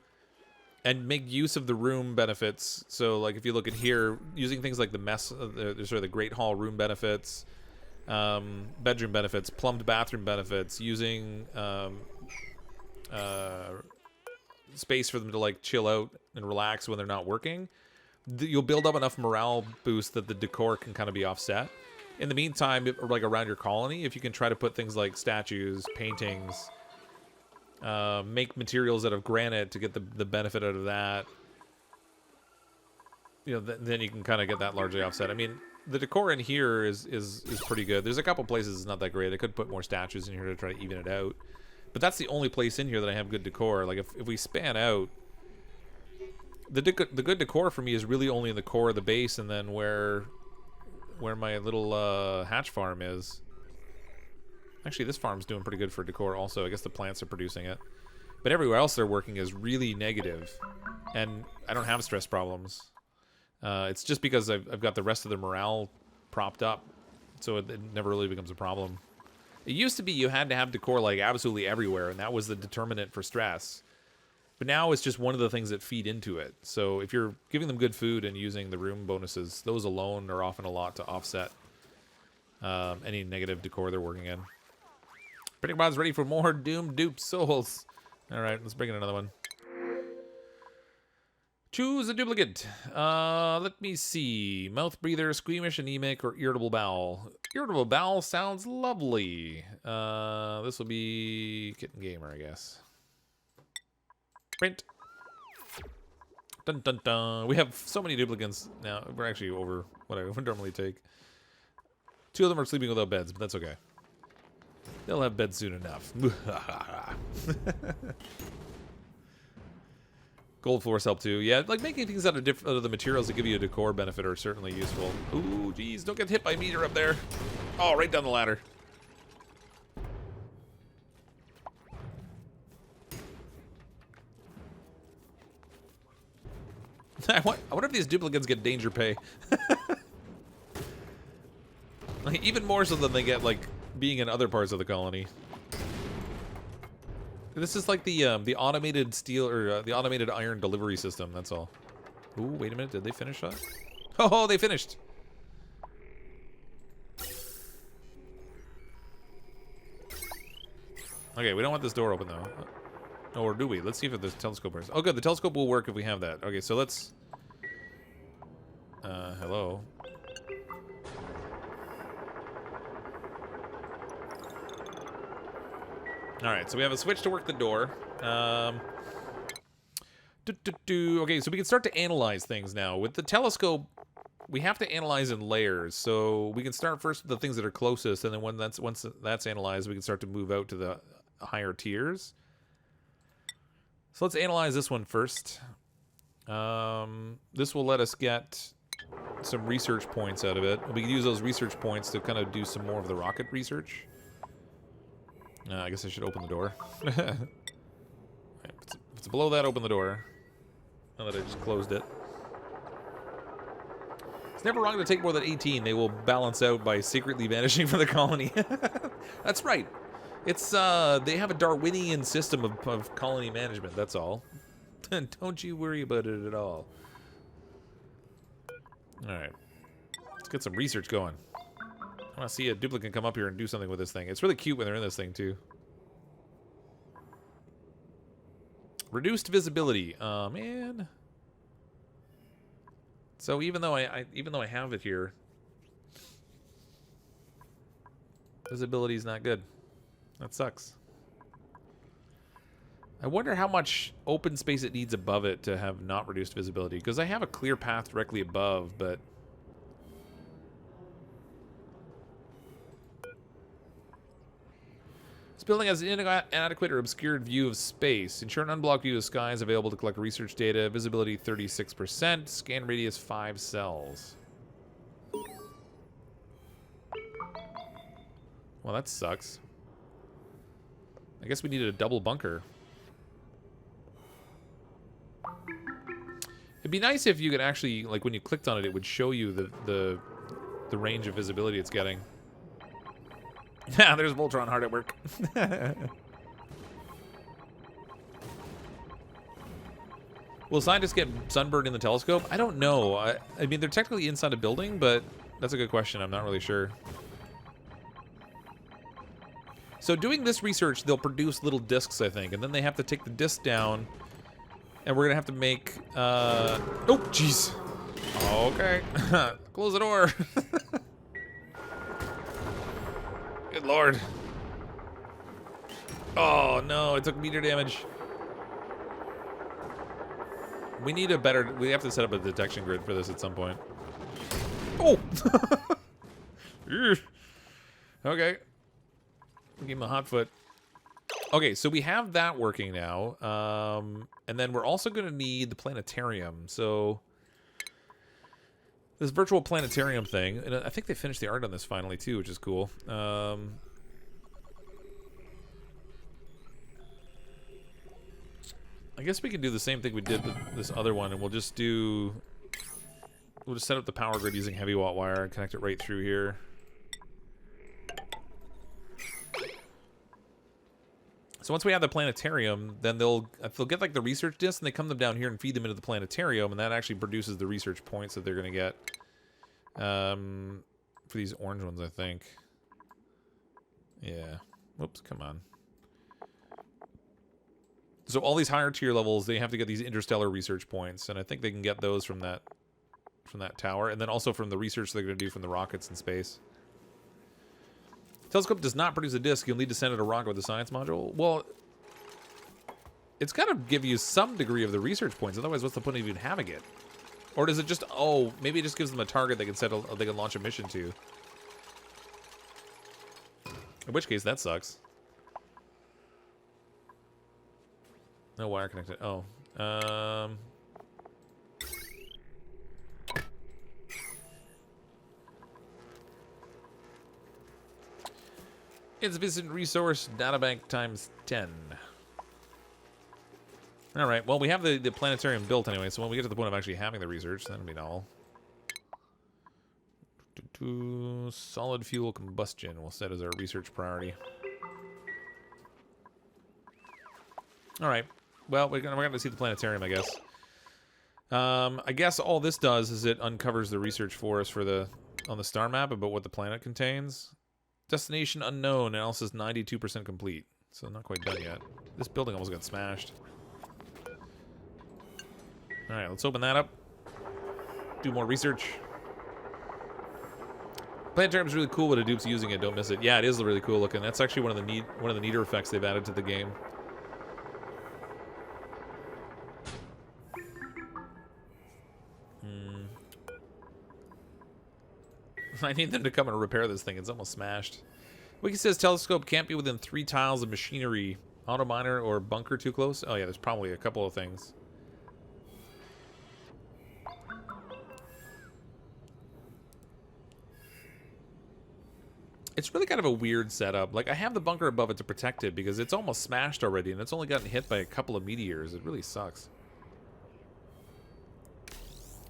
and make use of the room benefits, so like if you look at here, using things like the the Great Hall room benefits, bedroom benefits, plumbed bathroom benefits, using space for them to like chill out and relax when they're not working, you'll build up enough morale boost that the decor can kind of be offset. In the meantime, like around your colony, if you can try to put things like statues, paintings, make materials out of granite to get the benefit out of that, you know, then you can kind of get that largely offset. I mean, the decor in here is pretty good. There's a couple places it's not that great. I could put more statues in here to try to even it out, but that's the only place in here that I have good decor. Like if we span out, the good decor for me is really only in the core of the base, and then where my little hatch farm is. Actually, this farm's doing pretty good for decor also. I guess the plants are producing it. But everywhere else they're working is really negative. And I don't have stress problems. It's just because I've got the rest of the morale propped up. So it never really becomes a problem. It used to be you had to have decor like absolutely everywhere, and that was the determinant for stress. But now it's just one of the things that feed into it. So if you're giving them good food and using the room bonuses, those alone are often a lot to offset any negative decor they're working in. CrypticFox ready for more Doom Dupe Souls. Alright, let's bring in another one. Choose a duplicate. Let me see. Mouth breather, squeamish, anemic, or irritable bowel. Irritable bowel sounds lovely. This will be Kitten Gamer, I guess. Print. Dun dun dun. We have so many duplicants now. We're actually over what I would normally take. 2 of them are sleeping without beds, but that's okay. They'll have beds soon enough. Gold floors help too. Yeah, like making things out of the materials that give you a decor benefit are certainly useful. Ooh, geez, don't get hit by a meteor up there. Oh, right down the ladder. I wonder if these duplicants get danger pay. Like, even more so than they get, like, being in other parts of the colony. This is like the automated steel, or the automated iron delivery system, that's all. Ooh, wait a minute, did they finish that? Oh, they finished! Okay, we don't want this door open, though. Or do we? Let's see if the telescope works. Oh, good, the telescope will work if we have that. Okay, so let's... hello? Alright, so we have a switch to work the door. Okay, so we can start to analyze things now. With the telescope, we have to analyze in layers. So we can start first with the things that are closest, and then once that's analyzed, we can start to move out to the higher tiers. So let's analyze this one first. This will let us get some research points out of it. We can use those research points to kind of do some more of the rocket research. I guess I should open the door. Right, if it's below that, open the door. Now that I just closed it. It's never wrong to take more than 18. They will balance out by secretly vanishing from the colony. That's right. It's, they have a Darwinian system of colony management, that's all. Don't you worry about it at all. Alright. Let's get some research going. I want to see a duplicant come up here and do something with this thing. It's really cute when they're in this thing, too. Reduced visibility. Oh, man. So even though I have it here, visibility is not good. That sucks. I wonder how much open space it needs above it to have not reduced visibility, because I have a clear path directly above, but this building has an inadequate or obscured view of space. Ensure an unblocked view of the sky is available to collect research data. Visibility 36%. Scan radius 5 cells. Well, that sucks. I guess we needed a double bunker. It'd be nice if you could actually, like, when you clicked on it, it would show you the range of visibility it's getting. Yeah, there's Voltron hard at work. Will scientists get sunburned in the telescope? I don't know. I mean, they're technically inside a building, but that's a good question. I'm not really sure. So doing this research, they'll produce little discs, I think, and then they have to take the disc down, and we're gonna have to make. Oh, jeez. Okay, close the door. Good lord. Oh no, it took meter damage. We need a better. We have to set up a detection grid for this at some point. Oh. Okay. Give him a hot foot. Okay, so we have that working now. And then we're also going to need the planetarium. So this virtual planetarium thing, and I think they finished the art on this finally too, which is cool. I guess we can do the same thing we did with this other one, and we'll just set up the power grid using heavy watt wire and connect it right through here. So once we have the planetarium, then they'll get like the research discs, and they come them down here and feed them into the planetarium, and that actually produces the research points that they're going to get for these orange ones, I think. Yeah. Whoops, come on. So all these higher tier levels, they have to get these interstellar research points, and I think they can get those from that tower, and then also from the research they're going to do from the rockets in space. Telescope does not produce a disc. You'll need to send it a rocket with a science module. Well, it's got to give you some degree of the research points. Otherwise, what's the point of even having it? Or does it just... Oh, maybe it just gives them a target they can launch a mission to. In which case, that sucks. No wire connected. Oh. Insufficient resource databank times 10. Alright, well, we have the planetarium built anyway, so when we get to the point of actually having the research, that'll be all. Solid fuel combustion we'll set as our research priority. Alright, well, we're going to see the planetarium, I guess. I guess all this does is it uncovers the research for us on the star map about what the planet contains. Destination unknown. Analysis 92% complete. So not quite done yet. This building almost got smashed. Alright, let's open that up. Do more research. Planetarium's really cool, but a dupe's using it. Don't miss it. Yeah, it is really cool looking. That's actually one of the neater effects they've added to the game. I need them to come and repair this thing. It's almost smashed. Wiki says telescope can't be within 3 tiles of machinery. Auto miner or bunker too close? Oh yeah, there's probably a couple of things. It's really kind of a weird setup. Like, I have the bunker above it to protect it because it's almost smashed already, and it's only gotten hit by a couple of meteors. It really sucks.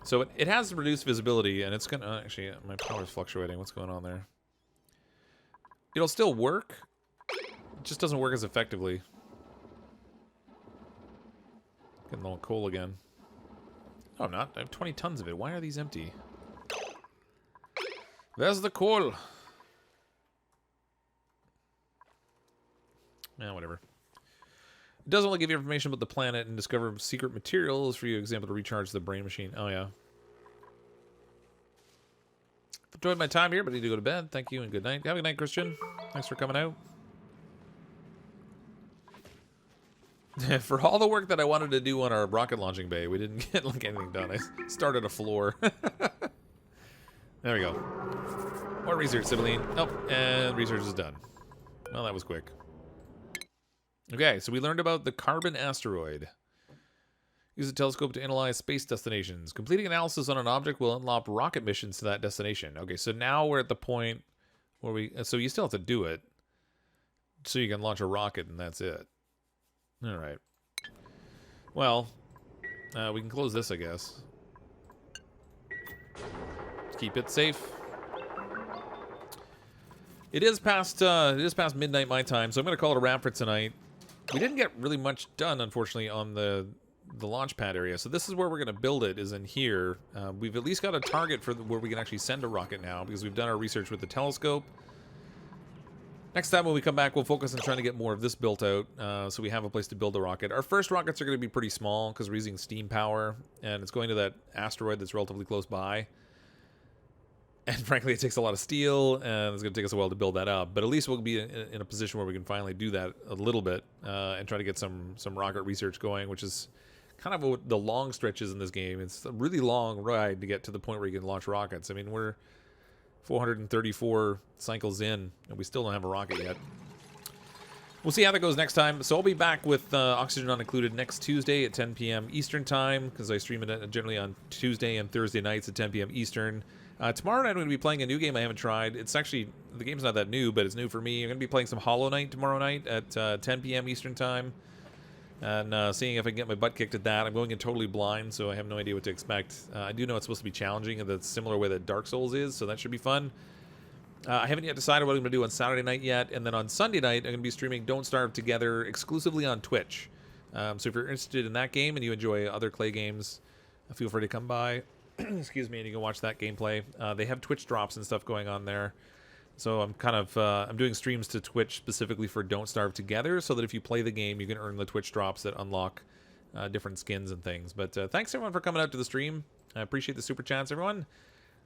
So it has reduced visibility, and it's gonna... actually, my power's fluctuating. What's going on there? It'll still work. It just doesn't work as effectively. Getting a little coal again. Oh, I'm not. I have 20 tons of it. Why are these empty? There's the coal. Yeah, whatever. It does only give you information about the planet and discover secret materials for example, to recharge the brain machine. Oh, yeah. Enjoyed my time here, but I need to go to bed. Thank you and good night. Have a good night, Christian. Thanks for coming out. For all the work that I wanted to do on our rocket launching bay, we didn't get like anything done. I started a floor. There we go. More research, Sibylline. Oh, and research is done. Well, that was quick. Okay, so we learned about the carbon asteroid. Use a telescope to analyze space destinations. Completing analysis on an object will unlock rocket missions to that destination. Okay, so now we're at the point where we... so you still have to do it. So you can launch a rocket and that's it. Alright. Well, we can close this, I guess. Keep it safe. It is past midnight my time, so I'm going to call it a wrap for tonight. We didn't get really much done, unfortunately, on the launch pad area. So this is where we're going to build it, is in here. We've at least got a target for where we can actually send a rocket now, because we've done our research with the telescope. Next time when we come back, we'll focus on trying to get more of this built out, so we have a place to build a rocket. Our first rockets are going to be pretty small, because we're using steam power, and it's going to that asteroid that's relatively close by. And frankly, it takes a lot of steel, and it's going to take us a while to build that up. But at least we'll be in a position where we can finally do that a little bit, and try to get some rocket research going, which is kind of what the long stretches in this game. It's a really long ride to get to the point where you can launch rockets. I mean, we're 434 cycles in, and we still don't have a rocket yet. We'll see how that goes next time. So I'll be back with Oxygen Not Included next Tuesday at 10 p.m. Eastern Time, because I stream it generally on Tuesday and Thursday nights at 10 p.m. Eastern. Tomorrow night I'm going to be playing a new game I haven't tried. It's actually, the game's not that new, but it's new for me. I'm going to be playing some Hollow Knight tomorrow night at 10 p.m. Eastern Time. And seeing if I can get my butt kicked at that. I'm going in totally blind, so I have no idea what to expect. I do know it's supposed to be challenging in the similar way that Dark Souls is, so that should be fun. I haven't yet decided what I'm going to do on Saturday night yet. And then on Sunday night, I'm going to be streaming Don't Starve Together exclusively on Twitch. So if you're interested in that game and you enjoy other Clay games, feel free to come by. Excuse me, and you can watch that gameplay. They have Twitch drops and stuff going on there. So I'm kind of I'm doing streams to Twitch specifically for Don't Starve Together, so that if you play the game, you can earn the Twitch drops that unlock different skins and things. But thanks everyone for coming out to the stream. I appreciate the super chats, everyone.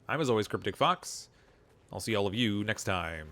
I'm as always CrypticFox. I'll see all of you next time.